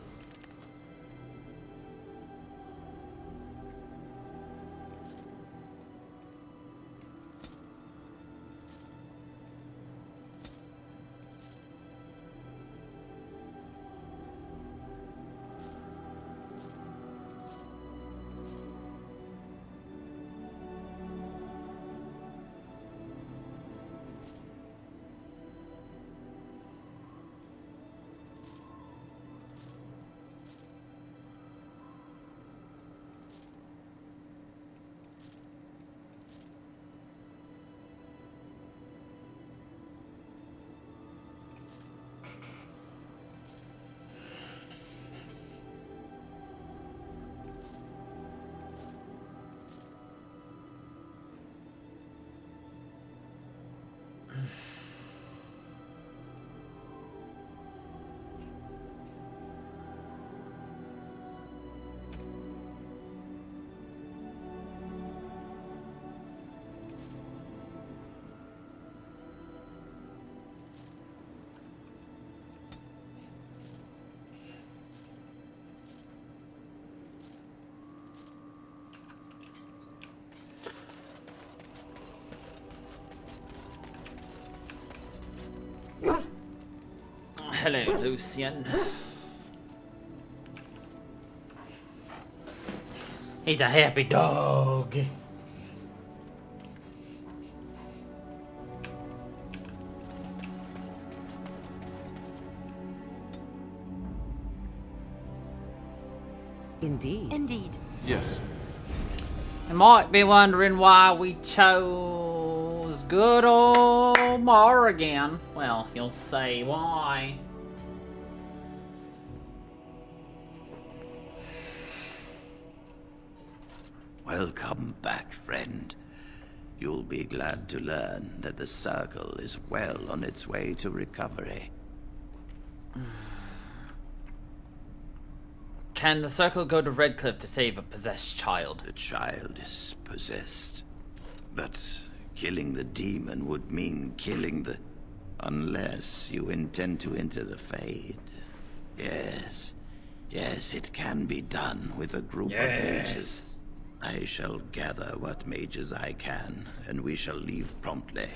Hello, Lucian. He's a happy dog.
Indeed.
Indeed.
Yes.
You might be wondering why we chose good old Morrigan. Well, you'll say why.
Welcome back, friend. You'll be glad to learn that the Circle is well on its way to recovery.
Can the Circle go to Redcliffe to save a possessed child?
The child is possessed. But killing the demon would mean killing the... Unless you intend to enter the Fade. Yes. Yes, it can be done with a group of mages. I shall gather what mages I can, and we shall leave promptly.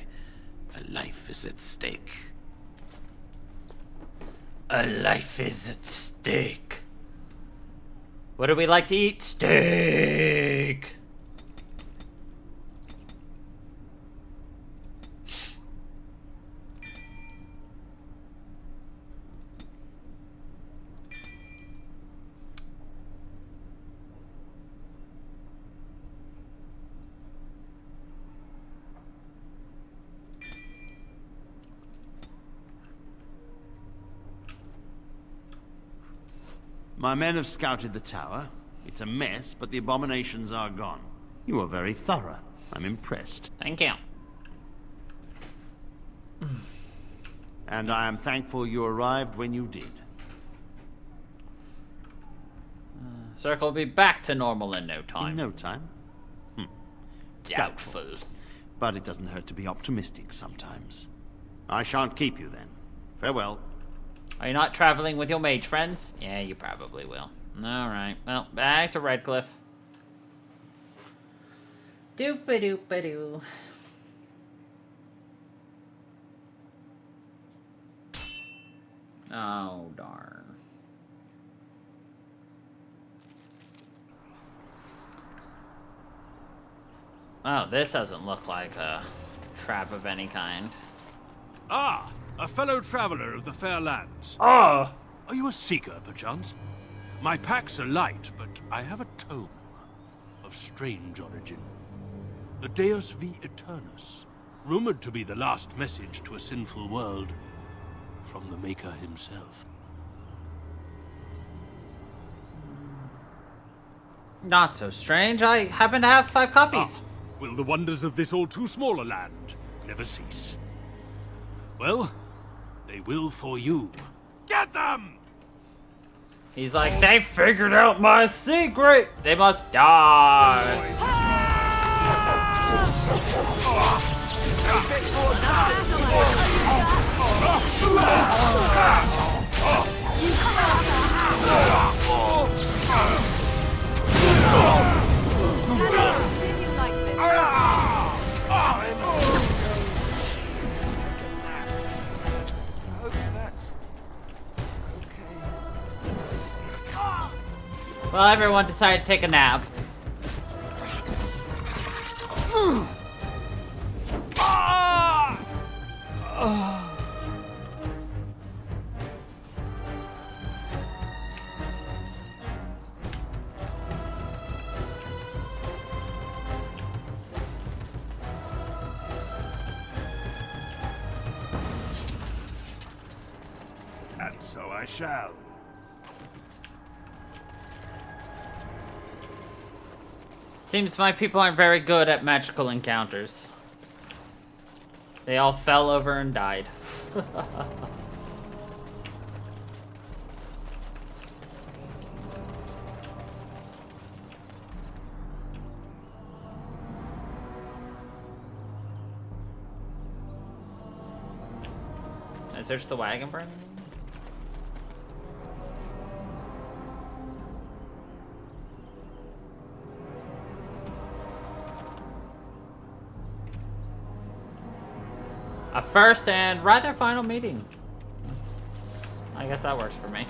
A life is at stake.
A life is at stake. What do we like to eat? Steak!
My men have scouted the tower. It's a mess, but the abominations are gone. You are very thorough. I'm impressed.
Thank you.
And I am thankful you arrived when you did.
Circle will be back to normal in no time.
In no time?
Doubtful.
But it doesn't hurt to be optimistic sometimes. I shan't keep you then. Farewell.
Are you not traveling with your mage friends? Yeah, you probably will. Alright, well, back to Redcliffe. Doop-a-doop-a-doo. Oh, darn. Oh, this doesn't look like a trap of any kind.
Ah, a fellow traveler of the fair lands.
Ah!
Are you a seeker, perchance? My packs are light, but I have a tome of of strange origin. The Deus V Eternus, rumored to be the last message to a sinful world from the Maker himself.
Not so strange. I happen to have 5 copies.
Will the wonders of this all too small a land never cease? Well, they will for you. Get them!
He's like, they figured out my secret! They must die! Well, everyone decided to take a nap.
And so I shall.
Seems my people aren't very good at magical encounters. They all fell over and died. I searched the wagon for anything? A first and rather final meeting. I guess that works for me.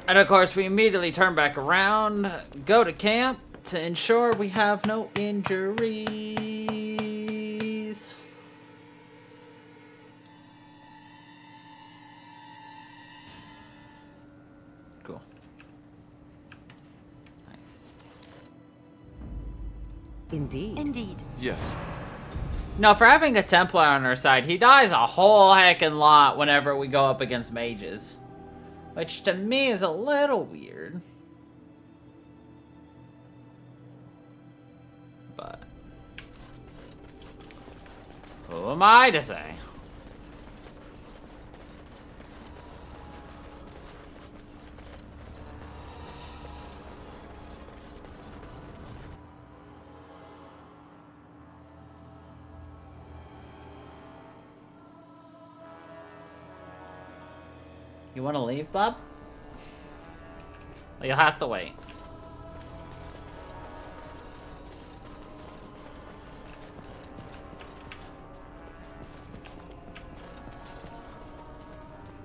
And of course, we immediately turn back around, go to camp to ensure we have no injuries. Cool. Nice.
Indeed.
Indeed.
Yes.
No, for having a Templar on our side, he dies a whole heckin' lot whenever we go up against mages. Which to me is a little weird. But who am I to say? You want to leave, bub? Well, you'll have to wait.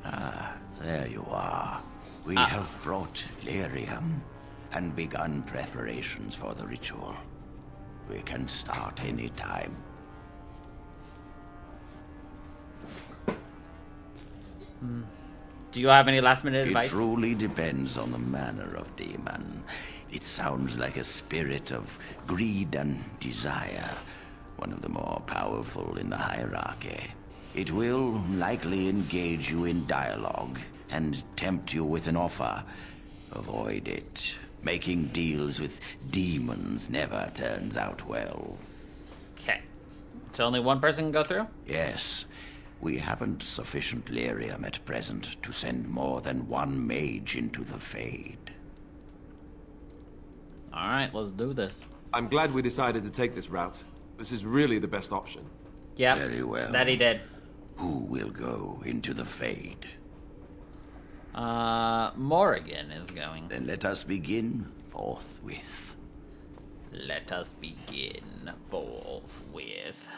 Ah, there you are. We have brought lyrium and begun preparations for the ritual. We can start any time.
Do you have any last-minute advice?
It truly depends on the manner of demon. It sounds like a spirit of greed and desire, one of the more powerful in the hierarchy. It will likely engage you in dialogue and tempt you with an offer. Avoid it. Making deals with demons never turns out well.
Okay. So only one person can go through?
Yes. We haven't sufficient lyrium at present to send more than one mage into the Fade.
Alright, let's do this.
I'm glad we decided to take this route. This is really the best option.
Yep.
Very well.
That he did.
Who will go into the Fade?
Morrigan is going.
Then let us begin forthwith.
Let us begin forthwith.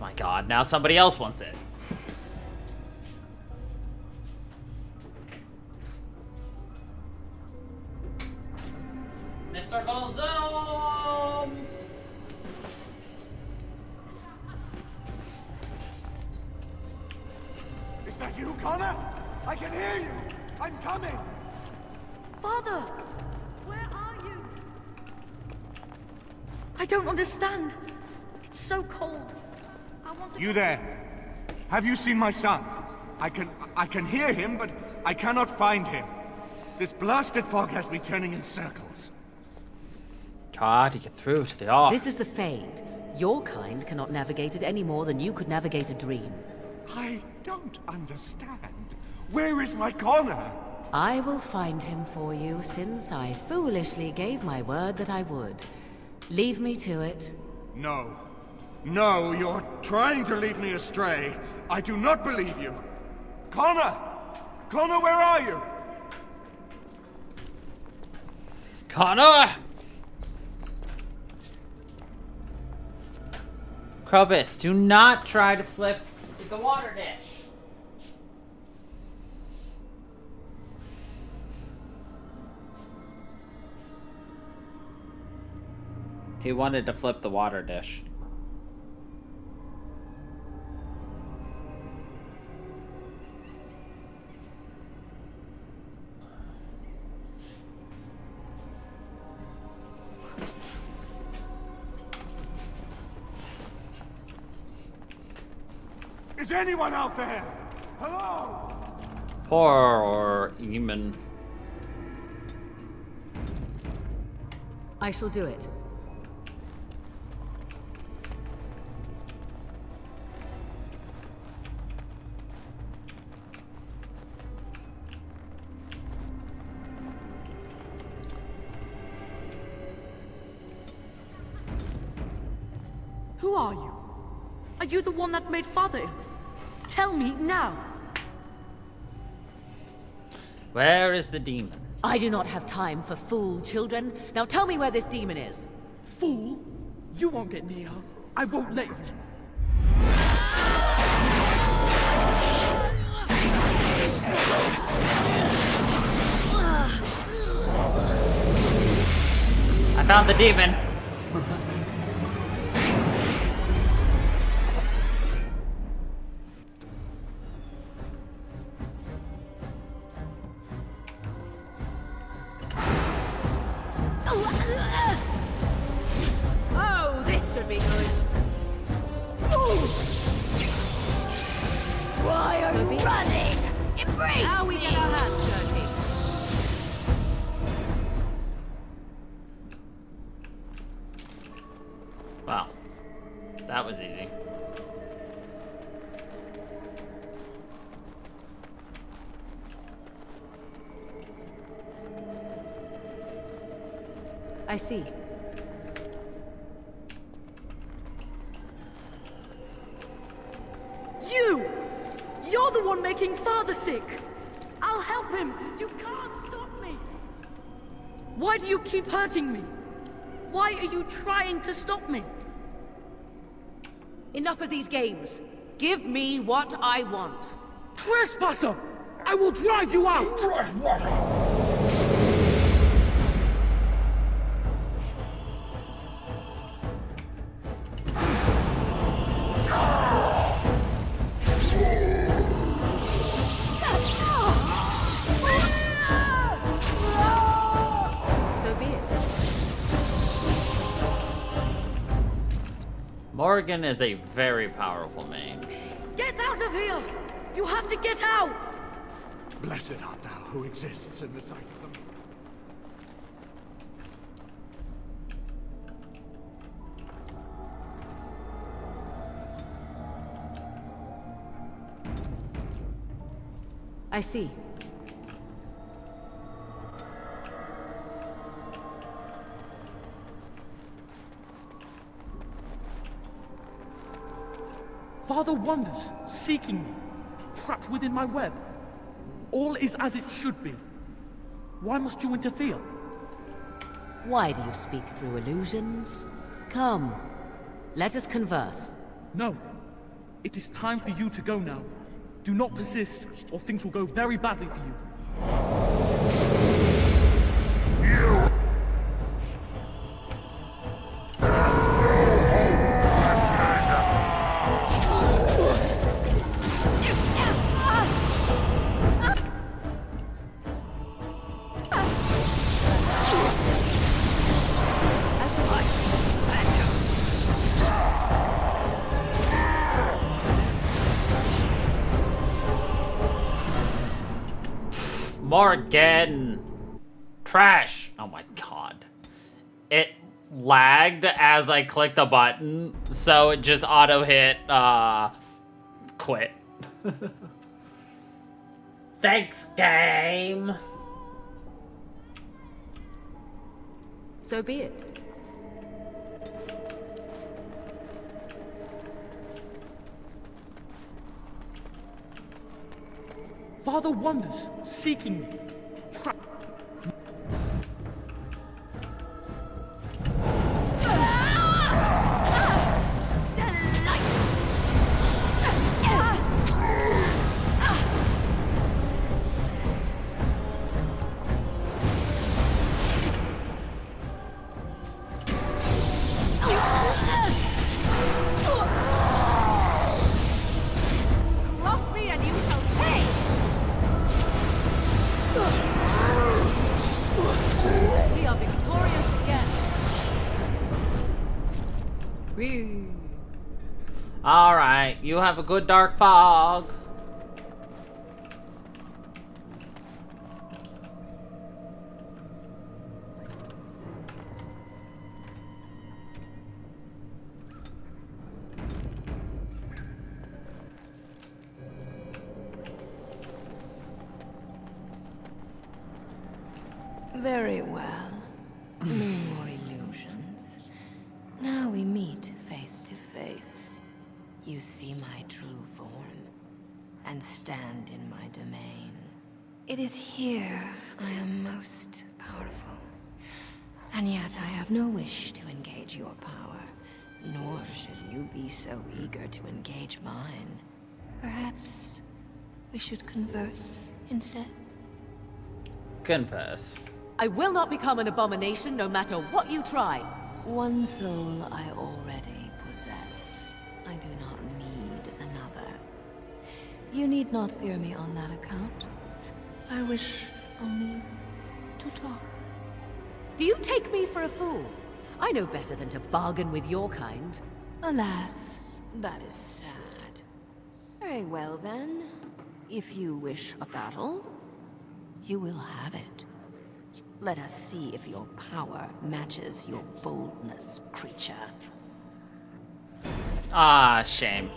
my god, now somebody else wants it. Mr. Golzoom!
Is that you, Connor? I can hear you! I'm coming!
Father! Where are you? I don't understand. It's so cold. I want to...
You there? Have you seen my son? I can hear him, but I cannot find him. This blasted fog has me turning in circles.
Try to get through to the ark.
This is the Fade. Your kind cannot navigate it any more than you could navigate a dream.
I don't understand. Where is my Connor?
I will find him for you, since I foolishly gave my word that I would. Leave me to it.
No. No, you're trying to lead me astray. I do not believe you. Connor! Connor, where are you?
Connor! Krobus, do not try to flip the water dish. He wanted to flip the water dish.
Is anyone out there? Hello?
Poor Eamon.
I shall do it.
Who are you? Are you the one that made Father ill? Tell me now.
Where is the demon?
I do not have time for fool children. Now tell me where this demon is.
Fool? You won't get near her. I won't let you.
I found the demon.
Oh, this should be good.
Why are you running? Embrace
Now we get our hands dirty.
Wow. That was easy.
I see.
You're the one making Father sick! I'll help him! You can't stop me! Why do you keep hurting me? Why are you trying to stop me?
Enough of these games. Give me what I want.
Trespasser! I will drive you out!
Morgan is a very powerful mage.
Get out of here! You have to get out!
Blessed art thou who exists in the sight of them.
I see.
Father wanders, seeking me, trapped within my web. All is as it should be. Why must you interfere?
Why do you speak through illusions? Come, let us converse.
No, It is time for you to go now. Do not persist, or things will go very badly for you.
Morgan! Trash! Oh my god. It lagged as I clicked a button, so it just auto-hit, quit. Thanks, game!
So be it.
Father wanders, seeking me.
Cross me and you shall pay! We are victorious again.
Alright, you have a good dark fog.
Very well. No more illusions. Now we meet face to face. You see my true form, and stand in my domain. It is here I am most powerful. And yet I have no wish to engage your power, nor should you be so eager to engage mine. Perhaps we should converse instead?
Converse.
I will not become an abomination no matter what you try.
One soul I already possess. I do not need another. You need not fear me on that account. I wish only to talk.
Do you take me for a fool? I know better than to bargain with your kind.
Alas, that is sad. Very well then. If you wish a battle, you will have it. Let us see if your power matches your boldness, creature.
Ah, shame.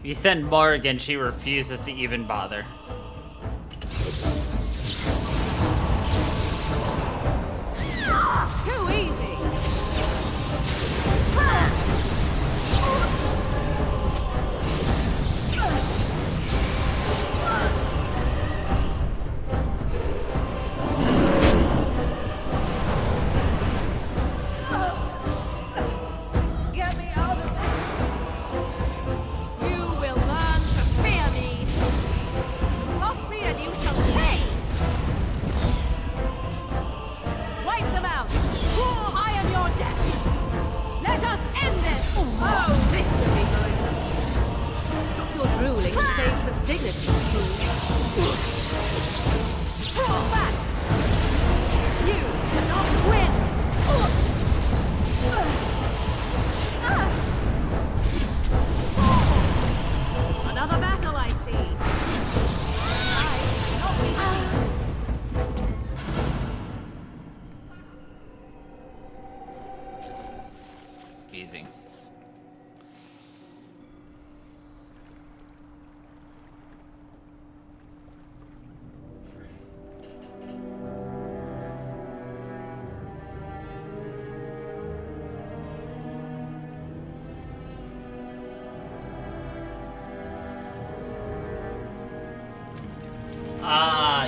If you send Morgan, she refuses to even bother.
Too easy!
Get me out of this!
You will learn to fear me! Cross me and you shall pay! Wipe them out! I am your death! Let us end this! Oh, this should be good! Stop your drooling and save some dignity, fool! Draw back! You cannot win! Another battle, I see. I cannot be defeated.
Easy.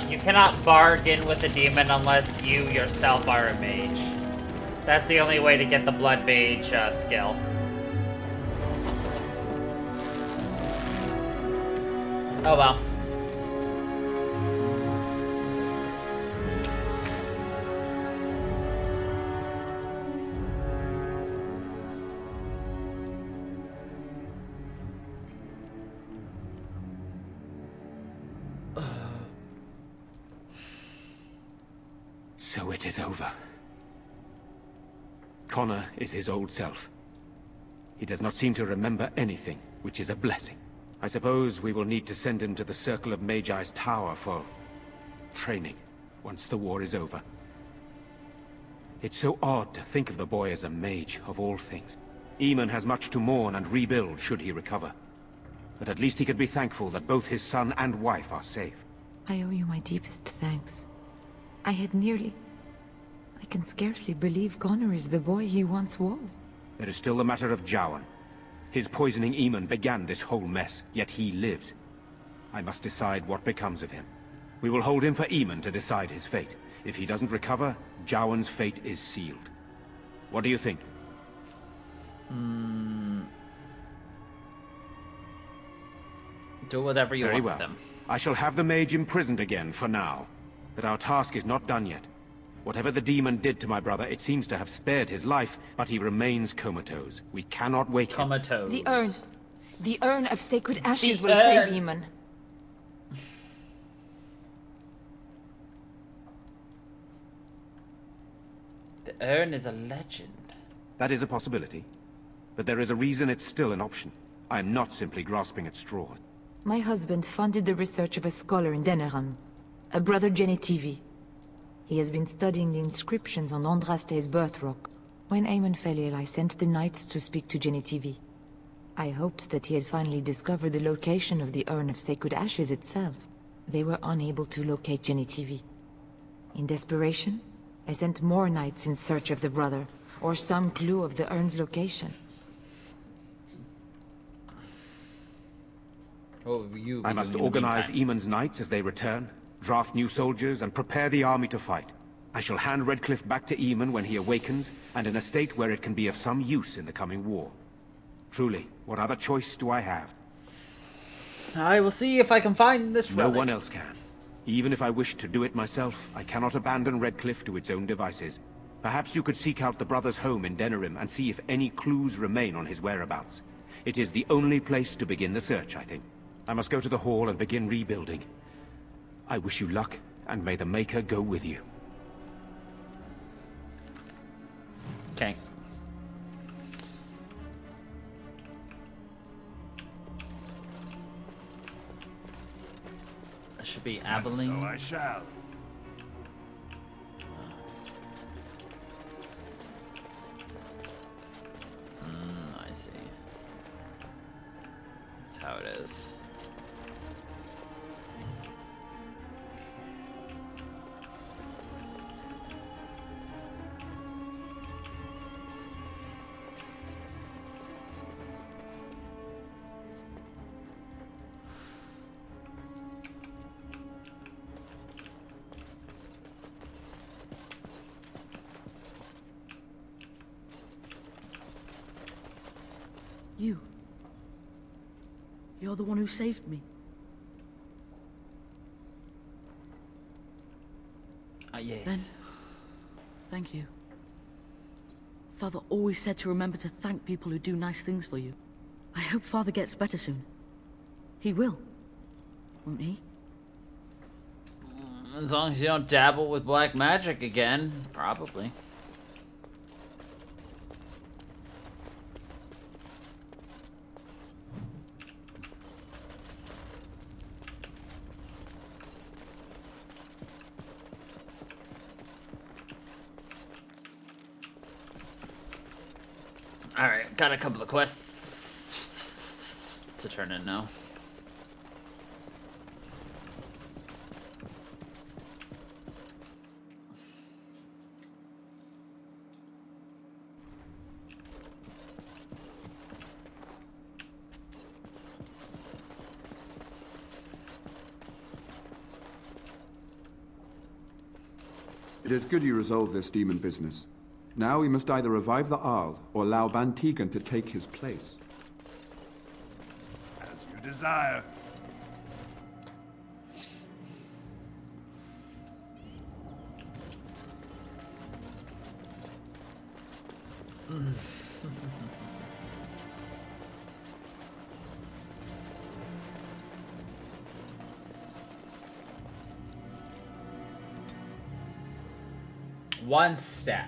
You cannot bargain with a demon unless you yourself are a mage. That's the only way to get the Blood Mage skill. Oh well.
So it is over. Connor is his old self. He does not seem to remember anything, which is a blessing. I suppose we will need to send him to the Circle of Magi's tower for training, once the war is over. It's so odd to think of the boy as a mage, of all things. Eamon has much to mourn and rebuild should he recover. But at least he could be thankful that both his son and wife are safe.
I owe you my deepest thanks. I can scarcely believe Connor is the boy he once was.
There is still the matter of Jowan. His poisoning Eamon began this whole mess, yet he lives. I must decide what becomes of him. We will hold him for Eamon to decide his fate. If he doesn't recover, Jowan's fate is sealed. What do you think?
Do whatever you want
with
them.
I shall have the mage imprisoned again for now. But our task is not done yet. Whatever the demon did to my brother, it seems to have spared his life, but he remains comatose. We cannot wake him.
Comatose.
The urn of sacred ashes will save Eamon.
The urn is a legend.
That is a possibility. But there is a reason it's still an option. I am not simply grasping at straws.
My husband funded the research of a scholar in Denerim, a brother Genetivi. He has been studying the inscriptions on Andraste's birth rock. When Eamon fell ill, I sent the knights to speak to Genetivi. I hoped that he had finally discovered the location of the urn of sacred ashes itself. They were unable to locate Genetivi. In desperation, I sent more knights in search of the brother, or some clue of the urn's location.
I must organize Eamon's knights as they return, draft new soldiers, and prepare the army to fight. I shall hand Redcliffe back to Eamon when he awakens, and in a state where it can be of some use in the coming war. Truly, what other choice do I have?
I will see if I can find this relic.
No one else can. Even if I wish to do it myself, I cannot abandon Redcliffe to its own devices. Perhaps you could seek out the brother's home in Denerim and see if any clues remain on his whereabouts. It is the only place to begin the search, I think. I must go to the hall and begin rebuilding. I wish you luck, and may the Maker go with you.
Okay. That should be Aveline.
So I shall.
I see. That's how it is.
You're the one who saved me.
Yes.
Then, thank you. Father always said to remember to thank people who do nice things for you. I hope Father gets better soon. He will, won't he?
As long as you don't dabble with black magic again, probably. Alright, got a couple of quests to turn in now.
It is good you resolved this demon business. Now we must either revive the Arl or allow Bantegan to take his place.
As you desire.
One step.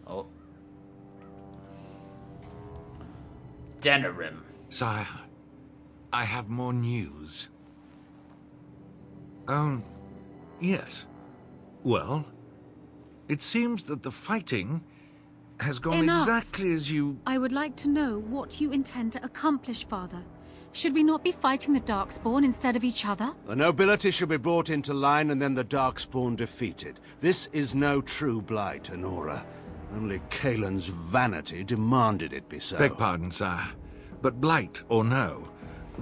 Oh. Denerim.
Sire, I have more news. Oh, yes. Well, it seems that the fighting has gone exactly as you...
I would like to know what you intend to accomplish, Father. Should we not be fighting the Darkspawn instead of each other?
The nobility should be brought into line and then the Darkspawn defeated. This is no true blight, Honora. Only Kaelin's vanity demanded it be so.
Beg pardon, sire. But blight or no,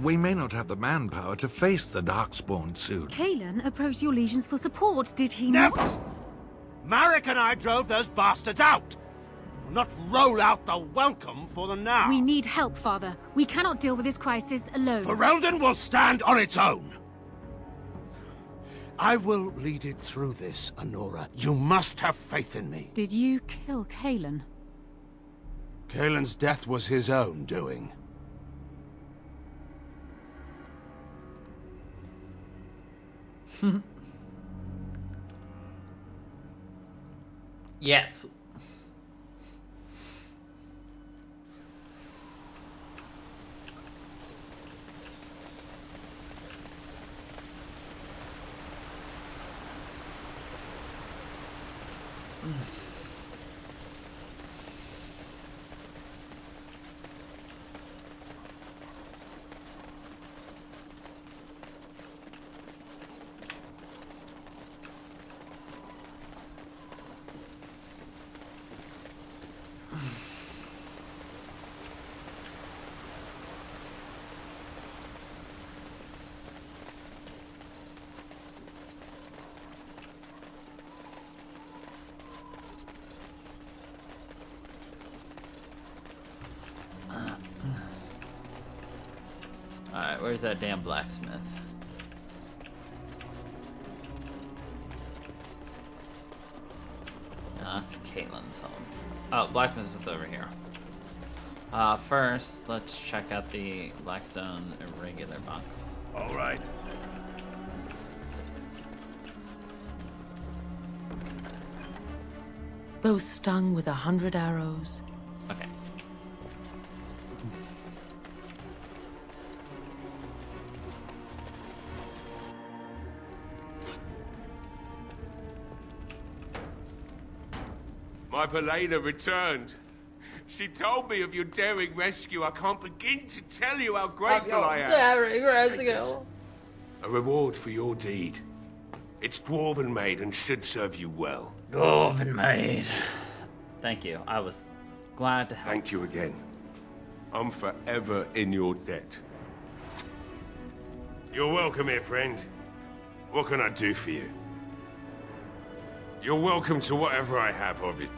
we may not have the manpower to face the Darkspawn soon.
Kaelin approached your legions for support, did he not?
Never! Marek and I drove those bastards out! We'll not roll out the welcome for them now.
We need help, Father. We cannot deal with this crisis alone.
Ferelden will stand on its own. I will lead it through this, Honora. You must have faith in me.
Did you kill Kaelin?
Kaelin's death was his own doing.
Yes. Alright, where's that damn blacksmith? No, that's Caitlin's home. Oh, blacksmith is over here. First, let's check out the Blackstone irregular box.
Alright.
Though stung with 100 arrows.
Okay.
My Valena returned. She told me of your daring rescue. I can't begin to tell you how grateful I am.
Daring rescue.
A reward for your deed. It's dwarven made and should serve you well.
Dwarven made. Thank you. I was glad to help.
Thank you again. I'm forever in your debt. You're welcome here, friend. What can I do for you? You're welcome to whatever I have of it.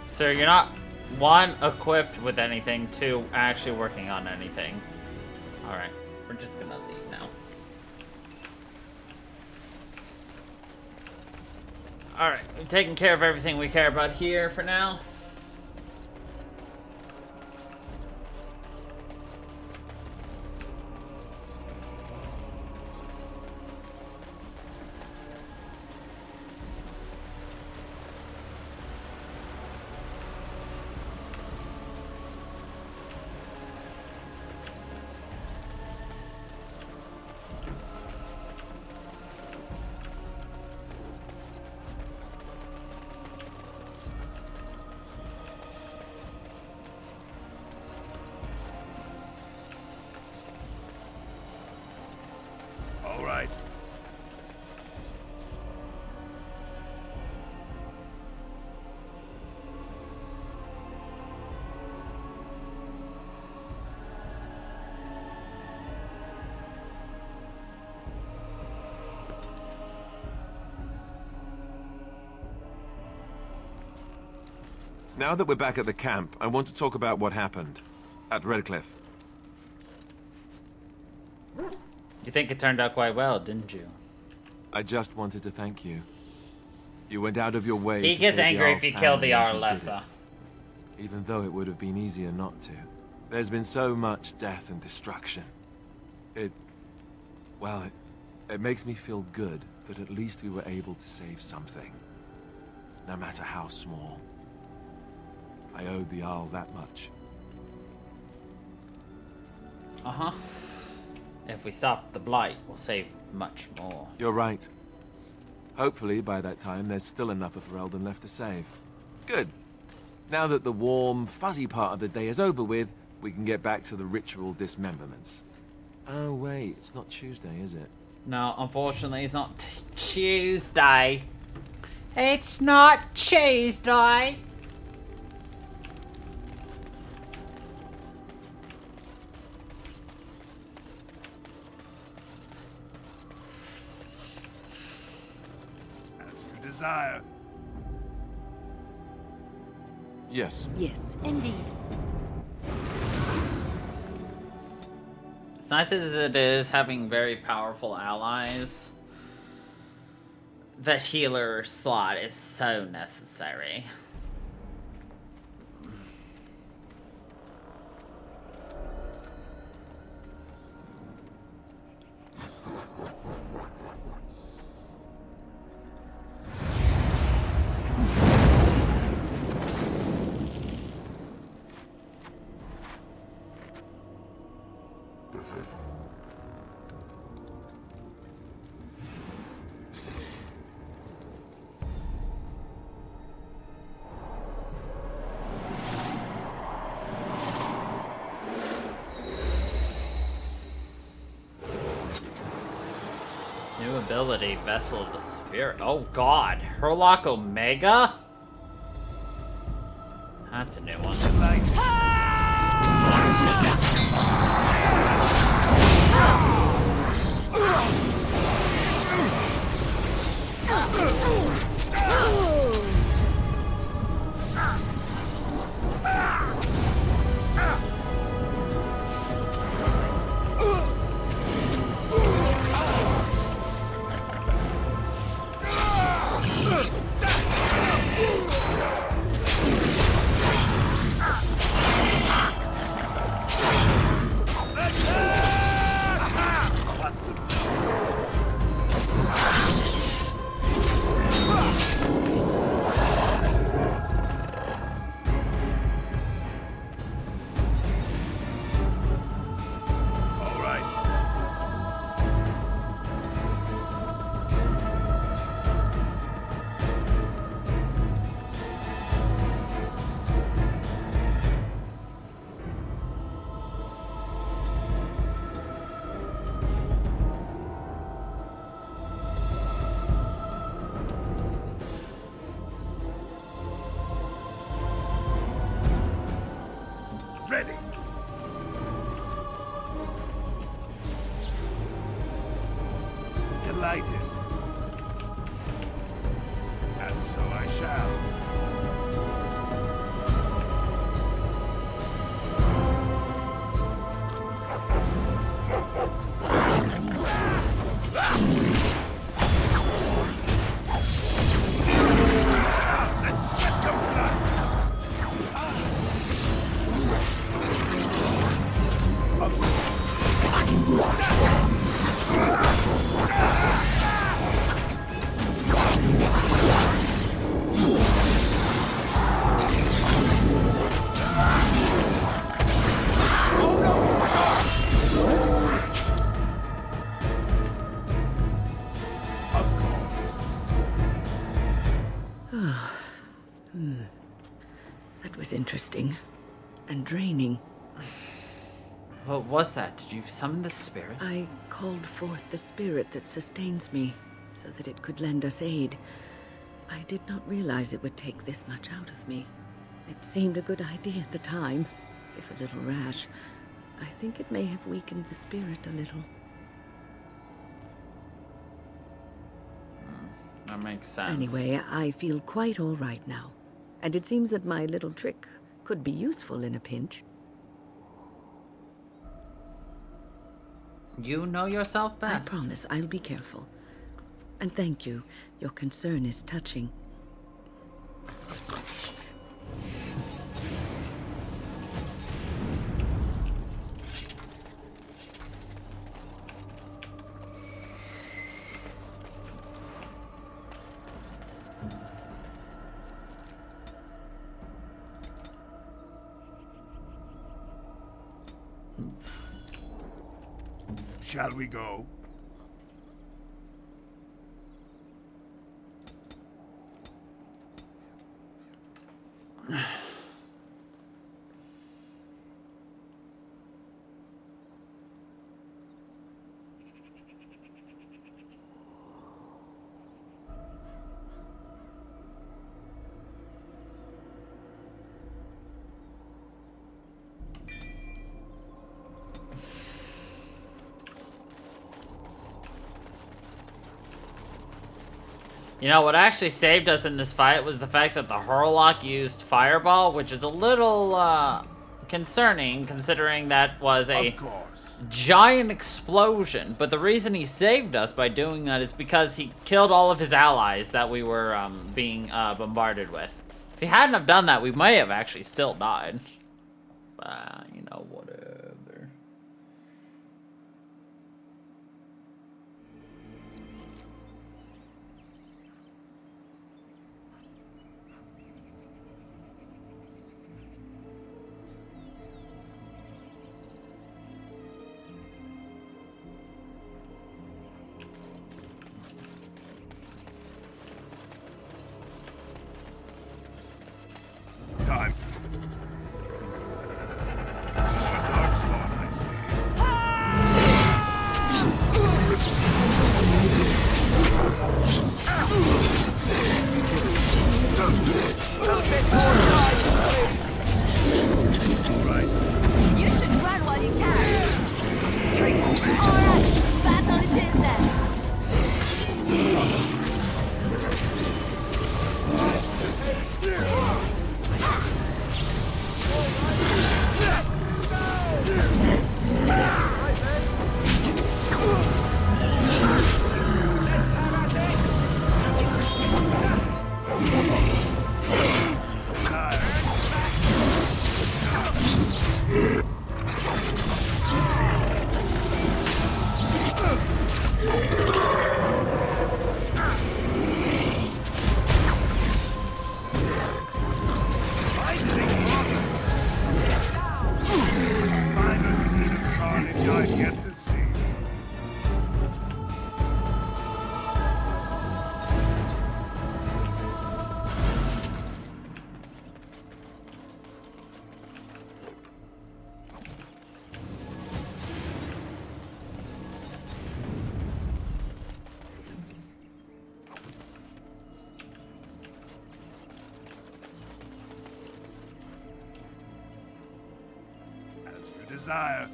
So you're not, one, equipped with anything, two, actually working on anything. Alright, we're just gonna leave now. Alright, we've taken care of everything we care about here for now.
Now that we're back at the camp, I want to talk about what happened at Redcliffe.
You think it turned out quite well, didn't you?
I just wanted to thank you. You went out of your way
He
to
gets
save
angry
the
if you
Jarl's
kill the
family, and
Jarl
you did
lesser.
it. Even though it would have been easier not to. There's been so much death and destruction. It makes me feel good that at least we were able to save something. No matter how small. I owed the Jarl that much.
Uh-huh. If we stop the blight, we'll save much more.
You're right. Hopefully, by that time, there's still enough of Ferelden left to save. Good. Now that the warm, fuzzy part of the day is over with, we can get back to the ritual dismemberments. Oh, wait, it's not Tuesday, is it?
No, unfortunately, it's not Tuesday. It's not Tuesday.
Desire.
Yes.
Yes.
Indeed.
As nice as it is having very powerful allies, the healer slot is so necessary. New ability, Vessel of the Spirit. Oh god, Herlock Omega? That's a new one.
Ready. Delighted. And so I shall.
That was interesting. And draining.
What was that? Did you summon the spirit?
I called forth the spirit that sustains me, so that it could lend us aid. I did not realize it would take this much out of me. It seemed a good idea at the time, if a little rash. I think it may have weakened the spirit a little.
That makes sense.
Anyway, I feel quite all right now.
And it seems that my little trick could be useful in a pinch.
You know yourself best.
I promise I'll be careful. And thank you. Your concern is touching.
Shall we go?
You know, what actually saved us in this fight was the fact that the Hurlock used Fireball, which is a little, concerning, considering that was a giant explosion. But the reason he saved us by doing that is because he killed all of his allies that we were, being, bombarded with. If he hadn't have done that, we may have actually still died. But, you know, whatever.
Time. Dark spawn, I see.
You should run while you can. Alright, back on it is then.
Final scene of carnage I've yet to see. As you desire.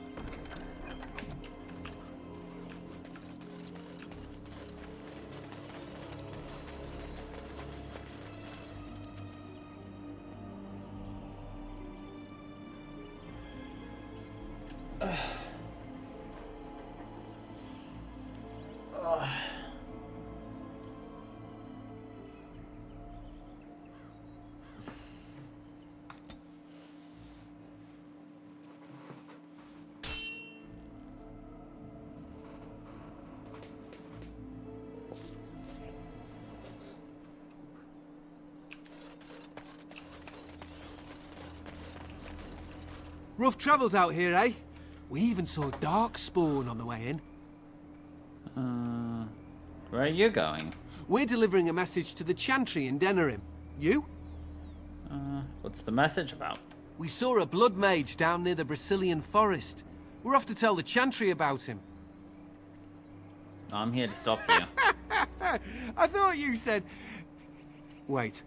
Rough travels out here, eh? We even saw Darkspawn on the way in.
Where are you going?
We're delivering a message to the Chantry in Denerim. You?
What's the message about?
We saw a blood mage down near the Brazilian forest. We're off to tell the Chantry about him.
I'm here to stop you.
I thought you said... Wait.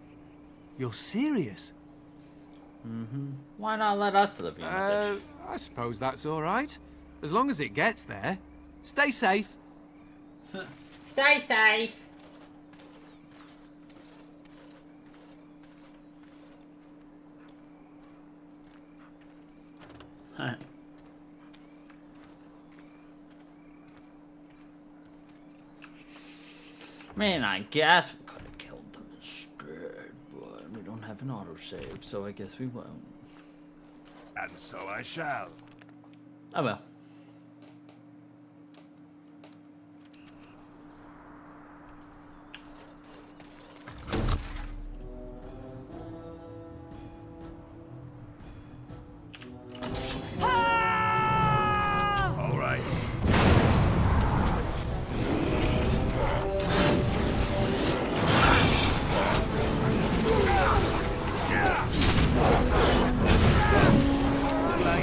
You're serious?
Why not let us deliver your message?
I suppose that's all right. As long as it gets there. Stay safe.
Stay safe. I mean, I guess we could have killed them instead, but we don't have an autosave, so I guess we won't.
And so I shall.
Oh well.
All right.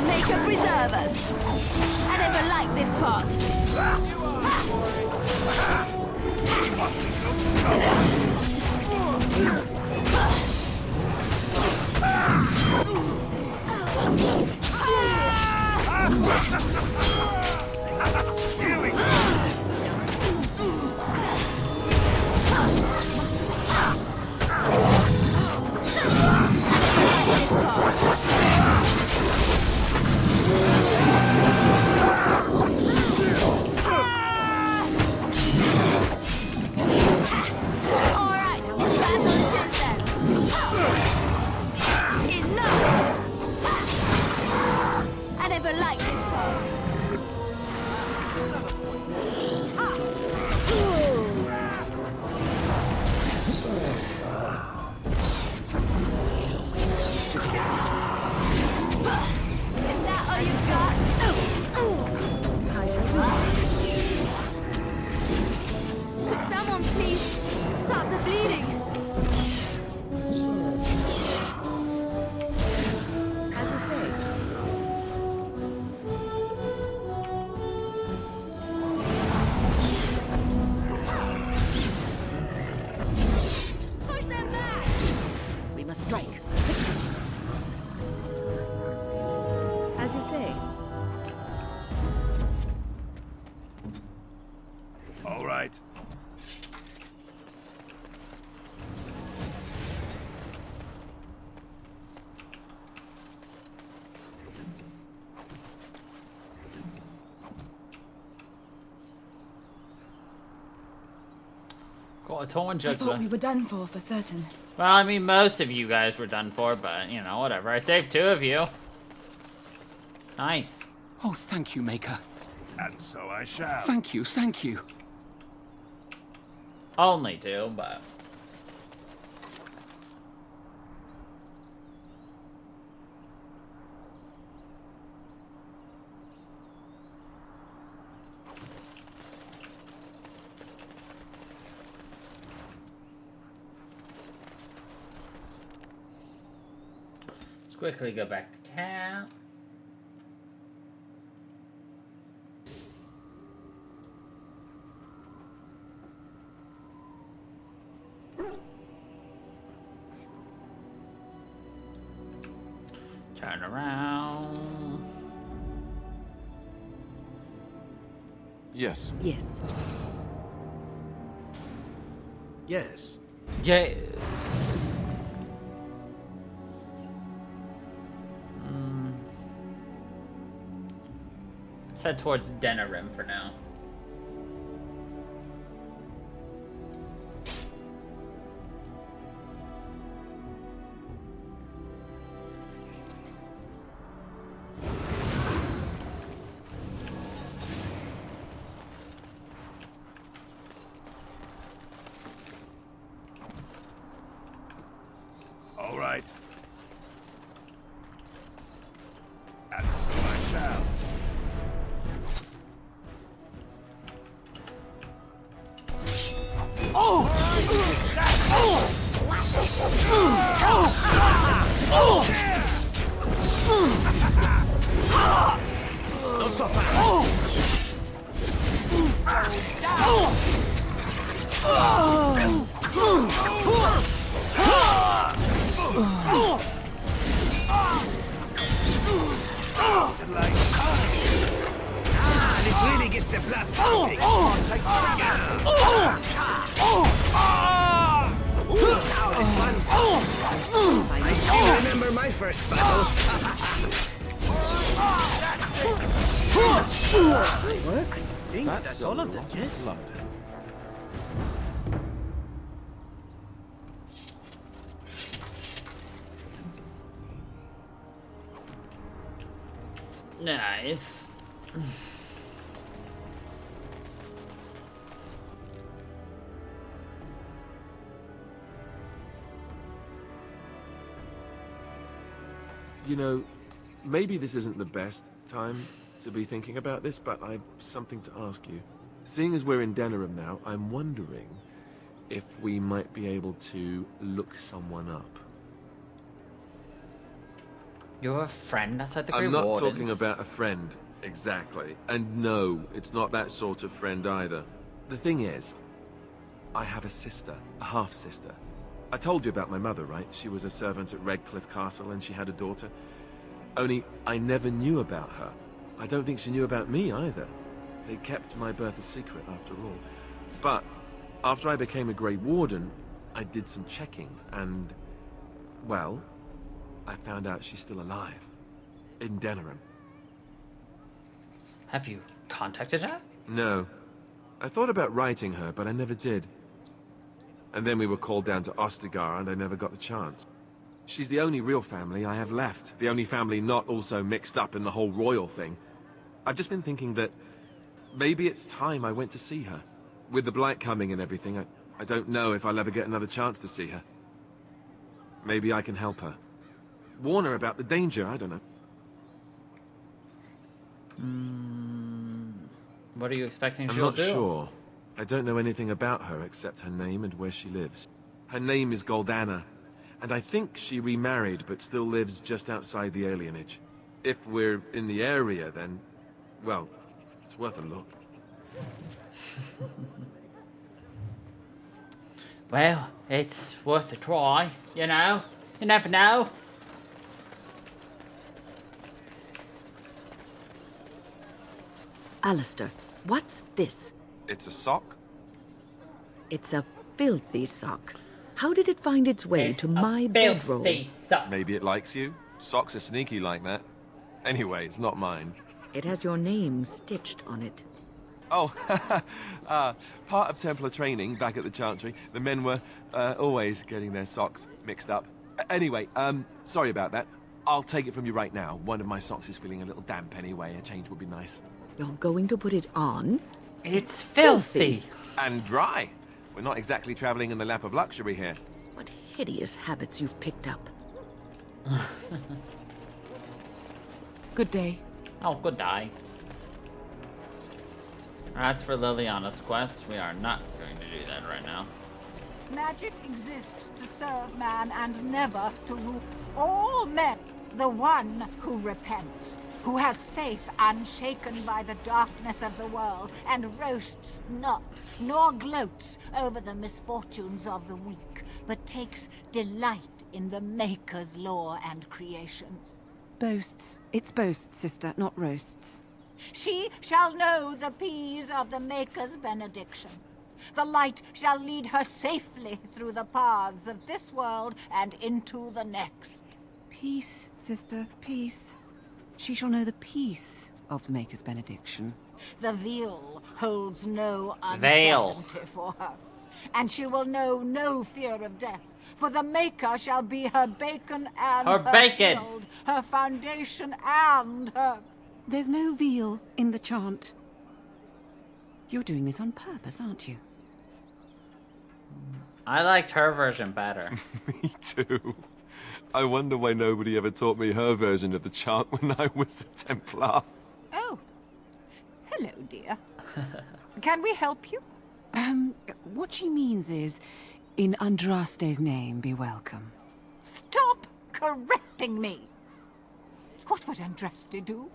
Maker preserve us. I never liked this part.
Here we go.
I never liked this part. Is that all you got? Could someone please stop the bleeding?
As you say.
Push them back!
We must strike. As you say.
All right.
Got a torn
I
jugular.
thought we were done for certain.
Well, I mean, most of you guys were done for, but, you know, whatever. I saved 2 of you. Nice.
Oh, thank you, Maker.
And so I shall.
Thank you, thank you.
Only 2, but... Let's quickly go back to camp. Turn around.
Yes.
Yes.
Yes.
Yes. Let's head towards Denerim for now.
All right. And so I shall.
Not so fast. This really gets the blood pumping. Now this one. I still remember my first battle.
Work?
I think that's all of them, yes?
Nice.
You know, maybe this isn't the best time to be thinking about this, but I've something to ask you. Seeing as we're in Denerim now, I'm wondering if we might be able to look someone up.
You're a friend outside the Grey
I'm not
Wardens.
talking about a friend, exactly. And no, it's not that sort of friend either. The thing is, I have a sister, a half-sister. I told you about my mother, right? She was a servant at Redcliffe Castle and she had a daughter. Only, I never knew about her. I don't think she knew about me either. They kept my birth a secret after all. But, after I became a Grey Warden, I did some checking and, well, I found out she's still alive. In Denerim.
Have you contacted her?
No. I thought about writing her, but I never did. And then we were called down to Ostagar, and I never got the chance. She's the only real family I have left. The only family not also mixed up in the whole royal thing. I've just been thinking that maybe it's time I went to see her. With the blight coming and everything, I don't know if I'll ever get another chance to see her. Maybe I can help her. Warn her about the danger, I don't know.
What are you expecting
I'm
she'll
not
do?
sure. I don't know anything about her except her name and where she lives. Her name is Goldana, and I think she remarried but still lives just outside the alienage. If we're in the area, then, well, it's worth a look.
Well, it's worth a try, you know? You never know.
Alistair, what's this?
It's a sock?
It's a filthy sock. How did it find its way to my bedroll?
Sock.
Maybe it likes you. Socks are sneaky like that. Anyway, it's not mine.
It has your name stitched on it.
Oh, part of Templar training back at the Chantry. The men were always getting their socks mixed up. Anyway, sorry about that. I'll take it from you right now. One of my socks is feeling a little damp anyway. A change would be nice.
You're going to put it on?
It's filthy.
And dry. We're not exactly traveling in the lap of luxury here.
What hideous habits you've picked up.
Good day.
Oh, good day. That's for Liliana's quest. We are not going to do that right now.
Magic exists to serve man and never to rule all men. The one who repents, who has faith unshaken by the darkness of the world, and roasts not, nor gloats over the misfortunes of the weak, but takes delight in the Maker's law and creations.
Boasts. It's boasts, sister, not roasts.
She shall know the peace of the Maker's benediction. The light shall lead her safely through the paths of this world and into the next.
Peace, sister, peace. She shall know the peace of the Maker's benediction.
The veil holds no uncertainty for her, and she will know no fear of death, for the Maker shall be her bacon and her shield, her foundation and her...
There's no veal in the chant. You're doing this on purpose, aren't you?
I liked her version better.
Me too. I wonder why nobody ever taught me her version of the chant when I was a Templar.
Oh. Hello, dear. Can we help you?
What she means is, in Andraste's name, be welcome.
Stop correcting me! What would Andraste do?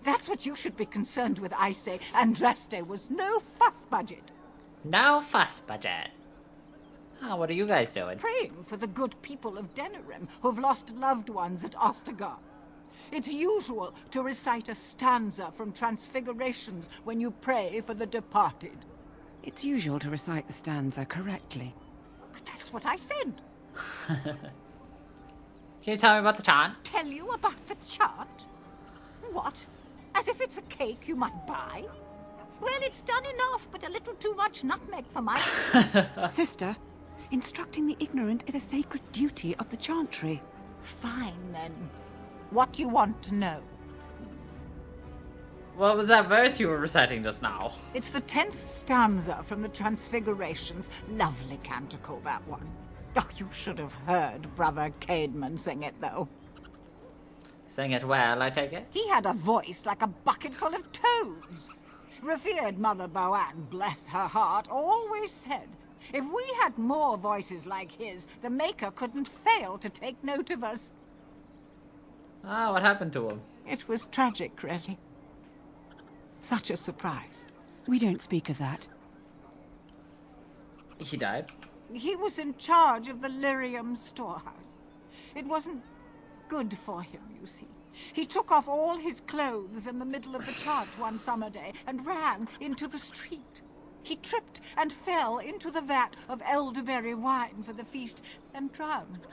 That's what you should be concerned with, I say. Andraste was no fuss budget.
No fuss budget. Oh, what are you guys doing?
Praying for the good people of Denerim who've lost loved ones at Ostagar. It's usual to recite a stanza from Transfigurations when you pray for the departed.
It's usual to recite the stanza correctly.
But that's what I said.
Can you tell me about the chant?
Tell you about the chant? What? A As if it's a cake you might buy. Well, it's done enough, but a little too much nutmeg for my...
Sister, instructing the ignorant is a sacred duty of the Chantry.
Fine, then. What do you want to know?
What was that verse you were reciting just now?
It's the 10th stanza from the Transfigurations. Lovely canticle, that one. Oh, you should have heard Brother Caedmon sing it, though.
Sing it well, I take it?
He had a voice like a bucket full of toads. Revered Mother Boanne, bless her heart, always said, if we had more voices like his, the Maker couldn't fail to take note of us.
Ah, what happened to him?
It was tragic, really. Such a surprise.
We don't speak of that.
He died?
He was in charge of the lyrium storehouse. It wasn't good for him, you see. He took off all his clothes in the middle of the chant one summer day and ran into the street. He tripped and fell into the vat of elderberry wine for the feast and drowned.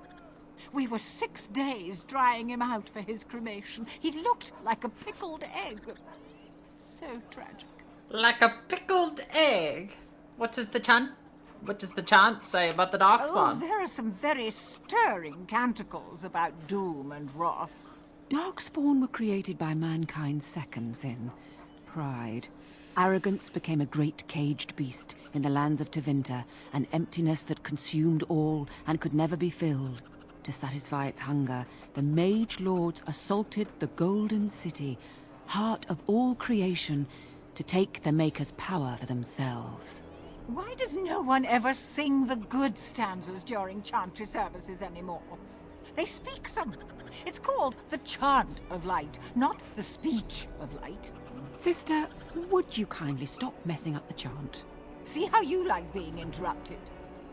We were 6 days drying him out for his cremation. He looked like a pickled egg. So tragic.
Like a pickled egg? What does the chant say about the Darkspawn?
Oh, there are some very stirring canticles about doom and wrath.
Darkspawn were created by mankind's second sin, pride. Arrogance became a great caged beast in the lands of Tevinter, an emptiness that consumed all and could never be filled. To satisfy its hunger, the mage lords assaulted the Golden City, heart of all creation, to take the Maker's power for themselves.
Why does no one ever sing the good stanzas during chantry services anymore? They speak them. It's called the chant of light, not the speech of light.
Sister, would you kindly stop messing up the chant?
See how you like being interrupted.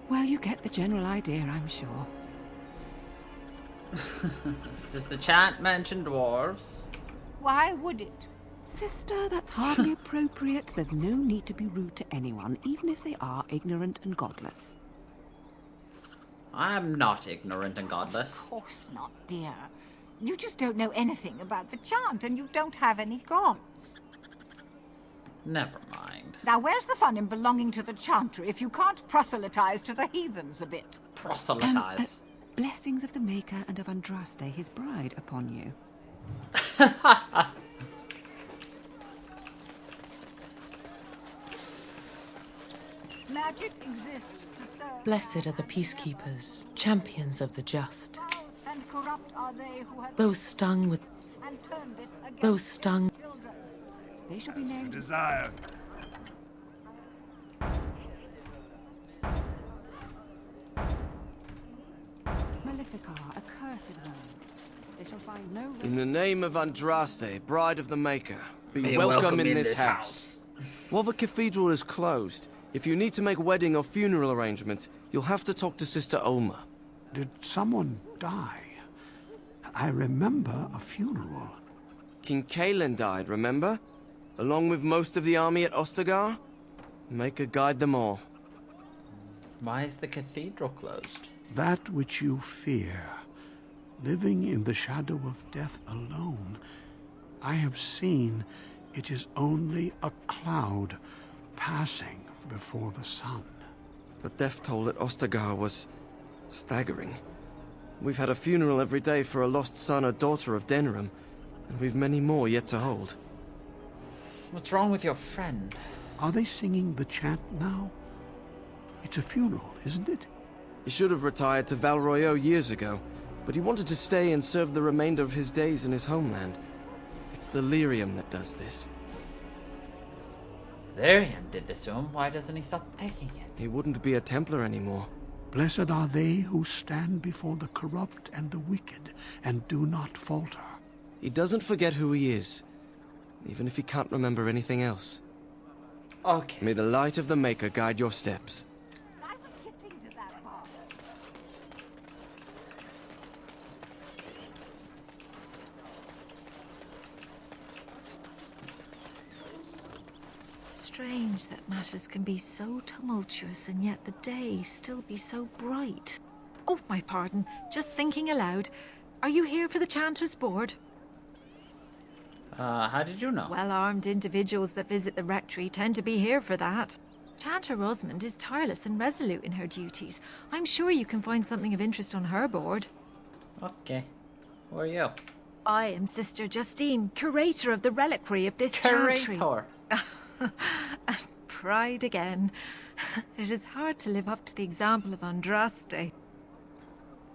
Well, you get the general idea, I'm sure.
Does the chant mention dwarves?
Why would it?
Sister, that's hardly appropriate. There's no need to be rude to anyone, even if they are ignorant and godless.
I'm not ignorant and godless.
Of course not, dear. You just don't know anything about the chant, and you don't have any gods.
Never mind.
Now, where's the fun in belonging to the chantry if you can't proselytize to the heathens a bit?
Proselytize?
Blessings of the Maker and of Andraste, his bride, upon you.
Magic exists to serve.
Blessed are the peacekeepers, champions of the just.
And corrupt are they who have
Those stung with...
and turned it against
Those stung...
children.
They shall be named...
Desire.
Maleficar, accursed ones. They shall find no...
In the name of Andraste, bride of the Maker, be welcome in this house. While the cathedral is closed, if you need to make wedding or funeral arrangements, you'll have to talk to Sister Olma.
Did someone die? I remember a funeral.
King Cailan died, remember? Along with most of the army at Ostagar? Maker guide them all.
Why is the cathedral closed?
That which you fear, living in the shadow of death alone, I have seen it is only a cloud passing before the sun.
The death toll at Ostagar was staggering. We've had a funeral every day for a lost son or daughter of Denerim, and we've many more yet to hold.
What's wrong with your friend?
Are they singing the chant now? It's a funeral, isn't it?
He should have retired to Val Royeaux years ago, but he wanted to stay and serve the remainder of his days in his homeland. It's the lyrium that does this.
Lyrium did this to him. Why doesn't he stop taking it?
He wouldn't be a Templar anymore.
Blessed are they who stand before the corrupt and the wicked and do not falter.
He doesn't forget who he is, even if he can't remember anything else.
Okay.
May the light of the Maker guide your steps.
I was getting to that part.
Strange that matters can be so tumultuous and yet the day still be so bright.
Oh, my pardon. Just thinking aloud. Are you here for the Chanter's Board?
How did you know?
Well-armed individuals that visit the rectory tend to be here for that. Chanter Rosamond is tireless and resolute in her duties. I'm sure you can find something of interest on her board.
Okay. Who are you?
I am Sister Justine, curator of the reliquary of this chantry. Pride again. It is hard to live up to the example of Andraste.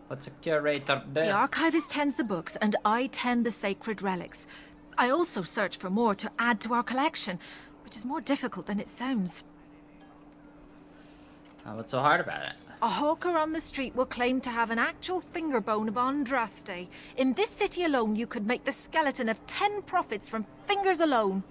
What's a curator do?
The archivist tends the books, and I tend the sacred relics. I also search for more to add to our collection, which is more difficult than it sounds.
What's so hard about it?
A hawker on the street will claim to have an actual finger bone of Andraste. In this city alone, you could make the skeleton of 10 prophets from fingers alone.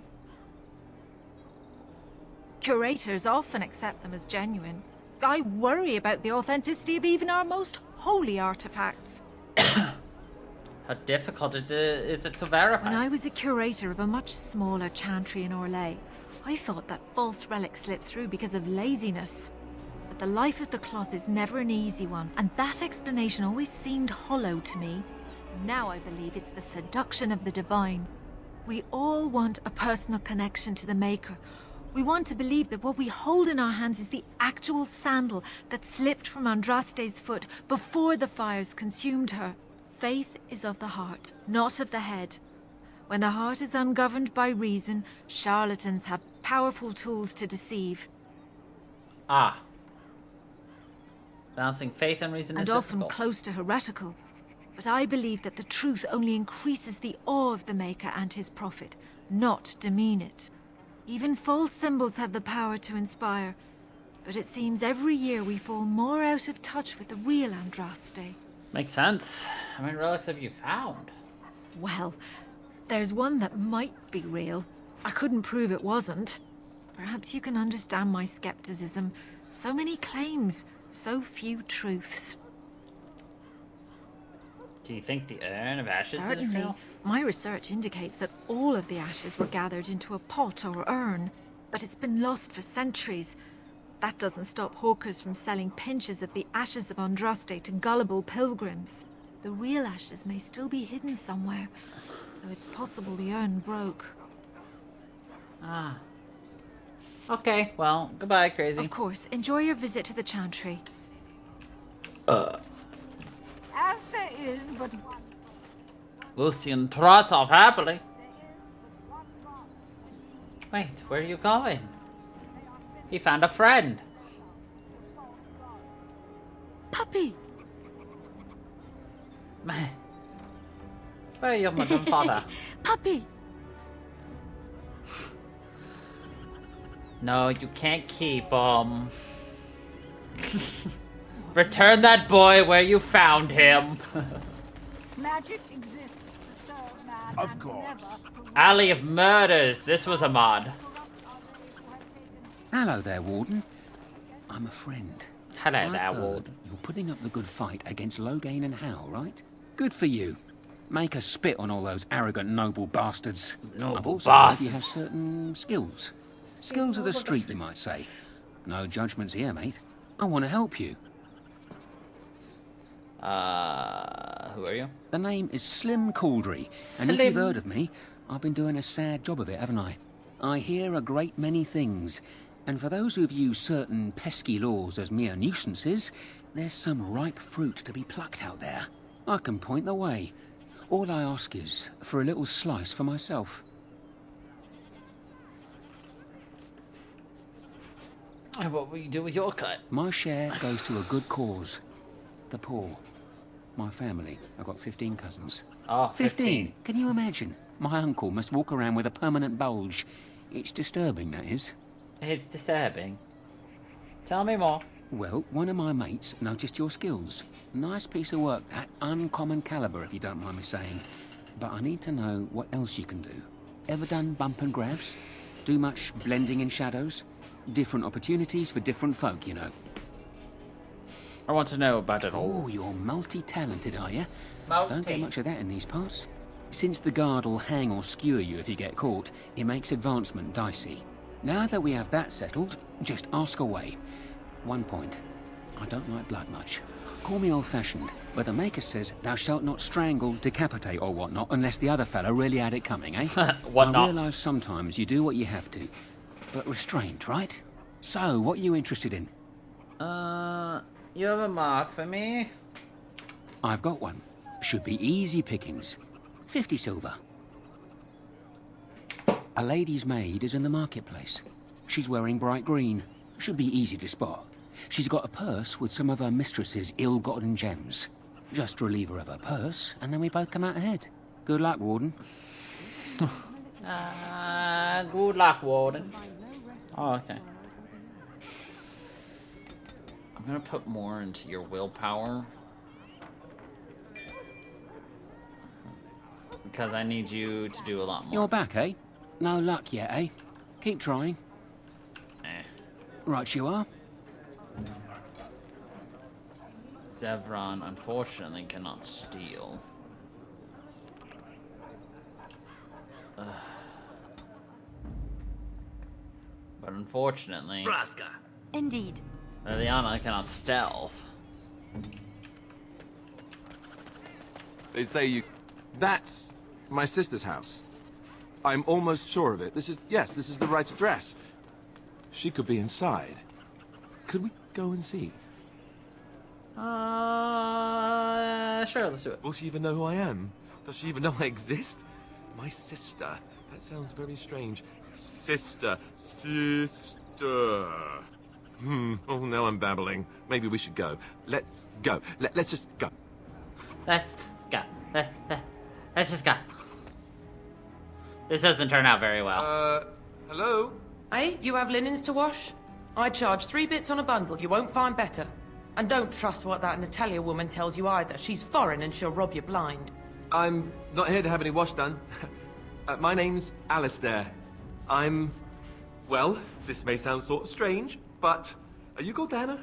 Curators often accept them as genuine. I worry about the authenticity of even our most holy artifacts.
How difficult is it to verify?
When I was a curator of a much smaller chantry in Orlais, I thought that false relics slipped through because of laziness. But the life of the cloth is never an easy one, and that explanation always seemed hollow to me. Now I believe it's the seduction of the divine. We all want a personal connection to the Maker. We want to believe that what we hold in our hands is the actual sandal that slipped from Andraste's foot before the fires consumed her. Faith is of the heart, not of the head. When the heart is ungoverned by reason, charlatans have powerful tools to deceive.
Balancing faith and reason is
and often
difficult.
Close to heretical. But I believe that the truth only increases the awe of the Maker and his prophet, not demean it. Even false symbols have the power to inspire, but it seems every year we fall more out of touch with the real Andraste.
Makes sense. How many relics have you found?
Well, there's one that might be real. I couldn't prove it wasn't. Perhaps you can understand my skepticism. So many claims, so few truths.
Do you think the urn of ashes
Certainly.
is real?
My research indicates that all of the ashes were gathered into a pot or urn, but it's been lost for centuries. That doesn't stop hawkers from selling pinches of the ashes of Andraste to gullible pilgrims. The real ashes may still be hidden somewhere, though it's possible the urn broke.
Okay, well, goodbye, crazy.
Of course, enjoy your visit to the chantry.
As there is but one.
Lucian trots off happily. Wait, where are you going? He found a friend.
Puppy!
Man. Where are your mother and father?
Puppy!
No, you can't keep, Return that boy where you found him.
Magic exists to serve man.
Of course.
Alley of Murders. This was a mod.
Hello there, Warden. I'm a friend.
Hello there, Warden.
You're putting up the good fight against Loghain and Hal, right? Good for you. Make us spit on all those arrogant noble bastards. I've also heard you have certain skills. Skills of the street, you might say. No judgments here, mate. I want to help you.
Who are you?
The name is Slim Cauldry. And if you've heard of me, I've been doing a sad job of it, haven't I? I hear a great many things. And for those who view certain pesky laws as mere nuisances, there's some ripe fruit to be plucked out there. I can point the way. All I ask is for a little slice for myself.
What will you do with your cut?
My share goes to a good cause. The poor. My family. I've got 15 cousins.
Oh, 15.
Can you imagine? My uncle must walk around with a permanent bulge. It's disturbing, that is.
It's disturbing. Tell me more.
Well, one of my mates noticed your skills. Nice piece of work, that. Uncommon caliber, if you don't mind me saying. But I need to know what else you can do. Ever done bump and grabs? Do much blending in shadows? Different opportunities for different folk, you know.
I want to know about it all.
Oh, you're multi-talented, are you? Don't get much of that in these parts. Since the guard will hang or skewer you if you get caught, it makes advancement dicey. Now that we have that settled, just ask away. One point. I don't like blood much. Call me old-fashioned, but the Maker says thou shalt not strangle, decapitate or whatnot unless the other fella really had it coming, eh?
What not?
I realise sometimes you do what you have to, but restrained, right? So, what are you interested in?
You have a mark for me?
I've got one. Should be easy pickings. 50 silver. A lady's maid is in the marketplace. She's wearing bright green. Should be easy to spot. She's got a purse with some of her mistress's ill-gotten gems. Just relieve her of her purse, and then we both come out ahead. Good luck, Warden.
Good luck, Warden. Oh, okay. I'm gonna put more into your willpower. Because I need you to do a lot more.
You're back, eh? No luck yet, eh? Keep trying. Right you are.
Zevran, unfortunately, cannot steal. But unfortunately...
Braska.
Indeed.
Liliana cannot stealth.
They say you... That's my sister's house. I'm almost sure of it. This is the right address. She could be inside. Could we go and see?
Sure, let's do it.
Will she even know who I am? Does she even know I exist? My sister. That sounds very strange. Sister. Oh, now I'm babbling. Maybe we should go. Let's go. Let's just go.
Let's go. Let's just go. This doesn't turn out very well.
Hello?
Hey, you have linens to wash? I charge 3 bits on a bundle. You won't find better. And don't trust what that Natalia woman tells you either. She's foreign and she'll rob you blind.
I'm not here to have any wash done. My name's Alistair. Well, this may sound sort of strange, but are you Gordana?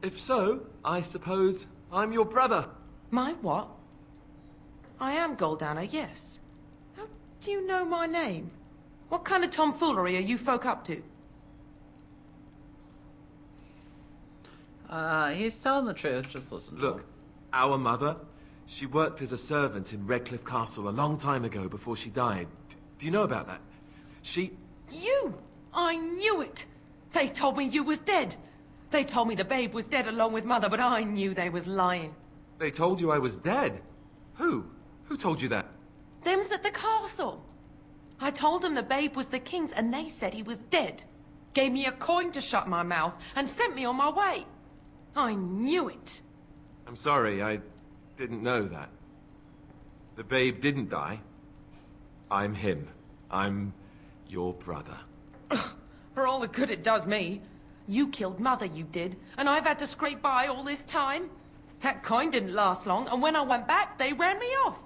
If so, I suppose I'm your brother.
My what? I am Goldana, yes. How do you know my name? What kind of tomfoolery are you folk up to?
He's telling the truth, just listen to him.
Look, our mother, she worked as a servant in Redcliffe Castle a long time ago before she died. Do you know about that?
You! I knew it! They told me you was dead. They told me the babe was dead along with mother, but I knew they was lying.
They told you I was dead? Who? Who told you that?
Them's at the castle. I told them the babe was the king's and they said he was dead. Gave me a coin to shut my mouth and sent me on my way. I knew it.
I'm sorry, I didn't know that. The babe didn't die. I'm him. I'm your brother.
For all the good it does me. You killed mother, you did, and I've had to scrape by all this time. That coin didn't last long, and when I went back, they ran me off.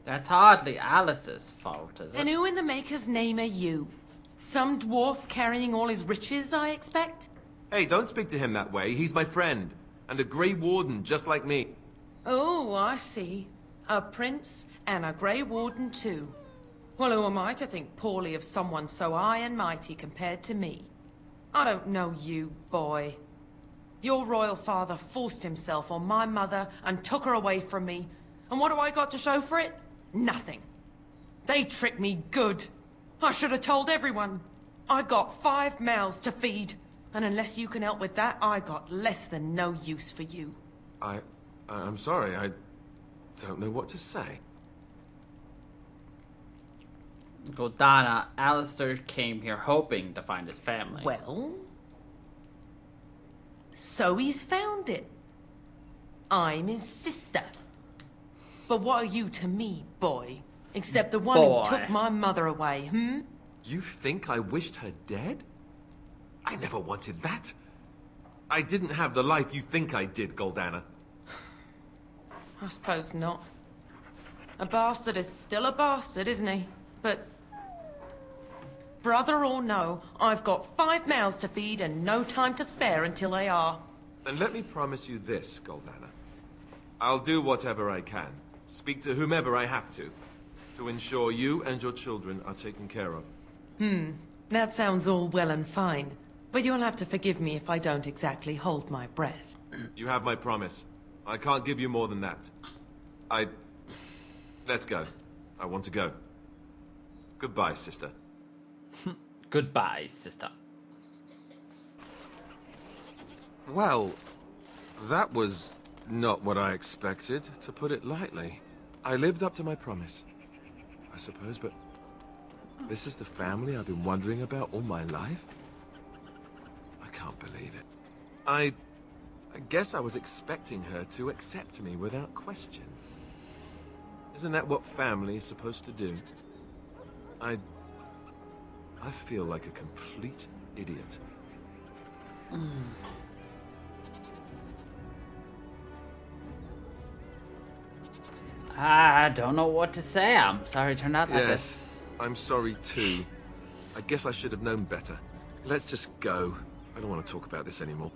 That's hardly Alice's fault, is it?
And who in the Maker's name are you? Some dwarf carrying all his riches, I expect?
Hey, don't speak to him that way. He's my friend. And a Grey Warden, just like me.
Oh, I see. A prince and a Grey Warden, too. Well, who am I to think poorly of someone so high and mighty compared to me? I don't know you, boy. Your royal father forced himself on my mother and took her away from me. And what do I got to show for it? Nothing. They tricked me good. I should have told everyone. I got 5 mouths to feed. And unless you can help with that, I got less than no use for you.
I'm sorry, I don't know what to say.
Gordana, Alistair came here hoping to find his family.
Well? So he's found it. I'm his sister. But what are you to me, boy? Except the one who took my mother away, hmm?
You think I wished her dead? I never wanted that. I didn't have the life you think I did, Gordana.
I suppose not. A bastard is still a bastard, isn't he? But... brother or no, I've got 5 mouths to feed and no time to spare until they are.
And let me promise you this, Gordana. I'll do whatever I can. Speak to whomever I have to ensure you and your children are taken care of.
That sounds all well and fine. But you'll have to forgive me if I don't exactly hold my breath.
You have my promise. I can't give you more than that. Let's go. I want to go. Goodbye, sister.
Goodbye, sister.
Well, that was not what I expected, to put it lightly. I lived up to my promise, I suppose, but this is the family I've been wondering about all my life? I can't believe it. I guess I was expecting her to accept me without question. Isn't that what family is supposed to do? I feel like a complete idiot.
I don't know what to say. I'm sorry it turned out like this.
I'm sorry too. I guess I should have known better. Let's just go. I don't want to talk about this anymore.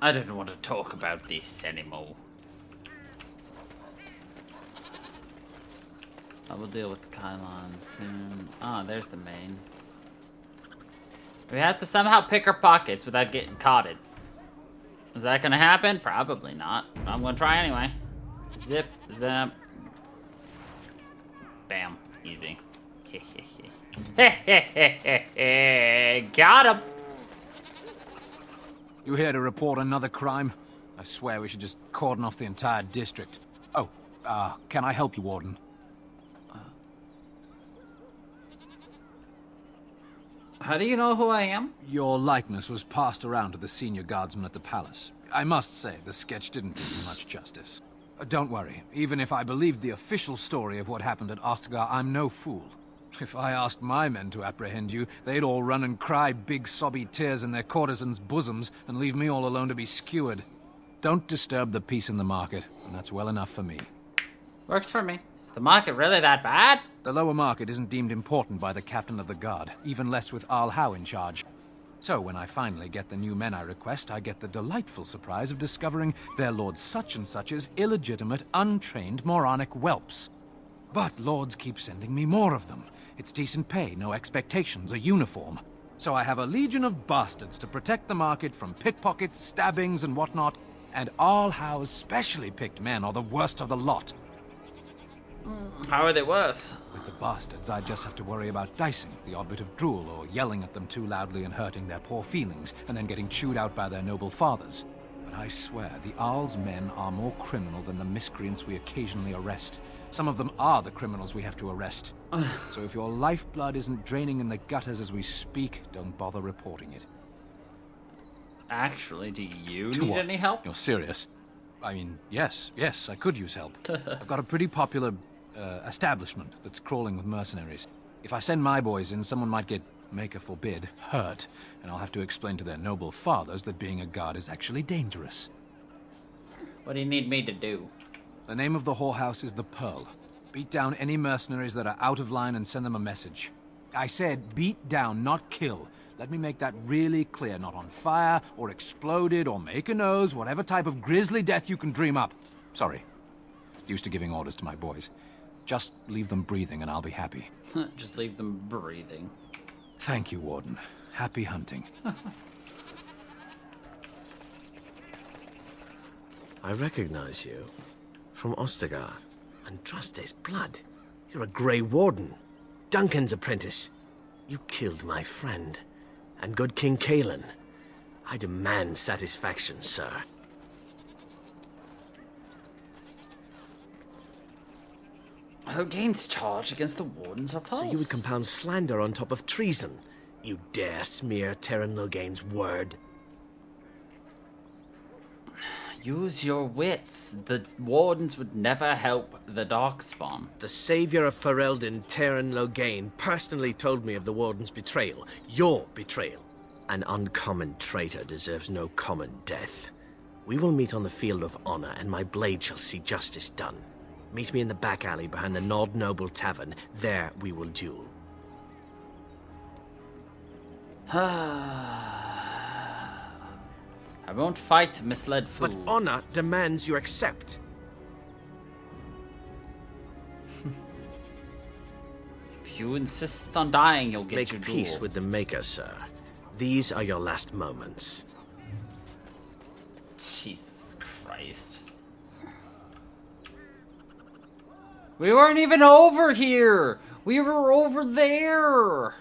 I don't want to talk about this anymore. I will deal with Kylon soon. Ah, there's the main. We have to somehow pick our pockets without getting caught. Is that gonna happen? Probably not. I'm gonna try anyway. Zip, zap. Bam. Easy. Got him.
You here to report another crime? I swear we should just cordon off the entire district. Oh, can I help you, Warden?
How do you know who I am?
Your likeness was passed around to the senior guardsman at the palace. I must say, the sketch didn't do you much justice. Don't worry. Even if I believed the official story of what happened at Ostagar, I'm no fool. If I asked my men to apprehend you, they'd all run and cry big sobby tears in their courtesans' bosoms and leave me all alone to be skewered. Don't disturb the peace in the market, and that's well enough for me.
Works for me. Is the market really that bad?
The lower market isn't deemed important by the captain of the guard, even less with Al Howe in charge. So when I finally get the new men I request, I get the delightful surprise of discovering their Lord Such-and-Such's illegitimate, untrained, moronic whelps. But lords keep sending me more of them. It's decent pay, no expectations, a uniform. So I have a legion of bastards to protect the market from pickpockets, stabbings, and whatnot, and Al Howe's specially picked men are the worst of the lot.
How are they worse?
With the bastards, I just have to worry about dicing, the odd bit of drool, or yelling at them too loudly and hurting their poor feelings, and then getting chewed out by their noble fathers. But I swear, the Arl's men are more criminal than the miscreants we occasionally arrest. Some of them are the criminals we have to arrest. So if your lifeblood isn't draining in the gutters as we speak, don't bother reporting it.
Actually, do you need any help?
You're serious? I mean, yes, I could use help. I've got a pretty popular establishment that's crawling with mercenaries. If I send my boys in, someone might get, maker forbid, hurt, and I'll have to explain to their noble fathers that being a guard is actually dangerous.
What do you need me to do?
The name of the whorehouse is the Pearl. Beat down any mercenaries that are out of line and send them a message. I said beat down, not kill. Let me make that really clear. Not on fire, or exploded, or make a nose, whatever type of grisly death you can dream up. Sorry. Used to giving orders to my boys. Just leave them breathing and I'll be happy.
Just leave them breathing.
Thank you, Warden. Happy hunting.
I recognize you. From Ostagar. Andraste's blood. You're a Grey Warden. Duncan's apprentice. You killed my friend. And good King Cailan. I demand satisfaction, sir.
Who gains charge against the Wardens of Falls?
So you would compound slander on top of treason? You dare smear Terran Loghain's word?
Use your wits. The Wardens would never help the Darkspawn.
The savior of Ferelden, Terran Loghain, personally told me of the Warden's betrayal. Your betrayal. An uncommon traitor deserves no common death. We will meet on the field of honor, and my blade shall see justice done. Meet me in the back alley behind the Nod Noble Tavern. There we will duel.
I won't fight a misled fool.
But honor demands you accept.
If you insist on dying, you'll get your
duel. Make peace with the Maker, sir. These are your last moments.
Jesus Christ. We weren't even over here! We were over there!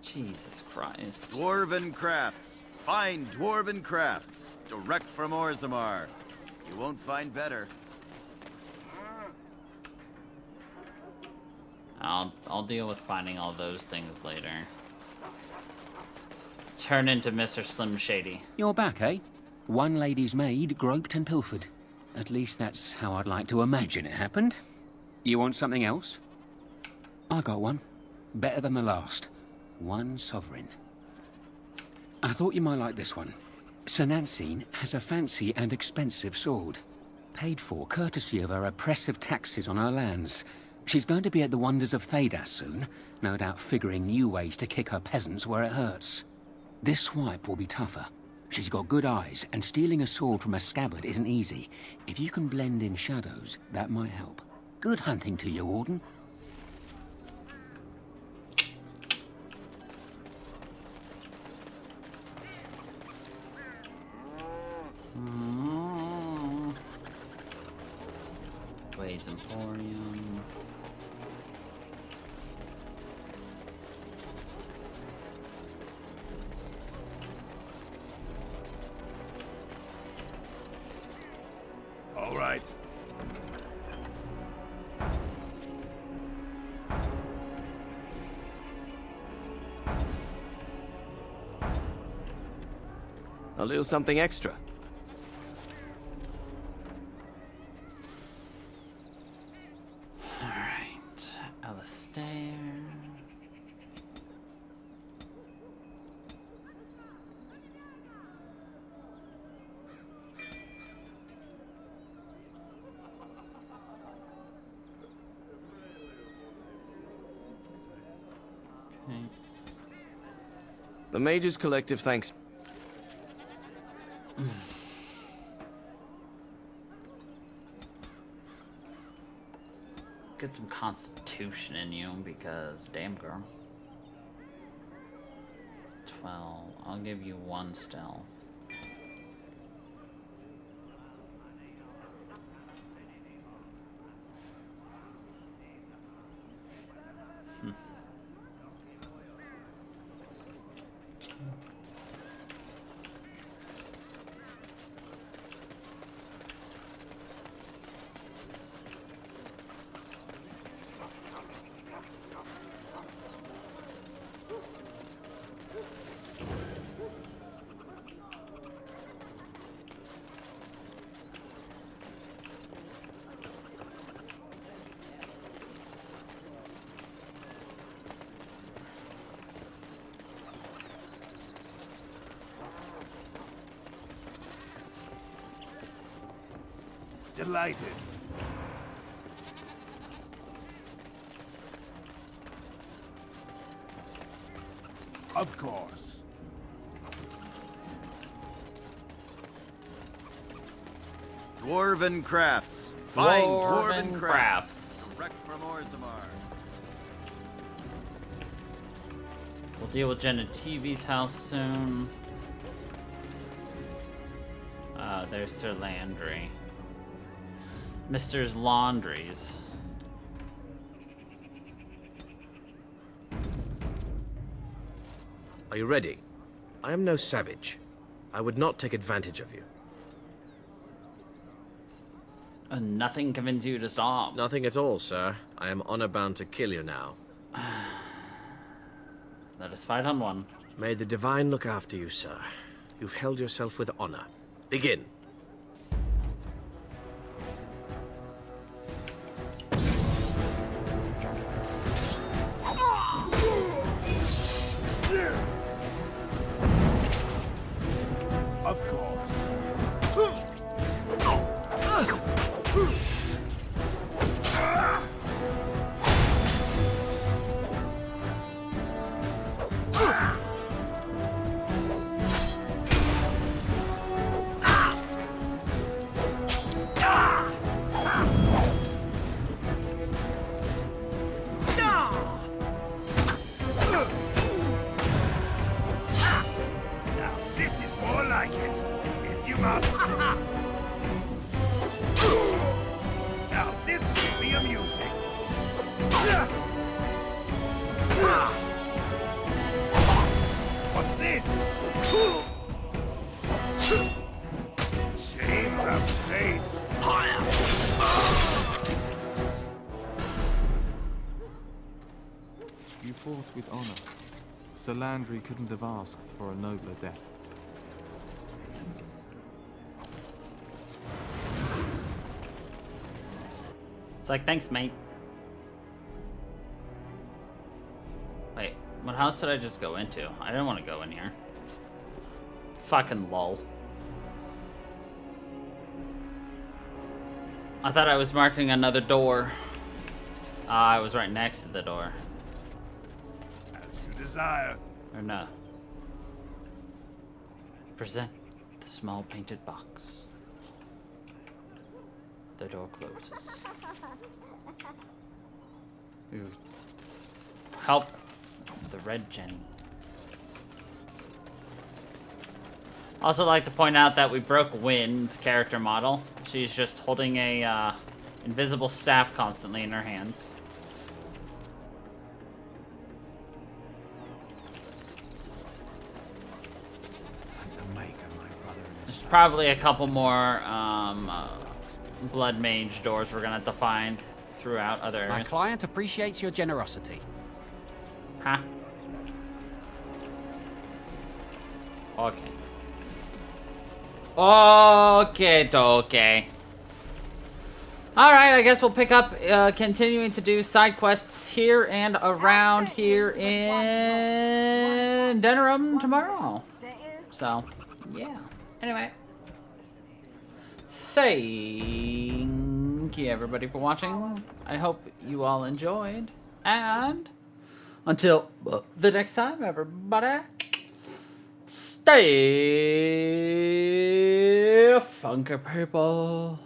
Jesus Christ.
Dwarven crafts. Fine dwarven crafts. Direct from Orzammar. You won't find better.
I'll deal with finding all those things later. Let's turn into Mr. Slim Shady.
You're back, eh? One lady's maid groped and pilfered. At least that's how I'd like to imagine it happened. You want something else? I got one. Better than the last. One sovereign. I thought you might like this one. Sir Nancine has a fancy and expensive sword. Paid for courtesy of her oppressive taxes on her lands. She's going to be at the wonders of Thedas soon, no doubt figuring new ways to kick her peasants where it hurts. This swipe will be tougher. She's got good eyes, and stealing a sword from a scabbard isn't easy. If you can blend in shadows, that might help. Good hunting to you, Warden.
Wade's Emporium.
All right.
A little something extra.
Alright, Alistair. Okay.
The Mage's collective thanks.
Get some constitution in you, because damn girl. 12. I'll give you 1 stealth.
Delighted. Of course.
Dwarven crafts. Fine
Dwarven crafts.
Direct from Orzammar.
We'll deal with Genetivi's house soon. There's Sir Landry. Mr.'s Laundries.
Are you ready? I am no savage. I would not take advantage of you.
Nothing convinces you to stop.
Nothing at all, sir. I am honor-bound to kill you now.
Let us fight on one.
May the Divine look after you, sir. You've held yourself with honor. Begin.
Of course.
You fought with honor. Sir Landry couldn't have asked for a nobler death.
It's like, thanks, mate. Wait, what house did I just go into? I didn't want to go in here. Fucking lol. I thought I was marking another door. I was right next to the door.
As you desire.
Or no. Present the small painted box. The door closes. Ooh. Help the red Jenny. Also like to point out that we broke Wynn's character model. She's just holding a invisible staff constantly in her hands. There's probably a couple more blood mage doors we're gonna have to find throughout other areas.
My client appreciates your generosity.
Huh? Okay. Okay. Alright, I guess we'll pick up continuing to do side quests here and around here in Denerim tomorrow. So, yeah. Anyway. Thank you everybody for watching. I hope you all enjoyed. And until the next time, everybody, stay funky people.